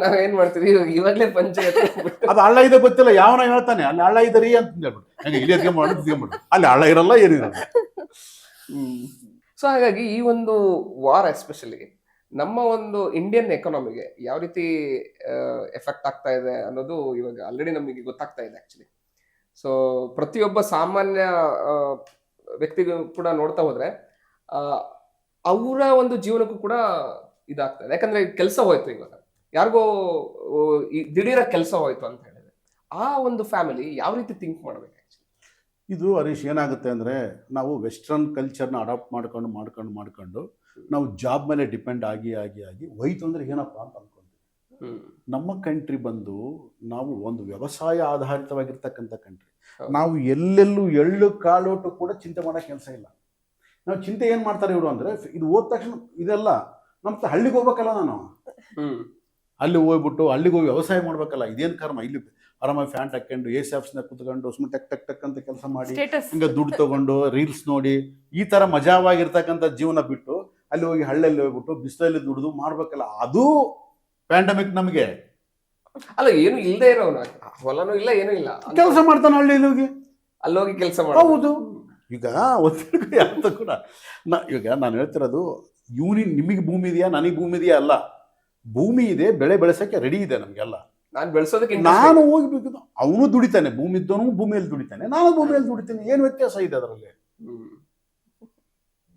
ನಾವೇನ್ ಮಾಡ್ತೀವಿ ಇವಾಗಲೇ ಪಂಚಾಯತ್ ಅದು ಹಳ್ಳ ಇದೆ ಗೊತ್ತಿಲ್ಲ, ಯಾವನ ಹೇಳ್ತಾನೆ ಅಲ್ಲಿ ಹಳ್ಳ ಇದರಿ ಅಂತ ಹೇಳ್ಬಿಟ್ಟು ಹಂಗೆ ಇಲ್ಲಿ ಎತ್ಕೊಂಡ್ಬಿಡು, ಅಲ್ಲಿ ಹಳ್ಳ ಇರಲ್ಲ ಏನಿರಲ್ಲ. ಸೊ ಹಾಗಾಗಿ ಈ ಒಂದು ವಾರ್ ಎಸ್ಪೆಷಲಿ ನಮ್ಮ ಒಂದು ಇಂಡಿಯನ್ ಎಕಾನಮಿಗೆ ಯಾವ ರೀತಿ ಎಫೆಕ್ಟ್ ಆಗ್ತಾ ಇದೆ ಅನ್ನೋದು ಇವಾಗ ಆಲ್ರೆಡಿ ನಮಗೆ ಗೊತ್ತಾಗ್ತಾ ಇದೆ ಆಕ್ಚುಲಿ. ಸೊ ಪ್ರತಿಯೊಬ್ಬ ಸಾಮಾನ್ಯ ವ್ಯಕ್ತಿಗೂ ಕೂಡ ನೋಡ್ತಾ ಹೋದ್ರೆ ಅವರ ಒಂದು ಜೀವನಕ್ಕೂ ಕೂಡ ಇದಾಗ್ತಾ ಇದೆ. ಯಾಕಂದ್ರೆ ಕೆಲಸ ಹೋಯ್ತು, ಇವಾಗ ಯಾರಿಗೋ ದಿಢೀರ ಕೆಲಸ ಹೋಯ್ತು ಅಂತ ಹೇಳಿದ್ರೆ ಆ ಒಂದು ಫ್ಯಾಮಿಲಿ ಯಾವ ರೀತಿ ಥಿಂಕ್ ಮಾಡ್ಬೇಕು? ಇದು ಹರೀಶ್ ಏನಾಗುತ್ತೆ ಅಂದರೆ, ನಾವು ವೆಸ್ಟರ್ನ್ ಕಲ್ಚರ್ನ ಅಡಾಪ್ಟ್ ಮಾಡ್ಕೊಂಡು ನಾವು ಜಾಬ್ ಮೇಲೆ ಡಿಪೆಂಡ್ ಆಗಿ ಹೋಯ್ತು ಅಂದರೆ ಏನಪ್ಪ ಅಂತ ಅಂದ್ಕೊಂತೀವಿ. ನಮ್ಮ ಕಂಟ್ರಿ ಬಂದು ನಾವು ಒಂದು ವ್ಯವಸಾಯ ಆಧಾರಿತವಾಗಿರ್ತಕ್ಕಂಥ ಕಂಟ್ರಿ. ನಾವು ಎಲ್ಲೆಲ್ಲೂ ಎಳ್ಳು ಕಾಳೋಟು ಕೂಡ ಚಿಂತೆ ಮಾಡೋ ಕೆಲಸ ಇಲ್ಲ. ನಾವು ಚಿಂತೆ ಏನು ಮಾಡ್ತಾರೆ ಇವರು ಅಂದರೆ, ಇದು ಹೋದ ತಕ್ಷಣ ಇದೆಲ್ಲ ನಮ್ಮ ಹಳ್ಳಿಗೆ ಹೋಗ್ಬೇಕಲ್ಲ, ನಾನು ಅಲ್ಲಿ ಹೋಗ್ಬಿಟ್ಟು ಹಳ್ಳಿಗೆ ಹೋಗಿ ವ್ಯವಸಾಯ ಮಾಡ್ಬೇಕಲ್ಲ, ಇದೇನು ಕರ್ಮ. ಇಲ್ಲಿ ಆರಾಮಾಗಿ ಫ್ಯಾನ್ ಹಾಕೊಂಡು ಎ ಸಿ ಆಫೀಸ್ನಾಗ ಕೂತ್ಕೊಂಡು ಸುಮ್ಮನೆ ಟಕ್ ಅಂತ ಕೆಲಸ ಮಾಡಿ ಹಿಂಗೆ ದುಡ್ಡು ತಗೊಂಡು ರೀಲ್ಸ್ ನೋಡಿ ಈ ಥರ ಮಜಾವಾಗಿರ್ತಕ್ಕಂಥ ಜೀವನ ಬಿಟ್ಟು ಅಲ್ಲಿ ಹೋಗಿ ಹಳ್ಳಿಯಲ್ಲಿ ಹೋಗ್ಬಿಟ್ಟು ಬಿಸಿಲಲ್ಲಿ ದುಡಿದು ಮಾಡ್ಬೇಕಲ್ಲ, ಅದು ಪ್ಯಾಂಡಮಿಕ್ ನಮಗೆ. ಅಲ್ಲ, ಏನು ಇಲ್ಲದೆ ಇರೋನು, ಹೊಲನೂ ಇಲ್ಲ, ಏನೂ ಇಲ್ಲ, ಕೆಲಸ ಮಾಡ್ತಾನೆ ಹಳ್ಳಿಯಲ್ಲಿ ಹೋಗಿ, ಅಲ್ಲೋಗಿ ಕೆಲಸ ಮಾಡಿ. ಹೌದು, ಈಗ ಅಂತ ಕೂಡ ಈಗ ನಾನು ಹೇಳ್ತಿರೋದು, ನಿಮಗೆ ಭೂಮಿ ಇದೆಯಾ ನನಗೆ ಭೂಮಿ ಇದೆಯಾ ಅಲ್ಲ, ಭೂಮಿ ಇದೆ, ಬೆಳೆ ಬೆಳೆಸೋಕ್ಕೆ ರೆಡಿ ಇದೆ ನಮಗೆಲ್ಲ. ನಾನು ಬೆಳೆಸೋದಕ್ಕೆ ನಾನು ಹೋಗ್ಬೇಕು, ಅವನು ದುಡಿತಾನೆ, ಭೂಮಿ ಇದ್ದವನು ಭೂಮಿಯಲ್ಲಿ ದುಡಿತಾನೆ, ನಾನು ಭೂಮಿಯಲ್ಲಿ ದುಡಿತೀನಿ, ಏನು ವ್ಯತ್ಯಾಸ ಇದೆ ಅದರಲ್ಲಿ?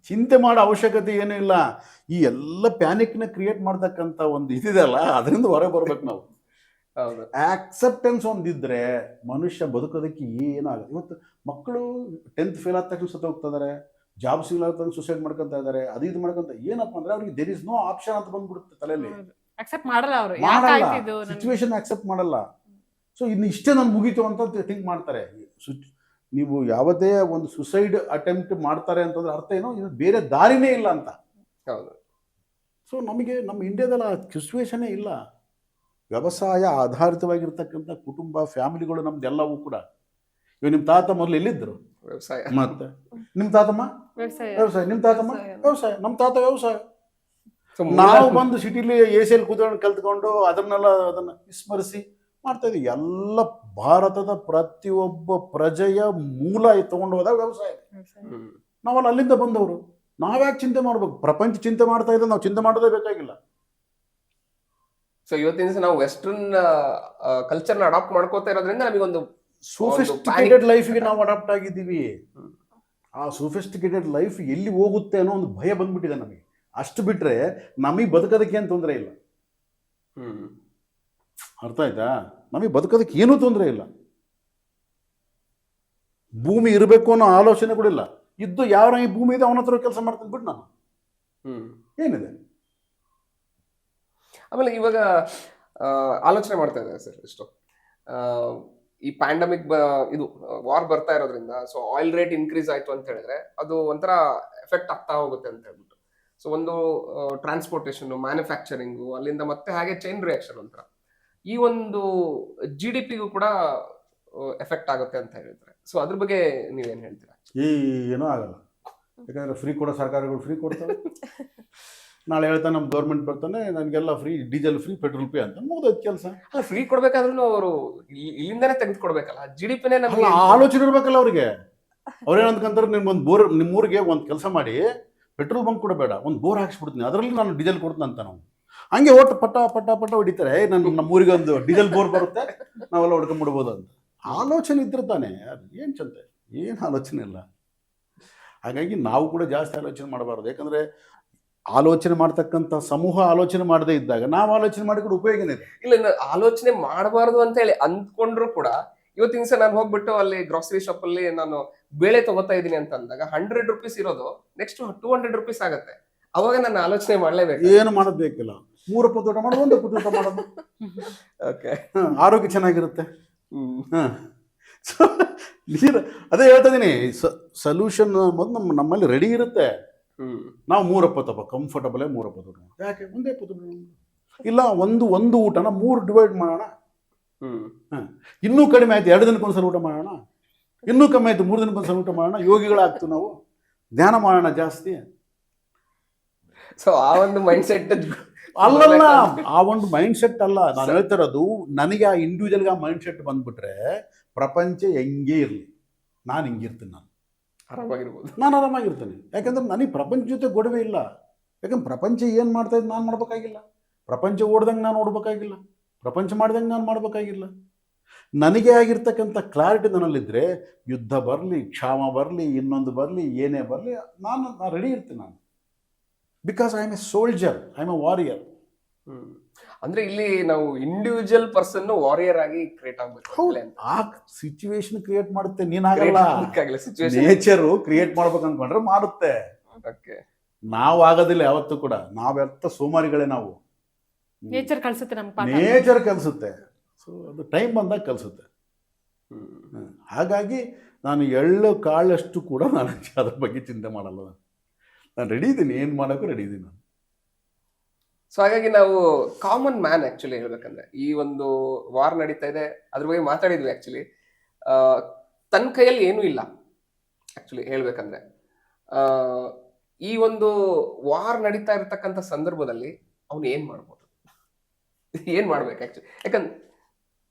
ಚಿಂತೆ ಮಾಡೋ ಅವಶ್ಯಕತೆ ಏನೂ ಇಲ್ಲ. ಈ ಎಲ್ಲ ಪ್ಯಾನಿಕ್ನ ಕ್ರಿಯೇಟ್ ಮಾಡ್ತಕ್ಕಂಥ ಒಂದು ಇದಿದೆಯಲ್ಲ, ಅದರಿಂದ ಹೊರಗೆ ಬರ್ಬೇಕು ನಾವು. ಆಕ್ಸೆಪ್ಟೆನ್ಸ್ ಒಂದಿದ್ರೆ ಮನುಷ್ಯ ಬದುಕೋದಕ್ಕೆ ಏನಾಗುತ್ತೆ. ಇವತ್ತು ಮಕ್ಕಳು 10th ಫೇಲ್ ಆದ ತಕ್ಷಣ ಸತ್ತು ಹೋಗ್ತಾ ಇದಾರೆ, ಜಾಬ್ ಸಿಗಲಾಗ ಸುಸೈಡ್ ಮಾಡ್ಕೊತಾ ಇದಾರೆ, ಅದು ಇದು ಮಾಡ್ಕೊಂತ. ಏನಪ್ಪ ಅಂದ್ರೆ ಅವ್ರಿಗೆ ದೇರ್ ಇಸ್ ನೋ ಆಪ್ಷನ್ ಅಂತ ಬಂದ್ಬಿಡುತ್ತೆ ತಲೆಯಲ್ಲಿ. ಅಕ್ಸೆಪ್ಟ್ ಮಾಡಲ್ಲ ಅವರು, ಸಿಚುವೇಶನ್ ಅಕ್ಸೆಪ್ಟ್ ಮಾಡಲ್ಲ. ಸೊ ಇನ್ನು ಇಷ್ಟೇ ನಾನು ಮುಗೀತು ಅಂತ ಥಿಂಕ್ ಮಾಡ್ತಾರೆ. ನೀವು ಯಾವುದೇ ಒಂದು ಸುಸೈಡ್ ಅಟೆಂಪ್ಟ್ ಮಾಡ್ತಾರೆ ಅಂತಂದ್ರೆ ಅರ್ಥ ಏನೋ, ಇದು ಬೇರೆ ದಾರಿನೇ ಇಲ್ಲ ಅಂತ. ಹೌದು. ಸೊ ನಮಗೆ ನಮ್ಮ ಇಂಡಿಯಾದಲ್ಲಿ ಆ ಸಿಚುವೇಶನೇ ಇಲ್ಲ. ವ್ಯವಸಾಯ ಆಧಾರಿತವಾಗಿರ್ತಕ್ಕಂಥ ಕುಟುಂಬ, ಫ್ಯಾಮಿಲಿಗಳು ನಮ್ದೆಲ್ಲವೂ ಕೂಡ. ಇವಾಗ ನಿಮ್ಮ ತಾತ ಮೊದಲು ಎಲ್ಲಿದ್ದರು? ವ್ಯವಸಾಯ. ಮತ್ತೆ ನಿಮ್ಮ ತಾತಮ್ಮ ವ್ಯವಸಾಯ, ನಿಮ್ಮ ತಾತಮ್ಮ ವ್ಯವಸಾಯ, ನಮ್ಮ ತಾತ ವ್ಯವಸಾಯ. ನಾವು ಬಂದು ಸಿಟಿಲಿ ಎಸಿಯಲ್ಲಿ ಕೂತ್ಕೊಂಡು ಕಲ್ತ್ಕೊಂಡು ಅದನ್ನ ವಿಸ್ಮರಿಸಿ ಮಾಡ್ತಾ ಇದೀವಿ. ಎಲ್ಲ ಭಾರತದ ಪ್ರತಿಯೊಬ್ಬ ಪ್ರಜೆಯ ಮೂಲ ತಗೊಂಡು ಹೋದಾಗ ವ್ಯವಸಾಯ. ನಾವಲ್ಲಿ ಅಲ್ಲಿಂದ ಬಂದವರು, ನಾವ್ಯಾಕೆ ಚಿಂತೆ ಮಾಡ್ಬೇಕು? ಪ್ರಪಂಚ ಚಿಂತೆ ಮಾಡ್ತಾ ಇದ್ರೆ ನಾವು ಚಿಂತೆ ಮಾಡೋದೇ ಬೇಕಾಗಿಲ್ಲ. ಸೊ ಇವತ್ತಿನ ದಿವಸ ನಾವು ವೆಸ್ಟರ್ನ್ ಕಲ್ಚರ್ನ ಅಡಾಪ್ಟ್ ಮಾಡ್ಕೋತಾ ಇರೋದ್ರಿಂದ ನಮಗೊಂದು ಸೋಫಿಸ್ಟಿಕೇಟೆಡ್ ಲೈಫ್ಗೆ ನಾವು ಅಡಾಪ್ಟ್ ಆಗಿದ್ದೀವಿ. ಆ ಸೋಫಿಸ್ಟಿಕೇಟೆಡ್ ಲೈಫ್ ಎಲ್ಲಿ ಹೋಗುತ್ತೆ ಅನ್ನೋ ಒಂದು ಭಯ ಬಂದ್ಬಿಟ್ಟಿದೆ ನಮಗೆ. ಅಷ್ಟು ಬಿಟ್ರೆ ನಮಗೆ ಬದುಕೋದಕ್ಕೆ ಏನು ತೊಂದರೆ ಇಲ್ಲ. ಅರ್ಥ ಆಯ್ತಾ? ನಮಗೆ ಬದುಕೋದಕ್ಕೆ ಏನೂ ತೊಂದರೆ ಇಲ್ಲ. ಭೂಮಿ ಇರಬೇಕು ಅನ್ನೋ ಆಲೋಚನೆ ಕೂಡ ಇಲ್ಲ. ಇದ್ದು ಯಾವ ಈ ಭೂಮಿ ಇದೆ ಅವನ ಹತ್ರ ಕೆಲಸ ಮಾಡ್ತೀನಿ ಬಿಟ್ಟು ನಾನು ಏನಿದೆ. ಆಮೇಲೆ ಇವಾಗ ಆಲೋಚನೆ ಮಾಡ್ತಾ ಇದ್ದಾರೆ ಸರ್, ಇಷ್ಟು ಈ ಪ್ಯಾಂಡಮಿಕ್ ಇದು ವಾರ್ ಬರ್ತಾ ಇರೋದ್ರಿಂದ, ಸೊ ಆಯಿಲ್ ರೇಟ್ ಇನ್ಕ್ರೀಸ್ ಆಯ್ತು ಅಂತ ಹೇಳಿದ್ರೆ ಅದು ಒಂಥರ ಎಫೆಕ್ಟ್ ಆಗ್ತಾ ಹೋಗುತ್ತೆ ಅಂತ ಹೇಳ್ಬಿಟ್ಟು. ಸೊ ಒಂದು ಟ್ರಾನ್ಸ್ಪೋರ್ಟೇಷನ್, ಮ್ಯಾನುಫ್ಯಾಕ್ಚರಿಂಗು, ಅಲ್ಲಿಂದ ಮತ್ತೆ ಹಾಗೆ ಚೈನ್ ರಿಯಾಕ್ಷನ್ ಒಂಥರ ಈ ಒಂದು GDPಗೂ ಕೂಡ ಎಫೆಕ್ಟ್ ಆಗುತ್ತೆ ಅಂತ ಹೇಳಿದ್ರೆ, ಸೊ ಅದ್ರ ಬಗ್ಗೆ ನೀವೇನು ಹೇಳ್ತೀರಾ? ಏನೂ ಆಗಲ್ಲ. ಯಾಕಂದ್ರೆ ಫ್ರೀ ಕೊಡೋ ಸರ್ಕಾರಗಳು ಫ್ರೀ ಕೊಡ್ತಾರೆ. ನಾಳೆ ಹೇಳ್ತಾನೆ ನಮ್ಮ ಗೌರ್ಮೆಂಟ್ ಬರ್ತಾನೆ, ನನಗೆಲ್ಲ free, diesel free, petrol free ಅಂತ ಮುಗ್ದೋದ್ ಕೆಲಸ. ಅಲ್ಲ, ಫ್ರೀ ಕೊಡ್ಬೇಕಾದ್ರೂ ಅವರು ಇಲ್ಲಿಂದಾನೆ ತೆಗೆದು ಕೊಡ್ಬೇಕಲ್ಲ, GDPನೇ ನಮ್ಗೆ ಆಲೋಚನೆ ಇರ್ಬೇಕಲ್ಲ ಅವ್ರಿಗೆ. ಅವ್ರೇನಂತಂತಾರೆ, ನಿಮ್ಗೊಂದು ಬೋರ್, ನಿಮ್ಮೂರಿಗೆ ಒಂದು ಕೆಲಸ ಮಾಡಿ ಪೆಟ್ರೋಲ್ ಬಂಕ್ ಕೂಡ ಬೇಡ, ಒಂದು ಬೋರ್ ಹಾಕ್ಸ್ಬಿಡ್ತೀನಿ, ಅದರಲ್ಲಿ ನಾನು ಡೀಸೆಲ್ ಕೊಡ್ತೀನಿ ಅಂತ. ನಾವು ಹಂಗೆ ಒಟ್ಟು ಪಟ್ಟ ಹೊಡಿತಾರೆ. ನಮ್ಮೂರಿಗೆ ಒಂದು ಡೀಸೆಲ್ ಬೋರ್ ಬರುತ್ತೆ, ನಾವೆಲ್ಲ ಹೊಡ್ಕೊಂಡ್ಬಿಡ್ಬೋದು ಅಂತ ಆಲೋಚನೆ ಇದ್ರೆ ತಾನೆ. ಏನು ಚಂತೆ, ಏನು ಆಲೋಚನೆ ಇಲ್ಲ. ಹಾಗಾಗಿ ನಾವು ಕೂಡ ಜಾಸ್ತಿ ಆಲೋಚನೆ ಮಾಡಬಾರ್ದು. ಯಾಕಂದರೆ ಆಲೋಚನೆ ಮಾಡ್ತಕ್ಕಂಥ ಸಮೂಹ ಆಲೋಚನೆ ಮಾಡದೇ ಇದ್ದಾಗ ನಾವು ಆಲೋಚನೆ ಮಾಡಿಕೊಂಡು ಉಪಯೋಗನೇ ಇದೆ. ಇಲ್ಲ, ಆಲೋಚನೆ ಮಾಡಬಾರ್ದು ಅಂತ ಹೇಳಿ ಅಂದ್ಕೊಂಡ್ರು ಕೂಡ ಇವತ್ತಿನ ದಿವಸ ನಾನು ಹೋಗ್ಬಿಟ್ಟು ಅಲ್ಲಿ ಗ್ರಾಸರಿ ಶಾಪ್ ಅಲ್ಲಿ ನಾನು ಬೇಳೆ ತಗೋತಾ ಇದ್ದೀನಿ ಅಂತ ಅಂದಾಗ 100 ರೂಪೀಸ್ ಇರೋದು ನೆಕ್ಸ್ಟ್ 200 ರೂಪೀಸ್ ಆಗುತ್ತೆ. ಅವಾಗ ನಾನು ಆಲೋಚನೆ ಮಾಡ್ಲೇಬೇಕು. ಏನು ಮಾಡೋದು ಬೇಕಿಲ್ಲ, 3 ರೂಪಾಯಿ ಊಟ ಮಾಡೋದು, 1 ರೂಪಾಯಿ ಊಟ ಮಾಡೋದು. ಓಕೆ, ಆರೋಗ್ಯ ಚೆನ್ನಾಗಿರುತ್ತೆ. ಹಾಂ ಸೊ ನೀರು ಅದೇ ಹೇಳ್ತಾ ಇದ್ದೀನಿ, ಸೊಲ್ಯೂಷನ್ ಅನ್ನೋದು ನಮ್ಮಲ್ಲಿ ರೆಡಿ ಇರುತ್ತೆ. ನಾವು 3 ಒಪ್ಪತ್ತಪ್ಪ ಕಂಫರ್ಟಬಲೇ 3 ಒಪ್ಪತ್ತು, ಯಾಕೆ ಒಂದೇ ಒಪ್ಪತ್ತು ಇಲ್ಲ, ಒಂದು ಊಟನ 3 ಡಿವೈಡ್ ಮಾಡೋಣ. ಇನ್ನೂ ಕಡಿಮೆ ಆಯ್ತು 2 ದಿನಕ್ಕೊಂದ್ಸಲ ಊಟ ಮಾಡೋಣ, ಇನ್ನೂ ಕಮ್ಮಿ ಆಯ್ತು 3 ದಿನಕ್ಕೊಂದ್ಸಲ ಊಟ ಮಾಡೋಣ, ಯೋಗಿಗಳಾಗ್ತು ನಾವು, ಧ್ಯಾನ ಮಾಡೋಣ ಜಾಸ್ತಿ. ಸೊ ಆ ಒಂದು ಮೈಂಡ್ ಸೆಟ್ ಅಲ್ಲಲ್ಲ, ಆ ಒಂದು ಮೈಂಡ್ ಸೆಟ್ ಅಲ್ಲ ನಾನು ಹೇಳ್ತಿರೋದು. ನನಗೆ ಆ ಇಂಡಿವಿಜುವಲ್ಗೆ ಆ ಮೈಂಡ್ ಸೆಟ್ ಬಂದ್ಬಿಟ್ರೆ ಪ್ರಪಂಚ ಹೆಂಗೇ ಇರಲಿ ನಾನು ಹಿಂಗಿರ್ತೀನಿ, ಆರಾಮಾಗಿರ್ಬೋದು. ನಾನು ಆರಾಮಾಗಿರ್ತೀನಿ. ಯಾಕಂದ್ರೆ ನನಗೆ ಪ್ರಪಂಚ ಜೊತೆ ಗೊಡವೆ ಇಲ್ಲ. ಯಾಕಂದ್ರೆ ಪ್ರಪಂಚ ಏನು ಮಾಡ್ತಾ ಇದ್ದು ನಾನು ಮಾಡ್ಬೇಕಾಗಿಲ್ಲ, ಪ್ರಪಂಚ ಓಡ್ದಂಗೆ ನಾನು ಓಡ್ಬೇಕಾಗಿಲ್ಲ, ಪ್ರಪಂಚ ಮಾಡ್ದಂಗೆ ನಾನು ಮಾಡಬೇಕಾಗಿಲ್ಲ. ನನಗೆ ಆಗಿರ್ತಕ್ಕಂಥ ಕ್ಲಾರಿಟಿ ನನ್ನಲ್ಲಿದ್ದರೆ ಯುದ್ಧ ಬರಲಿ, ಕ್ಷಾಮ ಬರಲಿ, ಇನ್ನೊಂದು ಬರಲಿ, ಏನೇ ಬರಲಿ, ನಾನು ರೆಡಿ ಇರ್ತೀನಿ. ನಾನು because I am a soldier, I am a warrior. ಅಂದ್ರೆ ಇಲ್ಲಿ ನಾವು ಇಂಡಿವಿಜುವಲ್ ಪರ್ಸನ್ ವಾರಿಯರ್ ಆಗಿ ಕ್ರಿಯೇಟ್ ಆಗ್ಬೇಕು. ಆ ಸಿಚುವೇಶನ್ ಕ್ರಿಯೇಟ್ ಮಾಡುತ್ತೆ, ನೀನಾಗಲ್ಲ. ಸಿಚುವೇಶನ್ ನೇಚರು ಕ್ರಿಯೇಟ್ ಮಾಡ್ಬೇಕು ಅನ್ಕೊಂಡ್ರೆ ಮಾಡುತ್ತೆ. ನಾವು ಆಗೋದಿಲ್ಲ ಯಾವತ್ತೂ ಕೂಡ, ನಾವ್ಯಾವತ್ತ ಸೋಮಾರಿಗಳೇ ನಾವು. ನೇಚರ್ ಕಳ್ಸುತ್ತೆ ನಮ್ಗೆ, ನೇಚರ್ ಕಲಿಸುತ್ತೆ. ಸೊ ಅದು ಟೈಮ್ ಬಂದಾಗ ಕಲಿಸುತ್ತೆ. ಹಾಗಾಗಿ ನಾನು ಎಳ್ಳು ಕಾಳಷ್ಟು ಕೂಡ ನಾನು ಅದ್ರ ಬಗ್ಗೆ ಚಿಂತೆ ಮಾಡಲ್ಲ. ನಾನು ರೆಡಿ ಇದ್ದೀನಿ, ಏನು ಮಾಡೋಕ್ಕೂ ರೆಡಿ ಇದ್ದೀನಿ ನಾನು. ಸೊ ಹಾಗಾಗಿ ನಾವು ಕಾಮನ್ ಮ್ಯಾನ್ ಆಕ್ಚುಲಿ ಹೇಳ್ಬೇಕಂದ್ರೆ ಈ ಒಂದು ವಾರ್ ನಡೀತಾ ಇದೆ, ಅದ್ರ ಬಗ್ಗೆ ಮಾತಾಡಿದ್ವಿ. ಆಕ್ಚುಲಿ ತನ್ನ ಕೈಯಲ್ಲಿ ಏನೂ ಇಲ್ಲ ಆಕ್ಚುಲಿ ಹೇಳ್ಬೇಕಂದ್ರೆ. ಈ ಒಂದು ವಾರ್ ನಡೀತಾ ಇರತಕ್ಕಂಥ ಸಂದರ್ಭದಲ್ಲಿ ಅವನು ಏನ್ ಮಾಡ್ಬೋದು, ಏನ್ ಮಾಡ್ಬೇಕು ಆಕ್ಚುಲಿ? ಯಾಕಂದ್ರೆ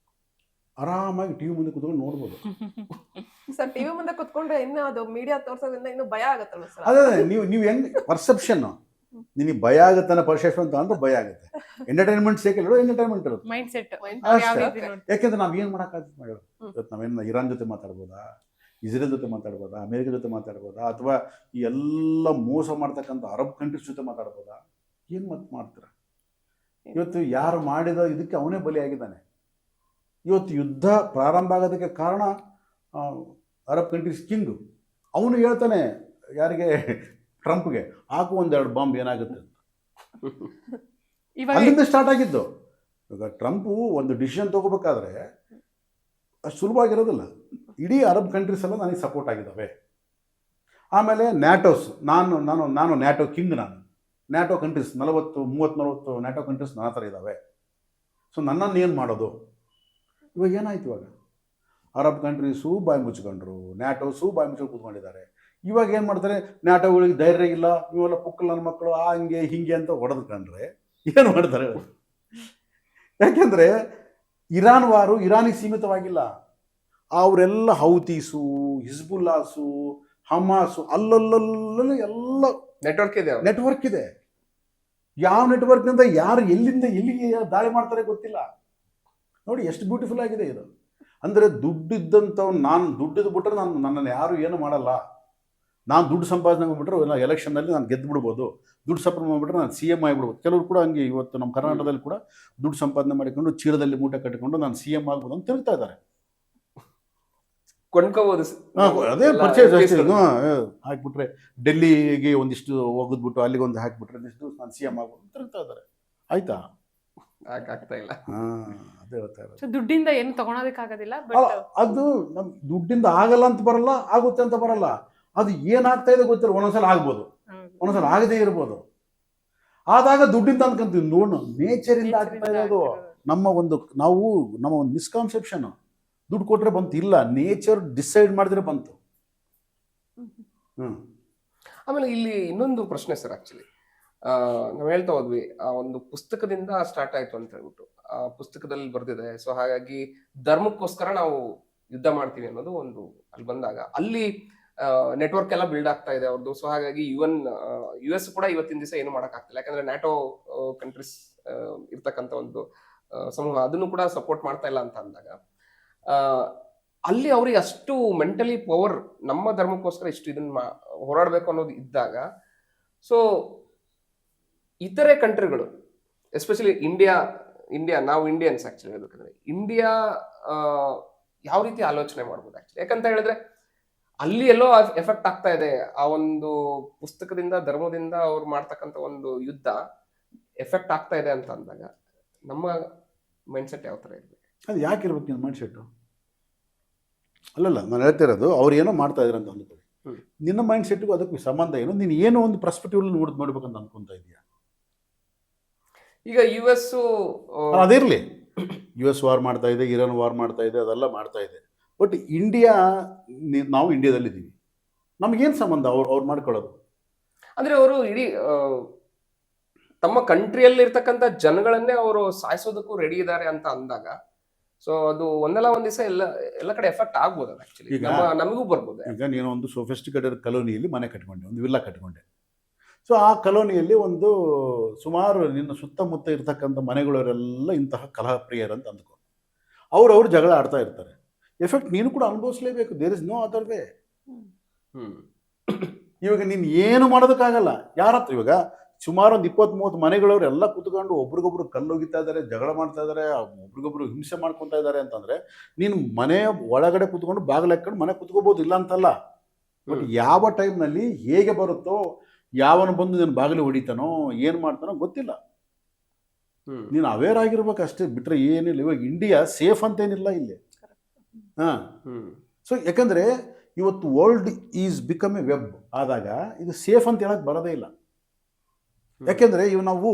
ಆರಾಮಾಗಿ ಟಿವಿ ಮುಂದೆ ಕೂತ್ಕೊಂಡು ನೋಡ್ಬೋದು. ಸರ್ ಟಿವಿ ಮುಂದೆ ಕುತ್ಕೊಂಡ್ರೆ ಇನ್ನು ಅದು ಮೀಡಿಯಾ ತೋರ್ಸೋದ್ರಿಂದ ಇನ್ನು ಭಯ ಆಗತ್ತಲ್ಲ ಸರ್? ಅದೇ ನೀವು ಹೆಂಗ್ ಪರ್ಸೆಪ್ಷನ್, ನಿನಗೆ ಭಯ ಆಗುತ್ತಾನೆ ಪರ್ಸೆಪ್ಷನ್ ಅಂತ ಅಂದ್ರೆ ಭಯ ಆಗುತ್ತೆ. ಎಂಟರ್ಟೈನ್ಮೆಂಟ್ ಸೇಕಲ್ಲ, ಎಂಟರ್ಟೈನ್ಮೆಂಟ್ ಇರುತ್ತೆ ಮೈಂಡ್ ಸೆಟ್. ಯಾಕೆಂದ್ರೆ ನಾವ್ ಏನ್ ಮಾಡಕ್ಕಾಗುತ್ತೆ ಮೇಡಮ್? ಇವತ್ತು ನಾವೇನು ಇರಾನ್ ಜೊತೆ ಮಾತಾಡ್ಬೋದಾ, ಇಸ್ರೇಲ್ ಜೊತೆ ಮಾತಾಡ್ಬೋದಾ, ಅಮೇರಿಕಾ ಜೊತೆ ಮಾತಾಡ್ಬೋದಾ, ಅಥವಾ ಈ ಎಲ್ಲ ಮೋಸ ಮಾಡ್ತಕ್ಕಂಥ ಅರಬ್ ಕಂಟ್ರೀಸ್ ಜೊತೆ ಮಾತಾಡ್ಬೋದಾ? ಏನು ಮಾಡ್ತೀರ? ಇವತ್ತು ಯಾರು ಮಾಡಿದ ಇದಕ್ಕೆ ಅವನೇ ಬಲಿಯಾಗಿದ್ದಾನೆ. ಇವತ್ತು ಯುದ್ಧ ಪ್ರಾರಂಭ ಆಗೋದಕ್ಕೆ ಕಾರಣ ಅರಬ್ ಕಂಟ್ರೀಸ್ ಕಿಂಗ್. ಅವನು ಹೇಳ್ತಾನೆ ಯಾರಿಗೆ, ಟ್ರಂಪ್ಗೆ, ಹಾಕು 1-2 ಬಾಂಬ್ ಏನಾಗುತ್ತೆ ಅಂತ. ಅಲ್ಲಿಂದ ಸ್ಟಾರ್ಟ್ ಆಗಿದ್ದು. ಇವಾಗ ಟ್ರಂಪು ಒಂದು ಡಿಸಿಷನ್ ತಗೋಬೇಕಾದ್ರೆ ಅಷ್ಟು ಸುಲಭವಾಗಿರೋದಿಲ್ಲ. ಇಡೀ ಅರಬ್ ಕಂಟ್ರೀಸ್ ಎಲ್ಲ ನನಗೆ ಸಪೋರ್ಟ್ ಆಗಿದ್ದಾವೆ. ಆಮೇಲೆ ನ್ಯಾಟೋಸ್, ನಾನು ನ್ಯಾಟೋ ಕಿಂಗ್. ನಾನು ನ್ಯಾಟೋ ಕಂಟ್ರೀಸ್ 30-40 ನ್ಯಾಟೋ ಕಂಟ್ರೀಸ್ ನನ್ನ ಹತ್ರ ಇದ್ದಾವೆ. ಸೊ ನನ್ನನ್ನು ಏನು ಮಾಡೋದು? ಇವಾಗ ಏನಾಯ್ತು? ಇವಾಗ ಅರಬ್ ಕಂಟ್ರೀಸು ಬಾಯಿ ಮುಚ್ಕೊಂಡ್ರು, ನ್ಯಾಟೋಸು ಬಾಯಿ ಮುಚ್ಕೊಂಡು ಕೂತ್ಕೊಂಡಿದ್ದಾರೆ. ಇವಾಗ ಏನು ಮಾಡ್ತಾರೆ? ನ್ಯಾಟೋಗಳಿಗೆ ಧೈರ್ಯ ಇಲ್ಲ, ಇವೆಲ್ಲ ಪುಕ್ಕಲ್ ನನ್ನ ಮಕ್ಕಳು ಹಂಗೆ ಹಿಂಗೆ ಅಂತ ಹೊಡೆದ್ಕೊಂಡ್ರೆ ಏನು ಮಾಡ್ತಾರೆ? ಯಾಕೆಂದರೆ ಇರಾನ್ ವಾರು ಇರಾನಿಗೆ ಸೀಮಿತವಾಗಿಲ್ಲ. ಅವರೆಲ್ಲ ಹೌತೀಸು, ಹಿಜ್ಬುಲ್ಲಾಸು, ಹಮಾಸು, ಅಲ್ಲಲ್ಲಲ್ಲ ಎಲ್ಲ ನೆಟ್ವರ್ಕ್ ಇದೆ. ಯಾವ ನೆಟ್ವರ್ಕ್ನಿಂದ ಯಾರು ಎಲ್ಲಿಂದ ಎಲ್ಲಿಗೆ ದಾಳಿ ಮಾಡ್ತಾರೆ ಗೊತ್ತಿಲ್ಲ. ನೋಡಿ ಎಷ್ಟು ಬ್ಯೂಟಿಫುಲ್ ಆಗಿದೆ ಇದು. ಅಂದರೆ ದುಡ್ಡಿದ್ದಂಥವ್ನು, ನಾನು ದುಡ್ಡಿದ್ದು ಬಿಟ್ಟರೆ ನನ್ನನ್ನು ಯಾರು ಏನು ಮಾಡಲ್ಲ. ನಾನು ದುಡ್ಡು ಸಂಪಾದನೆ ಮಾಡಿಬಿಟ್ರೆ ಎಲ್ಲ ಎಲೆಕ್ಷನ್ನಲ್ಲಿ ನಾನು ಗೆದ್ದು ಬಿಡ್ಬೋದು, ದುಡ್ಡು ಸಂಪಾದನೆ ಮಾಡಿಬಿಟ್ರೆ ನಾನು CM ಆಗಿಬಿಡ್ಬೋದು. ಕೆಲವರು ಕೂಡ ಹಂಗೆ ಇವತ್ತು ನಮ್ಮ ಕರ್ನಾಟಕದಲ್ಲಿ ಕೂಡ ದುಡ್ಡು ಸಂಪಾದನೆ ಮಾಡಿಕೊಂಡು ಚೀಲದಲ್ಲಿ ಮೂಟೆ ಕಟ್ಟಿಕೊಂಡು ನಾನು CM ಆಗ್ಬೋದು ಅಂತ ತಿರುಗ್ತಾ ಇದ್ದಾರೆ. ಕೊಂಡ್ಕೋಬಹುದು. ಅದೇ ಪರ್ಚೇಸ್ ಅಷ್ಟೇ. ಹಾಕ್ಬಿಟ್ರೆ ಡೆಲ್ಲಿಗೆ ಒಂದಿಷ್ಟು ಹೋಗಿದ್ಬಿಟ್ಟು ಅಲ್ಲಿಗೆ ಒಂದು ಹಾಕ್ಬಿಟ್ರೆ ಒಂದಿಷ್ಟು ನಾನು CM ಆಗ್ಬೋದು ಅಂತ ತಿರುಗ್ತಾ ಇದ್ದಾರೆ. ಆಯ್ತಾ? ಆಗ್ತಾ ಇಲ್ಲ. ಅದೇ ಹೇಳ್ತಾ ಇರೋದು. ಸೊ ದುಡ್ಡಿಂದ ಏನು ತಗೊಳೋದಕ್ಕಾಗೋದಿಲ್ಲ. ಅದು ನಮ್ ದುಡ್ಡಿಂದ ಆಗಲ್ಲ ಅಂತ ಬರಲ್ಲ, ಆಗುತ್ತೆ ಅಂತ ಬರಲ್ಲ. ಅದು ಏನಾಗ್ತಾ ಇದೆ ಗೊತ್ತಿಲ್ಲ. ಒಂದೊಂದ್ಸಲ ಆಗ್ಬೋದು, ಒಂದೊಂದ್ಸಲ ಆಗದೇ ಇರ್ಬೋದು. ಆದಾಗ ದುಡ್ಡಿಂದ ಅನ್ಕೊಂತೀವಿ. ನೋಡು, ನೇಚರಿಂದ ಆಗ್ತಾ ಇರೋದು. ನಮ್ಮ ಒಂದು ಮಿಸ್ಕಾನ್ಸೆಪ್ಷನ್. ದುಡ್ಡು ಕೊಟ್ರೆ ಬಂತು, ಇಲ್ಲ, ನೇಚರ್ ಡಿಸೈಡ್ ಮಾಡಿದ್ರೆ ಬಂತು. ಆಮೇಲೆ ಇಲ್ಲಿ ಇನ್ನೊಂದು ಪ್ರಶ್ನೆ ಸರ್. ಆಕ್ಚುಲಿ ನಾವು ಹೇಳ್ತಾ ಹೋದ್ವಿ, ಆ ಒಂದು ಪುಸ್ತಕದಿಂದ ಸ್ಟಾರ್ಟ್ ಆಯ್ತು ಅಂತ ಹೇಳ್ಬಿಟ್ಟು. ಆ ಪುಸ್ತಕದಲ್ಲಿ ಬರ್ದಿದೆ. ಸೊ ಹಾಗಾಗಿ ಧರ್ಮಕ್ಕೋಸ್ಕರ ನಾವು ಯುದ್ಧ ಮಾಡ್ತೀವಿ ಅನ್ನೋದು ಒಂದು ಅಲ್ಲಿ ಬಂದಾಗ, ಅಲ್ಲಿ ನೆಟ್ವರ್ಕ್ ಎಲ್ಲ ಬಿಲ್ಡ್ ಆಗ್ತಾ ಇದೆ ಅವ್ರದ್ದು. ಸೊ ಹಾಗಾಗಿ US ಕೂಡ ಇವತ್ತಿನ ದಿವಸ ಏನು ಮಾಡಕ್ ಆಗ್ತಿಲ್ಲ. ಯಾಕಂದ್ರೆ ನ್ಯಾಟೋ ಕಂಟ್ರೀಸ್ ಇರ್ತಕ್ಕಂಥ ಒಂದು ಸಮೂಹ ಅದನ್ನು ಕೂಡ ಸಪೋರ್ಟ್ ಮಾಡ್ತಾ ಇಲ್ಲ ಅಂತ ಅಂದಾಗ, ಅಲ್ಲಿ ಅವ್ರಿಗೆ ಅಷ್ಟು ಮೆಂಟಲಿ ಪವರ್, ನಮ್ಮ ಧರ್ಮಕ್ಕೋಸ್ಕರ ಇಷ್ಟು ಇದನ್ನ ಹೋರಾಡಬೇಕು ಅನ್ನೋದು ಇದ್ದಾಗ, ಸೊ ಇತರೆ ಕಂಟ್ರಿಗಳು, ಎಸ್ಪೆಷಲಿ ಇಂಡಿಯಾ ನಾವು ಇಂಡಿಯನ್ಸ್ ಆಕ್ಚುಲಿ ಹೇಳ್ಬೇಕಂದ್ರೆ, ಇಂಡಿಯಾ ಯಾವ ರೀತಿ ಆಲೋಚನೆ ಮಾಡ್ಬೋದು ಆಕ್ಚುಲಿ? ಯಾಕಂತ ಹೇಳಿದ್ರೆ ಅಲ್ಲಿ ಎಲ್ಲೋ ಎಫೆಕ್ಟ್ ಆಗ್ತಾ ಇದೆ. ಆ ಒಂದು ಪುಸ್ತಕದಿಂದ, ಧರ್ಮದಿಂದ ಅವ್ರು ಮಾಡ್ತಕ್ಕಂಥ ಒಂದು ಯುದ್ಧ ಎಫೆಕ್ಟ್ ಆಗ್ತಾ ಇದೆ ಅಂತ ಅಂದಾಗ ನಮ್ಮ ಮೈಂಡ್ ಸೆಟ್ ಯಾವ ತರ ಇರ್ಬೇಕು? ಅದು ಯಾಕೆ ಇರ್ಬೇಕು ನಿಮ್ಮ ಮೈಂಡ್ ಸೆಟ್? ಅಲ್ಲಲ್ಲ, ನಾನು ಹೇಳ್ತಿರೋದು ಅವ್ರು ಏನೋ ಮಾಡ್ತಾ ಇದ್ದಾರೆ ಅಂತ ಅಂದ್ಕೊಳ್ಳಿ. ಹ್ಮ್. ನಿನ್ನ ಮೈಂಡ್ ಸೆಟ್ಗೂ ಅದಕ್ಕೂ ಸಂಬಂಧ ಏನು? ನೀನು ಏನೋ ಒಂದು ಪರ್ಸ್ಪೆಕ್ಟಿವ್ ನೋಡ್ಬೇಕಂತ ಅನ್ಕೊಂತ ಇದೆಯಾ? ಈಗ ಯು ಎಸ್ ಅದಿರಲಿ, ಯು ಎಸ್ ವಾರ್ ಮಾಡ್ತಾ ಇದೆ, ಇರಾನ್ ವಾರ್ ಮಾಡ್ತಾ ಇದೆ, ಅದೆಲ್ಲ ಮಾಡ್ತಾ ಇದೆ. ಬಟ್ ಇಂಡಿಯಾ, ನಾವು ಇಂಡಿಯಾದಲ್ಲಿದ್ದೀವಿ, ನಮಗೇನು ಸಂಬಂಧ ಅವ್ರು ಮಾಡ್ಕೊಳ್ಳೋದು? ಅಂದ್ರೆ ಅವರು ಇಡೀ ತಮ್ಮ ಕಂಟ್ರಿಯಲ್ಲಿ ಇರ್ತಕ್ಕಂಥ ಜನಗಳನ್ನೇ ಅವರು ಸಾಯಿಸೋದಕ್ಕೂ ರೆಡಿ ಇದ್ದಾರೆ ಅಂತ ಅಂದಾಗ, ಸೊ ಅದು ಒಂದಲ್ಲ ಒಂದ್ ದಿವಸ ಎಲ್ಲ ಕಡೆ ಎಫೆಕ್ಟ್ ಆಗ್ಬೋದು ಆಕ್ಚುಲಿ. ಈಗ ನಮಗೂ ಬರ್ಬೋದು. ಈಗ ನೀನು ಒಂದು ಸೊಫಿಸ್ಟಿಕೇಟೆಡ್ ಕಲೋನಿಯಲ್ಲಿ ಮನೆ ಕಟ್ಕೊಂಡೆ, ಒಂದು ವಿಲ್ಲಾ ಕಟ್ಕೊಂಡೆ. ಸೊ ಆ ಕಲೋನಿಯಲ್ಲಿ ಒಂದು ಸುಮಾರು ನಿನ್ನ ಸುತ್ತಮುತ್ತ ಇರ್ತಕ್ಕಂಥ ಮನೆಗಳವರೆಲ್ಲ ಇಂತಹ ಕಲಹಪ್ರಿಯರು ಅಂತ ಅಂದ್ಕೊ. ಅವ್ರು ಜಗಳ ಆಡ್ತಾ ಇರ್ತಾರೆ. ಎಫೆಕ್ಟ್ ನೀನು ಕೂಡ ಅನುಭವಿಸ್ಲೇಬೇಕು. There is no other way. ಇವಾಗ ನೀನು ಏನು ಮಾಡೋದಕ್ಕಾಗಲ್ಲ. ಯಾರತ್ರ ಇವಾಗ ಸುಮಾರು ಒಂದು 20-30 ಮನೆಗಳವ್ರು ಎಲ್ಲ ಕೂತ್ಕೊಂಡು ಒಬ್ರಿಗೊಬ್ರು ಕಲ್ಲೋಗಿತಾ ಇದ್ದಾರೆ, ಜಗಳ ಮಾಡ್ತಾ ಇದ್ದಾರೆ, ಒಬ್ರಿಗೊಬ್ರು ಹಿಂಸೆ ಮಾಡ್ಕೊತಾ ಇದ್ದಾರೆ ಅಂತಂದ್ರೆ ನೀನು ಮನೆ ಒಳಗಡೆ ಕೂತ್ಕೊಂಡು ಬಾಗಿಲು ಹಾಕೊಂಡು ಮನೆ ಕೂತ್ಕೋಬಹುದು, ಇಲ್ಲ ಅಂತಲ್ಲ. ಬಟ್ ಯಾವ ಟೈಮ್ನಲ್ಲಿ ಹೇಗೆ ಬರುತ್ತೋ, ಯಾವನು ಬಂದು ನೀನು ಬಾಗಿಲು ಹೊಡಿತಾನೋ, ಏನು ಮಾಡ್ತಾನೋ ಗೊತ್ತಿಲ್ಲ. ನೀನು ಅವೇರ್ ಆಗಿರ್ಬೇಕು ಅಷ್ಟೇ, ಬಿಟ್ರೆ ಏನಿಲ್ಲ. ಇವಾಗ ಇಂಡಿಯಾ ಸೇಫ್ ಅಂತೇನಿಲ್ಲ ಇಲ್ಲಿ. ಸೊ ಯಾಕಂದ್ರೆ ಇವತ್ತು world is become A web ಆದಾಗ ಇದು ಸೇಫ್ ಅಂತ ಹೇಳಕ್ ಬರೋದೇ ಇಲ್ಲ. ಯಾಕೆಂದ್ರೆ ಇವು ನಾವು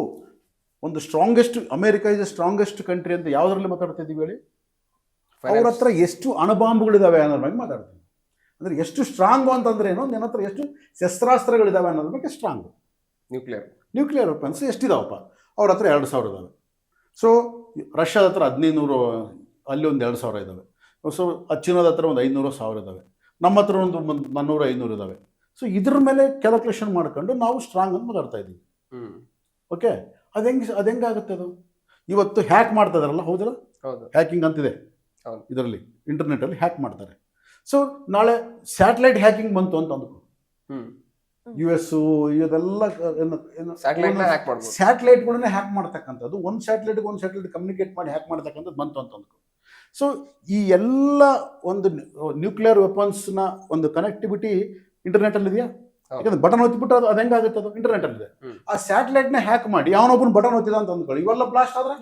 ಒಂದು strongest, America is strongest country ಅಂತ ಯಾವುದರಲ್ಲಿ ಮಾತಾಡ್ತಾ ಇದೀವಿ ಹೇಳಿ? ಅವ್ರ ಹತ್ರ ಎಷ್ಟು ಅಣುಬಾಂಬುಗಳಿದಾವೆ ಅನ್ನೋದ್ರ ಬಗ್ಗೆ ಮಾತಾಡ್ತೀವಿ. ಅಂದ್ರೆ ಎಷ್ಟು ಸ್ಟ್ರಾಂಗು ಅಂತಂದ್ರೆ ಏನು, ನಿನ್ನ ಹತ್ರ ಎಷ್ಟು ಶಸ್ತ್ರಾಸ್ತ್ರಗಳಿದಾವೆ ಅನ್ನೋದ್ರ ಬಗ್ಗೆ ಸ್ಟ್ರಾಂಗು. Nuclear weapons ಎಷ್ಟಿದಾವಪ್ಪ? ಅವ್ರ ಹತ್ರ 2,000 ಇದಾವೆ. ಸೊ ರಷ್ಯಾದ ಹತ್ರ 1500, ಅಲ್ಲಿ ಒಂದು 2,000 ಇದಾವೆ. ಸೊ ಚೀನಾದ ಹತ್ರ ಒಂದು 500-1000 ಇದಾವೆ. ನಮ್ಮ ಹತ್ರ ಒಂದು 400-500 ಇದಾವೆ. ಸೊ ಇದ್ರ ಮೇಲೆ ಕ್ಯಾಲ್ಕುಲೇಷನ್ ಮಾಡ್ಕೊಂಡು ನಾವು ಸ್ಟ್ರಾಂಗ್ ಅಂತ ಮಾತಾಡ್ತಾ ಇದ್ದೀವಿ. ಓಕೆ, ಅದೆಂಗಾಗುತ್ತೆ ಅದು? ಇವತ್ತು ಹ್ಯಾಕ್ ಮಾಡ್ತಾ ಇದಾರಲ್ಲ, ಹೌದಲ್ಲ? ಹ್ಯಾಕಿಂಗ್ ಅಂತಿದೆ ಇದರಲ್ಲಿ, ಇಂಟರ್ನೆಟಲ್ಲಿ ಹ್ಯಾಕ್ ಮಾಡ್ತಾರೆ. ಸೊ ನಾಳೆ ಸ್ಯಾಟಲೈಟ್ ಹ್ಯಾಕಿಂಗ್ ಬಂತು ಅಂತ ಅಂದ್ಕೊ. US ಇದೆಲ್ಲ ಸ್ಯಾಟಲೈಟ್ಗಳನ್ನೇ ಹ್ಯಾಕ್ ಮಾಡ್ತಕ್ಕಂಥದ್ದು, ಒಂದು ಸ್ಯಾಟಲೈಟ್ ಕಮ್ಯುನಿಕೇಟ್ ಮಾಡಿ ಹ್ಯಾಕ್ ಮಾಡ್ತಕ್ಕಂಥದ್ದು ಬಂತು ಅಂತ ಅಂದ್ಕೊ. ಸೊ ಈ ಎಲ್ಲ ಒಂದು ನ್ಯೂಕ್ಲಿಯರ್ ವೆಪನ್ಸ್ನ ಒಂದು ಕನೆಕ್ಟಿವಿಟಿ ಇಂಟರ್ನೆಟಲ್ಲಿ ಇದೆಯಾ? ಯಾಕಂದ್ರೆ ಬಟನ್ ಒತ್ತಿಬಿಟ್ಟು ಅದು ಹೆಂಗಾಗುತ್ತೆ? ಅದು ಇಂಟರ್ನೆಟಲ್ಲಿದೆ. ಆ ಸ್ಯಾಟಲೈಟ್ನ ಹ್ಯಾಕ್ ಮಾಡಿ ಅವನೊಬ್ಬನ ಬಟನ್ ಒತ್ತಿದ ಅಂತ ಅಂದ್ಕೊಳ್ಳಿ, ಇವೆಲ್ಲ ಬ್ಲಾಸ್ಟ್ ಆದ್ರೆ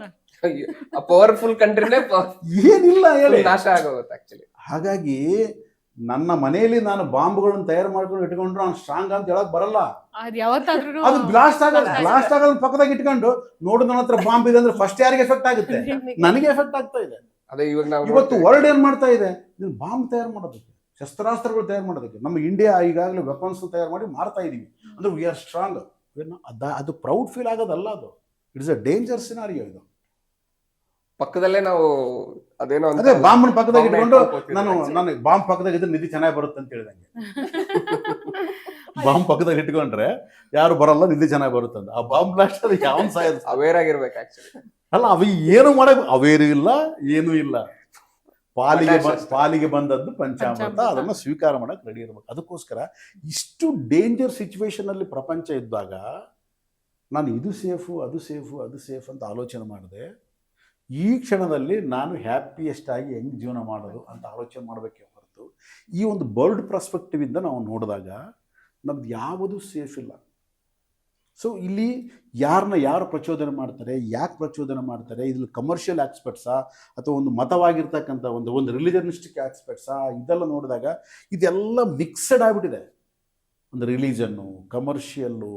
ಪವರ್ಫುಲ್ ಕಂಟ್ರಿನೇ ಏನಿಲ್ಲ ಹೇಳಿ, ನಾಶ ಆಗೋಗುತ್ತೆ ಆಕ್ಚುಲಿ. ಹಾಗಾಗಿ ನನ್ನ ಮನೆಯಲ್ಲಿ ನಾನು ಬಾಂಬ್ಗಳನ್ನು ತಯಾರು ಮಾಡ್ಕೊಂಡು ಇಟ್ಕೊಂಡ್ರು ನಾನು ಸ್ಟ್ರಾಂಗ್ ಅಂತ ಹೇಳಕ್ ಬರಲ್ಲ. ಅದು ಬ್ಲಾಸ್ಟ್ ಆಗೋದು ಪಕ್ಕದಾಗ ಇಟ್ಕೊಂಡು ನೋಡು ನನ್ನ ಹತ್ರ ಬಾಂಬ್ ಇದೆ ಅಂದ್ರೆ ಫಸ್ಟ್ ಯಾರಿಗೆ ಎಫೆಕ್ಟ್ ಆಗುತ್ತೆ? ನನಗೆ ಎಫೆಕ್ಟ್ ಆಗ್ತಾ ಇದೆ. ಇವತ್ತು ವರ್ಲ್ಡ್ ಏನ್ ಮಾಡ್ತಾ ಇದೆ? ಬಾಂಬ್ ತಯಾರು ಮಾಡೋದಕ್ಕೆ, ಶಸ್ತ್ರಾಸ್ತ್ರಗಳು ತಯಾರು ಮಾಡೋದಕ್ಕೆ ನಮ್ಮ ಇಂಡಿಯಾ ಈಗಾಗಲೇ ವೆಪನ್ಸ್ ತಯಾರು ಮಾಡಿ ಮಾರ್ತಾ ಇದೀವಿ. ಅಂದ್ರೆ ವಿ ಆರ್ ಸ್ಟ್ರಾಂಗ್. ಅದು ಪ್ರೌಡ್ ಫೀಲ್ ಆಗೋದಲ್ಲ, ಅದು ಇಟ್ಸ್ ಅ ಡೇಂಜರ್ ಸಿನಾರಿಯೋ. ಇದು ಪಕ್ಕದಲ್ಲೇ ನಾವು ಅದೇನೋ ಅದೇ ಬಾಂಬ್ ಪಕ್ಕದಾಗ ಇಟ್ಕೊಂಡು ನಾನು ಬಾಂಬ್ ಪಕ್ಕದಾಗ ಇದ್ರೆ ನಿಧಿ ಚೆನ್ನಾಗಿ ಬರುತ್ತೆ ಅಂತ ಹೇಳಿದಂಗೆ. ಬಾಂಬ್ ಪಕ್ಕದಾಗ ಇಟ್ಕೊಂಡ್ರೆ ಯಾರು ಬರಲ್ಲ, ನಿಧಿ ಚೆನ್ನಾಗಿ ಬರುತ್ತೆ ಅಂತ. ಆ ಬಾಂಬ್ ಬ್ಲಾಸ್ಟ್ ಅದು ಯಾವ ಸಾಯೋದು? ಅವೇರ್ ಆಗಿರ್ಬೇಕು ಆಕ್ಚುಲಿ. ಅಲ್ಲ, ಅವು ಏನು ಮಾಡಕ್ ಅವೇರು ಇಲ್ಲ, ಏನೂ ಇಲ್ಲ. ಪಾಲಿಗೆ ಬಂದದ್ದು ಪಂಚಾಮೃತ, ಅದನ್ನ ಸ್ವೀಕಾರ ಮಾಡಕ್ ರೆಡಿ ಇರ್ಬೇಕು. ಅದಕ್ಕೋಸ್ಕರ ಇಷ್ಟು ಡೇಂಜರ್ ಸಿಚುವೇಶನ್ ಅಲ್ಲಿ ಪ್ರಪಂಚ ಇದ್ದಾಗ ನಾನು ಇದು ಸೇಫು ಅದು ಸೇಫ್ ಅಂತ ಆಲೋಚನೆ ಮಾಡಿದೆ. ಈ ಕ್ಷಣದಲ್ಲಿ ನಾನು ಹ್ಯಾಪಿಯೆಸ್ಟ್ ಆಗಿ ಹೆಂಗೆ ಜೀವನ ಮಾಡೋದು ಅಂತ ಆಲೋಚನೆ ಮಾಡಬೇಕೇ ಹೊರತು ಈ ಒಂದು ಬರ್ಡ್ ಪರ್ಸ್ಪೆಕ್ಟಿವ್ ಇಂದ ನಾವು ನೋಡಿದಾಗ ನಮ್ದು ಯಾವುದು ಸೇಫ್ ಇಲ್ಲ. ಸೊ ಇಲ್ಲಿ ಯಾರು ಪ್ರಚೋದನೆ ಮಾಡ್ತಾರೆ, ಯಾಕೆ ಪ್ರಚೋದನೆ ಮಾಡ್ತಾರೆ, ಇದ್ರಲ್ಲಿ ಕಮರ್ಷಿಯಲ್ ಆಸ್ಪೆಕ್ಟ್ಸಾ ಅಥವಾ ಒಂದು ಮತವಾಗಿರ್ತಕ್ಕಂಥ ಒಂದು ರಿಲಿಜನಿಸ್ಟಿಕ್ ಆಸ್ಪೆಕ್ಟ್ಸಾ, ಇದೆಲ್ಲ ನೋಡಿದಾಗ ಇದೆಲ್ಲ ಮಿಕ್ಸಡ್ ಆಗಿಬಿಟ್ಟಿದೆ. ಒಂದು ರಿಲಿಜನ್ನು, ಕಮರ್ಷಿಯಲ್ಲು,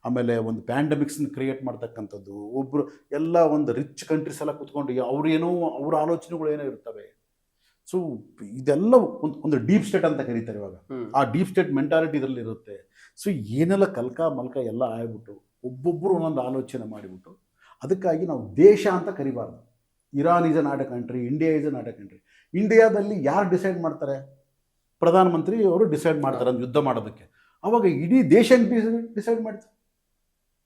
ಆಮೇಲೆ ಒಂದು ಪ್ಯಾಂಡಮಿಕ್ಸ್ನ ಕ್ರಿಯೇಟ್ ಮಾಡ್ತಕ್ಕಂಥದ್ದು, ಒಬ್ಬರು ಎಲ್ಲ ಒಂದು ರಿಚ್ ಕಂಟ್ರೀಸ್ ಎಲ್ಲ ಕೂತ್ಕೊಂಡು ಅವ್ರ ಆಲೋಚನೆಗಳು ಏನೋ ಇರ್ತವೆ. ಸೊ ಇದೆಲ್ಲ ಒಂದು ಡೀಪ್ ಸ್ಟೇಟ್ ಅಂತ ಕರೀತಾರೆ ಇವಾಗ. ಆ ಡೀಪ್ ಸ್ಟೇಟ್ ಮೆಂಟಾಲಿಟಿ ಇದರಲ್ಲಿ ಇರುತ್ತೆ. ಸೊ ಏನೆಲ್ಲ ಮಲ್ಕ ಎಲ್ಲ ಆಗ್ಬಿಟ್ಟು ಒಬ್ಬೊಬ್ಬರು ಒಂದೊಂದು ಆಲೋಚನೆ ಮಾಡಿಬಿಟ್ಟು, ಅದಕ್ಕಾಗಿ ನಾವು ದೇಶ ಅಂತ ಕರಿಬಾರ್ದು. Iran is a not a country, India is a not a country. ಇಂಡಿಯಾದಲ್ಲಿ ಯಾರು ಡಿಸೈಡ್ ಮಾಡ್ತಾರೆ? ಪ್ರಧಾನಮಂತ್ರಿ ಅವರು ಡಿಸೈಡ್ ಮಾಡ್ತಾರೆ ಒಂದು ಯುದ್ಧ ಮಾಡೋದಕ್ಕೆ. ಅವಾಗ ಇಡೀ ದೇಶ ಡಿಸೈಡ್ ಮಾಡ್ತಾರೆ.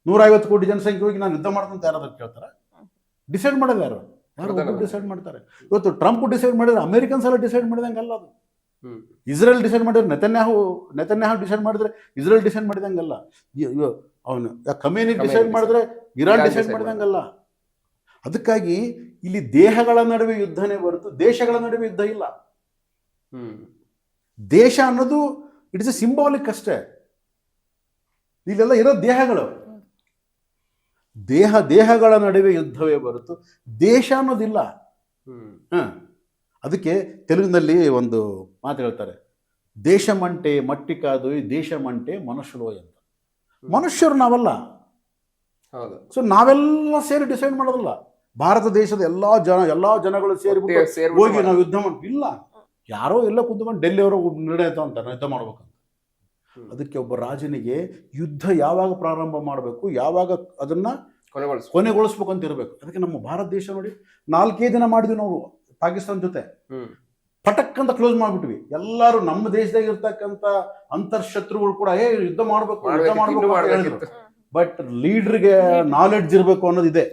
150 ಕೋಟಿ ಜನಸಂಖ್ಯೆ ಹೋಗಿ ನಾನು ಯುದ್ಧ ಮಾಡ್ತಂತ ಯಾರಾದ್ರೂ ಕೇಳ್ತಾರೆ? ಡಿಸೈಡ್ ಮಾಡೋದು ಯಾರು ಡಿಸೈಡ್ ಮಾಡ್ತಾರೆ. ಇವತ್ತು ಟ್ರಂಪ್ ಡಿಸೈಡ್ ಮಾಡಿದ್ರೆ ಅಮೆರಿಕನ್ಸ್ ಎಲ್ಲ ಡಿಸೈಡ್ ಮಾಡಿದಂಗಲ್ಲ. ಅದು ಇಸ್ರೇಲ್ ಡಿಸೈಡ್ ಮಾಡಿದ್ರೆ ನೆತನ್ಯಾಹು ಡಿಸೈಡ್ ಮಾಡಿದ್ರೆ ಇಸ್ರೇಲ್ ಡಿಸೈಡ್ ಮಾಡಿದಂಗಲ್ಲ. ಅವನು ಕಮ್ಯುನಿಟಿ ಡಿಸೈಡ್ ಮಾಡಿದ್ರೆ ಇರಾನ್ ಡಿಸೈಡ್ ಮಾಡಿದಂಗಲ್ಲ. ಅದಕ್ಕಾಗಿ ಇಲ್ಲಿ ದೇಹಗಳ ನಡುವೆ ಯುದ್ಧನೇ ಹೊರತು ದೇಶಗಳ ನಡುವೆ ಯುದ್ಧ ಇಲ್ಲ. ದೇಶ ಅನ್ನೋದು ಇಟ್ಸ್ ಎ ಸಿಂಬಾಲಿಕ್ ಅಷ್ಟೇ. ಇಲ್ಲೆಲ್ಲ ಇರೋ ದೇಹಗಳು, ದೇಹಗಳ ನಡುವೆ ಯುದ್ಧವೇ ಹೊರತು ದೇಶ ಅನ್ನೋದಿಲ್ಲ. ಅದಕ್ಕೆ ತೆಲುಗಿನಲ್ಲಿ ಒಂದು ಮಾತು ಹೇಳ್ತಾರೆ, ದೇಶಮಂಟೆ ಮಟ್ಟಿ ಕಾದು ದೇಶಮಂಟೆ ಮನುಷ್ಯರು ಅಂತ. ಮನುಷ್ಯರು ನಾವಲ್ಲ. ಹೌದು. ಸೊ ನಾವೆಲ್ಲ ಸೇರಿ ಡಿಸೈಡ್ ಮಾಡೋದಲ್ಲ. ಭಾರತ ದೇಶದ ಎಲ್ಲ ಜನಗಳು ಸೇರಿಬಿಟ್ಟು ಹೋಗಿ ನಾವು ಯುದ್ಧ ಇಲ್ಲ. ಯಾರೋ ಎಲ್ಲ ಕುತ್ಕೊಂಡು ಡೆಲ್ಲಿಯವರು ನಿರ್ಣಯ ತಗೊಂತಾರೆ ಯುದ್ಧ ಮಾಡ್ಬೇಕಂತ. ಅದಕ್ಕೆ ಒಬ್ಬ ರಾಜನಿಗೆ ಯುದ್ಧ ಯಾವಾಗ ಪ್ರಾರಂಭ ಮಾಡಬೇಕು, ಯಾವಾಗ ಅದನ್ನ ಕೊನೆಗೊಳಿಸ್ಬೇಕು ಅಂತ ಇರಬೇಕು. ಅದಕ್ಕೆ ನಮ್ಮ ಭಾರತ ದೇಶ ನೋಡಿ 4 ದಿನ ಮಾಡಿದ್ವಿ ನಾವು ಪಾಕಿಸ್ತಾನ ಜೊತೆ, ಪಟಕ್ ಅಂತ ಕ್ಲೋಸ್ ಮಾಡ್ಬಿಟ್ವಿ. ಎಲ್ಲರೂ ನಮ್ಮ ದೇಶದಾಗ ಇರ್ತಕ್ಕಂಥ ಅಂತರ್ಶತ್ರುಗಳು ಕೂಡ ಯುದ್ಧ ಮಾಡ್ಬೇಕು ಹೇಳಿದ್ರು. ಬಟ್ ಲೀಡರ್ಗೆ ನಾಲೆಡ್ಜ್ ಇರಬೇಕು ಅನ್ನೋದಿದೆ.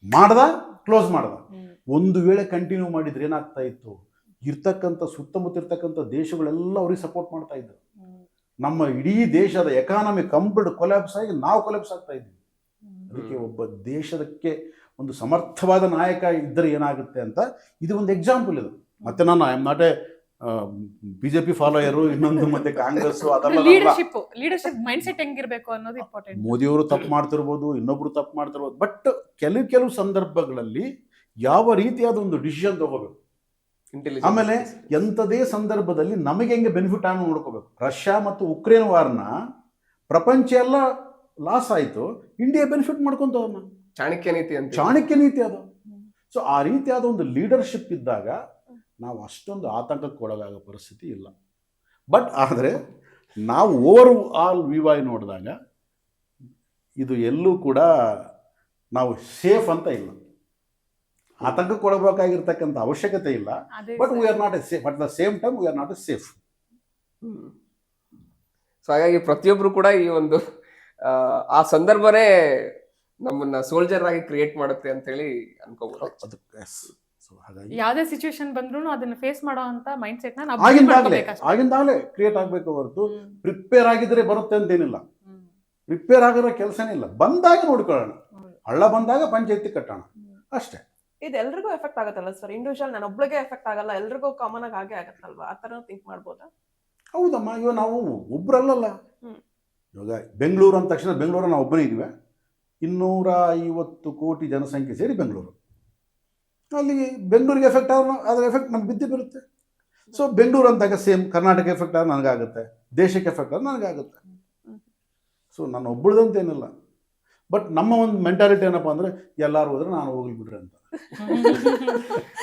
ಮಾಡ್ದ, ಕ್ಲೋಸ್ ಮಾಡ್ದ. ಒಂದು ವೇಳೆ ಕಂಟಿನ್ಯೂ ಮಾಡಿದ್ರೆ ಏನಾಗ್ತಾ ಇತ್ತು, ಇರ್ತಕ್ಕಂಥ ಸುತ್ತಮುತ್ತ ಇರ್ತಕ್ಕಂಥ ದೇಶಗಳೆಲ್ಲ ಅವ್ರಿಗೆ ಸಪೋರ್ಟ್ ಮಾಡ್ತಾ ಇದ್ರು. ನಮ್ಮ ಇಡೀ ದೇಶದ ಎಕಾನಮಿ ಕಂಪ್ಲೀಟ್ ಕೊಲ್ಯಾಪ್ಸ್ ಆಗಿ ನಾವು ಕೊಲ್ಯಾಪ್ಸ್ ಆಗ್ತಾ ಇದ್ವಿ. ಅದಕ್ಕೆ ಒಬ್ಬ ದೇಶದಕ್ಕೆ ಒಂದು ಸಮರ್ಥವಾದ ನಾಯಕ ಇದ್ದರೆ ಏನಾಗುತ್ತೆ ಅಂತ ಇದು ಒಂದು ಎಕ್ಸಾಂಪಲ್. ಇದು ಮತ್ತೆ ನಾನು I am not a BJP follower, ಇನ್ನೊಂದು ಮತ್ತೆ ಕಾಂಗ್ರೆಸ್ ಅದೆಲ್ಲ. ಲೀಡರ್ಶಿಪ್ ಮೈಂಡ್ ಸೆಟ್ ಹೆಂಗಿರ್ಬೇಕು ಅನ್ನೋದು ಇಂಪಾರ್ಟೆಂಟ್. ಮೋದಿಯವರು ತಪ್ಪು ಮಾಡ್ತಿರ್ಬೋದು, ಇನ್ನೊಬ್ರು ತಪ್ಪು ಮಾಡ್ತಿರ್ಬೋದು. ಬಟ್ ಕೆಲವು ಸಂದರ್ಭಗಳಲ್ಲಿ ಯಾವ ರೀತಿಯಾದ ಒಂದು ಡಿಸಿಷನ್ ತಗೋಬೇಕು. ಆಮೇಲೆ ಎಂಥದೇ ಸಂದರ್ಭದಲ್ಲಿ ನಮಗೆ ಹೆಂಗೆ ಬೆನಿಫಿಟ್ ಆಗಿ ನೋಡ್ಕೋಬೇಕು. ರಷ್ಯಾ ಮತ್ತು ಉಕ್ರೇನ್ ವಾರ್ನ ಪ್ರಪಂಚ ಎಲ್ಲ ಲಾಸ್ ಆಯಿತು, ಇಂಡಿಯಾ ಬೆನಿಫಿಟ್ ಮಾಡ್ಕೊಂತವನ್ನ. ಚಾಣಕ್ಯ ನೀತಿ ಅದು. ಸೊ ಆ ರೀತಿಯಾದ ಒಂದು ಲೀಡರ್ಶಿಪ್ ಇದ್ದಾಗ ನಾವು ಅಷ್ಟೊಂದು ಆತಂಕಕ್ಕೆ ಒಳಗಾಗೋ ಪರಿಸ್ಥಿತಿ ಇಲ್ಲ. ಬಟ್ ಆದರೆ ನಾವು ಓವರ್ ಆಲ್ ವಿವಾಯ್ ನೋಡಿದಾಗ ಇದು ಎಲ್ಲೂ ಕೂಡ ನಾವು ಸೇಫ್ ಅಂತ ಇಲ್ಲ. ಆತಂಕಕ್ಕೆ ಒಳಗಬೇಕಾಗಿರ್ತಕ್ಕಂಥ ಅವಶ್ಯಕತೆ ಇಲ್ಲ. But we are not A safe. At the same time we are not A safe. So ಹಾಗಾಗಿ ಪ್ರತಿಯೊಬ್ರು ಕೂಡ ಈ ಒಂದು ಆ ಸಂದರ್ಭನೇ ನಮ್ಮನ್ನ ಸೋಲ್ಜರ್ ಆಗಿ ಕ್ರಿಯೇಟ್ ಮಾಡುತ್ತೆ ಅಂತ ಹೇಳಿ ಅನ್ಕೋಬಹುದು. ಯಾವುದೇ ಸಿಚುವೇಶನ್ ಬಂದ್ರು ಅದನ್ನ ಫೇಸ್ ಮಾಡೋ ಅಂತ ಮೈಂಡ್ ಸೆಟ್ ನ ಆಗಿಂದಾಗಲೇ ಕ್ರಿಯೇಟ್ ಆಗ್ಬೇಕು ಹೊರತು ಪ್ರಿಪೇರ್ ಆಗಿದ್ರೆ ಬರುತ್ತೆ ಅಂತೇನಿಲ್ಲ. ಪ್ರಿಪೇರ್ ಆಗಿರೋ ಕೆಲಸನೇ ಇಲ್ಲ. ಬಂದಾಗ ನೋಡ್ಕೊಳ್ಳೋಣ, ಹಳ್ಳ ಬಂದಾಗ ಪಂಚಾಯತಿ ಕಟ್ಟೋಣ ಅಷ್ಟೇ. ಇದು ಎಲ್ರಿಗೂ ಎಫೆಕ್ಟ್ ಆಗತ್ತಲ್ಲ ಸರ್? ಇಂಡಿವಿಜುವಲ್ ನಾನು ಒಬ್ಳಿಗೆ ಎಫೆಕ್ಟ್ ಆಗಲ್ಲ, ಎಲ್ರಿಗೂ ಕಾಮನ್ ಆಗಿ ಹಾಗೆ ಆಗತ್ತಲ್ವಾ? ಆ ತರ ಥಿಂಕ್ ಮಾಡ್ಬೋದಾ? ಹೌದಮ್ಮ. ಇವಾಗ ನಾವು ಒಬ್ರಲ್ಲಲ್ಲ. ಇವಾಗ ಬೆಂಗಳೂರು ಅಂದ ತಕ್ಷಣ ಬೆಂಗಳೂರು ನಾವು ಒಬ್ಬನೇ ಇದೀವಿ. 250 ಕೋಟಿ ಜನಸಂಖ್ಯೆ ಸೇರಿ ಬೆಂಗಳೂರು. ಅಲ್ಲಿ ಬೆಂಗಳೂರಿಗೆ ಎಫೆಕ್ಟ್ ಆದ್ರೆ ಅದರ ಎಫೆಕ್ಟ್ ನಮ್ಗೆ ಬಿದ್ದೇ ಬರುತ್ತೆ. ಸೊ ಬೆಂಗಳೂರು ಅಂದಾಗ ಸೇಮ್ ಕರ್ನಾಟಕ ಎಫೆಕ್ಟ್ ಆದ್ರೆ ನನಗಾಗುತ್ತೆ, ದೇಶಕ್ಕೆ ಎಫೆಕ್ಟ್ ಆದ್ರೆ ನನಗಾಗುತ್ತೆ. ಸೊ ನಾನು ಒಬ್ಬಳದಂತೇನಿಲ್ಲ. ಬಟ್ ನಮ್ಮ ಒಂದು ಮೆಂಟಾಲಿಟಿ ಏನಪ್ಪ ಅಂದರೆ ಎಲ್ಲರೂ ಹೋದ್ರೆ ನಾನು ಹೋಗ್ಲಿ ಬಿಡ್ರಿ ಅಂತ.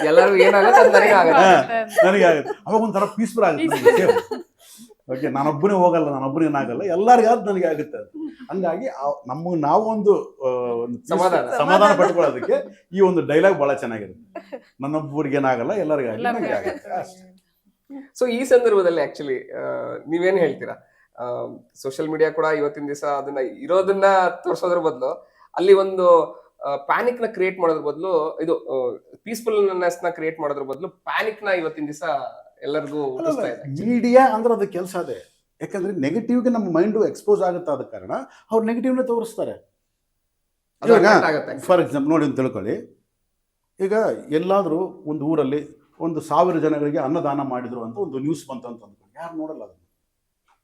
ಎಲ್ಲರೂ ಏನಾಗುತ್ತೆ ನನಗೆ ಆಗುತ್ತೆ. ಅವಾಗ ಒಂಥರ ಪೀಸ್ಫುಲ್ ಆಗುತ್ತೆ. ಓಕೆ, ನಾನೊಬ್ಬನೇ ಹೋಗಲ್ಲ, ನಾನೊಬ್ಬನೇ ಏನಾಗಲ್ಲ, ಎಲ್ಲರಿಗಾದ್ ನನಗೆ ಆಗುತ್ತೆ. ಹಂಗಾಗಿ ನಮಗೆ ನಾವು ಒಂದು ಸಮಾಧಾನ ಪಡ್ಕೊಳ್ಳೋದಕ್ಕೆ ಈ ಒಂದು ಡೈಲಾಗ್ ಬಹಳ ಚೆನ್ನಾಗಿರುತ್ತೆ. ನನ್ನೊಬ್ಬರಿಗೆ ಏನಾಗಲ್ಲ, ಎಲ್ಲರಿಗಾಗಿ ನನಗೆ ಆಗುತ್ತೆ. ಸೊ ಈ ಸಂದರ್ಭದಲ್ಲಿ ಆಕ್ಚುಲಿ ನೀವೇನ್ ಹೇಳ್ತೀರಾ? ಸೋಷಿಯಲ್ ಮೀಡಿಯಾ ಕೂಡ ಇವತ್ತಿನ ದಿವಸ ಅದನ್ನ ಇರೋದನ್ನ ತೋರಿಸೋದ್ರ ಬದಲು ಅಲ್ಲಿ ಒಂದು ಪ್ಯಾನಿಕ್ ನ ಕ್ರಿಯೇಟ್ ಮಾಡೋದ್ರ ಬದಲು, ಇದು ಪೀಸ್ಫುಲ್ನೆಸ್ ನ ಕ್ರಿಯೇಟ್ ಮಾಡೋದ್ರ ಬದಲು ಪ್ಯಾನಿಕ್ ನ ಇವತ್ತಿನ ದಿವಸ ಎಲ್ಲರಿಗೂ ಮೀಡಿಯಾ ಅಂದ್ರೆ ಅದು ಕೆಲಸ ಅದೇ. ಯಾಕಂದ್ರೆ ನೆಗೆಟಿವ್ಗೆ ನಮ್ಮ ಮೈಂಡು ಎಕ್ಸ್ಪೋಸ್ ಆಗುತ್ತೆ. ಆದ ಕಾರಣ ಅವ್ರು ನೆಗೆಟಿವ್ನ ತೋರಿಸ್ತಾರೆ. ಫಾರ್ ಎಕ್ಸಾಂಪಲ್ ನೋಡಿ ಅಂತ ತಿಳ್ಕೊಳ್ಳಿ, ಈಗ ಎಲ್ಲಾದರೂ ಒಂದು ಊರಲ್ಲಿ 1000 ಜನಗಳಿಗೆ ಅನ್ನದಾನ ಮಾಡಿದ್ರು ಅಂತ ಒಂದು ನ್ಯೂಸ್ ಬಂತು ಅಂತ ಅಂದ್ಕೊಂಡು ಯಾರು ನೋಡಲ್ಲ. ಅದನ್ನು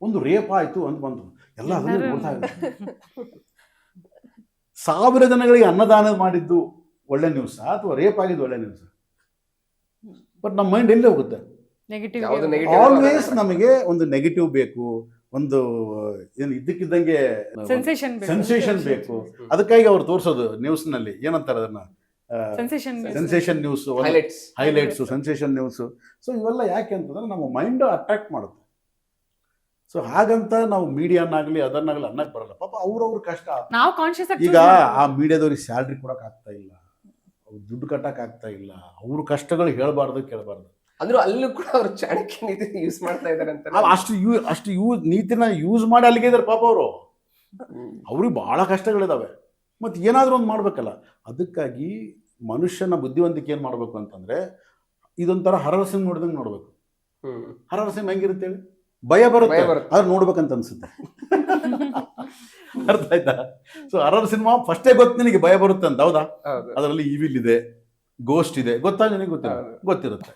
ಒಂದು ರೇಪ್ ಆಯ್ತು ಅಂತ ಬಂತು, ಎಲ್ಲ ಅದನ್ನು ನೋಡ್ತಾ ಇದ್ದಾರೆ. 1000 ಜನಗಳಿಗೆ ಅನ್ನದಾನ ಮಾಡಿದ್ದು ಒಳ್ಳೆ ನ್ಯೂಸ್ ಅಥವಾ ರೇಪ್ ಆಗಿದ್ದು ಒಳ್ಳೆ ನ್ಯೂಸ್? ಬಟ್ ನಮ್ಮ ಮೈಂಡ್ ಎಲ್ಲಿ ಹೋಗುತ್ತೆ? ಆಲ್ವೇಸ್ ನಮಗೆ ಒಂದು ನೆಗೆಟಿವ್ ಬೇಕು, ಒಂದು ಏನು ಇದ್ದಕ್ಕಿದ್ದಂಗೆ ಸೆನ್ಸೇಷನ್ ಬೇಕು. ಅದಕ್ಕಾಗಿ ಅವ್ರು ತೋರಿಸೋದು ನ್ಯೂಸ್ ನಲ್ಲಿ ಏನಂತಾರೆ ಅದನ್ನ, sensation news, highlights, sensation news. So ಇವೆಲ್ಲ ಯಾಕೆ ಅಂತಂದ್ರೆ ನಮ್ಮ ಮೈಂಡ್ ಅಟ್ರಾಕ್ಟ್ ಮಾಡುತ್ತೆ. ಸೊ ಹಾಗಂತ ನಾವು ಮೀಡಿಯಾನಾಗ್ಲಿ ಅದನ್ನಾಗ್ಲಿ ಅನ್ನಕ್ ಬರಲ್ಲ. ಪಾಪ ಅವ್ರವ್ರ ಕಷ್ಟ. ಈಗ ಆ ಮೀಡಿಯಾದವ್ರಿಗೆ ಸ್ಯಾಲ್ರಿ ಕೊಡಕ್ ಆಗ್ತಾ ಇಲ್ಲ, ದುಡ್ಡು ಕಟ್ಟಕ್ ಆಗ್ತಾ ಇಲ್ಲ, ಅವ್ರ ಕಷ್ಟಗಳು ಹೇಳ್ಬಾರ್ದು ಕೇಳಬಾರ್ದು. ಅಂದ್ರೂ ಅಲ್ಲೂ ಕೂಡ ಅವ್ರು ಚಾಣಕ್ಯ ನೀತಿ ಯೂಸ್ ಮಾಡ್ತಾ ಇದಾರೆ ಅಂತ. ಅಷ್ಟು ನೀತಿನ ಯೂಸ್ ಮಾಡಿ ಅಲ್ಲಿಗೆ ಇದಾರೆ ಪಾಪ ಅವರು. ಅವ್ರಿಗೆ ಬಹಳ ಕಷ್ಟಗಳಿದಾವೆ. ಮತ್ತೆ ಏನಾದ್ರೂ ಒಂದು ಮಾಡ್ಬೇಕಲ್ಲ. ಅದಕ್ಕಾಗಿ ಮನುಷ್ಯನ ಬುದ್ಧಿವಂತಿಕೆ ಏನ್ ಮಾಡ್ಬೇಕು ಅಂತಂದ್ರೆ, ಇದೊಂಥರ ಹರರ್ ಸಿನಿಮಾ ನೋಡಿದಂಗೆ ನೋಡ್ಬೇಕು. ಹರರ್ ಸಿನಿಮಾ ಹೆಂಗಿರುತ್ತೆ ಹೇಳಿ? ಭಯ ಬರುತ್ತೆ, ಆದ್ರೆ ನೋಡ್ಬೇಕಂತ ಅನ್ಸುತ್ತೆ. ಅರ್ಥ ಆಯ್ತಾ? ಸೊ ಹರರ್ ಸಿನಿಮಾ ಫಸ್ಟೇ ಗೊತ್ತು ನಿನಗೆ ಭಯ ಬರುತ್ತೆ ಅಂತ. ಹೌದಾ? ಅದರಲ್ಲಿ ಈವಿಲ್ ಇದೆ, ಗೋಸ್ಟ್ ಇದೆ, ಗೊತ್ತಾ ನಿನಗೆ? ಗೊತ್ತಿರುತ್ತೆ.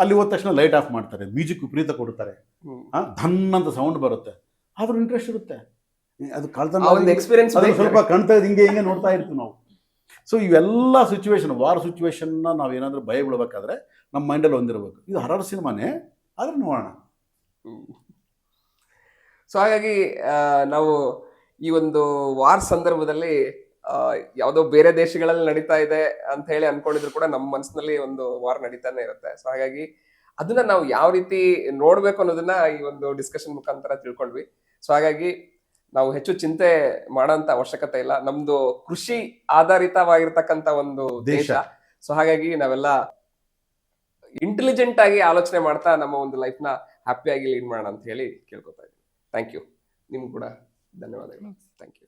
ಅಲ್ಲಿ ಹೋದ ತಕ್ಷಣ ಲೈಟ್ ಆಫ್ ಮಾಡ್ತಾರೆ, ಮ್ಯೂಸಿಕ್ ವಿಪರೀತ ಕೊಡ್ತಾರೆ, ಧನ್ ಅಂತ ಸೌಂಡ್ ಬರುತ್ತೆ, ಆದ್ರೂ ಇಂಟ್ರೆಸ್ಟ್ ಇರುತ್ತೆ. ಅದು ಕಳ್ತನ ಸ್ವಲ್ಪ ಕಾಣ್ತಾ ಹಿಂಗೆ ನೋಡ್ತಾ ಇರ್ತೀವಿ ನಾವು. ಸೊ ಇವೆಲ್ಲ ಸಿಚುವೇಶನ್ ವಾರ್ ಸಿಚುವೇಶನ್ನ ನಾವೇನಾದರೂ ಭಯ ಬೀಳಬೇಕಾದ್ರೆ ನಮ್ಮ ಮೈಂಡಲ್ಲಿ ಒಂದಿರಬೇಕು. ಇದು ಹರರ್ ಸಿನಿಮಾನೇ, ಆದರೆ ನೋಡೋಣ. ಸೊ ಹಾಗಾಗಿ ನಾವು ಈ ಒಂದು ವಾರ್ ಸಂದರ್ಭದಲ್ಲಿ ಯಾವುದೋ ಬೇರೆ ದೇಶಗಳಲ್ಲಿ ನಡೀತಾ ಇದೆ ಅಂತ ಹೇಳಿ ಅನ್ಕೊಂಡಿದ್ರು ಕೂಡ ನಮ್ಮ ಮನಸ್ಸಿನಲ್ಲಿ ಒಂದು ವಾರ್ ನಡೀತಾನೆ ಇರುತ್ತೆ. ಸೊ ಹಾಗಾಗಿ ಅದನ್ನ ನಾವು ಯಾವ ರೀತಿ ನೋಡ್ಬೇಕು ಅನ್ನೋದನ್ನ ಈ ಒಂದು ಡಿಸ್ಕಷನ್ ಮುಖಾಂತರ ತಿಳ್ಕೊಂಡ್ವಿ. ಸೊ ಹಾಗಾಗಿ ನಾವು ಹೆಚ್ಚು ಚಿಂತೆ ಮಾಡೋಂತ ಅವಶ್ಯಕತೆ ಇಲ್ಲ. ನಮ್ದು ಕೃಷಿ ಆಧಾರಿತವಾಗಿರ್ತಕ್ಕಂಥ ಒಂದು ದೇಶ. ಸೊ ಹಾಗಾಗಿ ನಾವೆಲ್ಲ ಇಂಟೆಲಿಜೆಂಟ್ ಆಗಿ ಆಲೋಚನೆ ಮಾಡ್ತಾ ನಮ್ಮ ಒಂದು ಲೈಫ್ ನ ಹ್ಯಾಪಿಯಾಗಿ ಲೀಡ್ ಮಾಡೋಣ ಅಂತ ಹೇಳಿ ಕೇಳ್ಕೊತಾ ಇದ್ದೀನಿ. Thank you. ನಿಮ್ಗೆ ಕೂಡ ಧನ್ಯವಾದಗಳು. Thank you.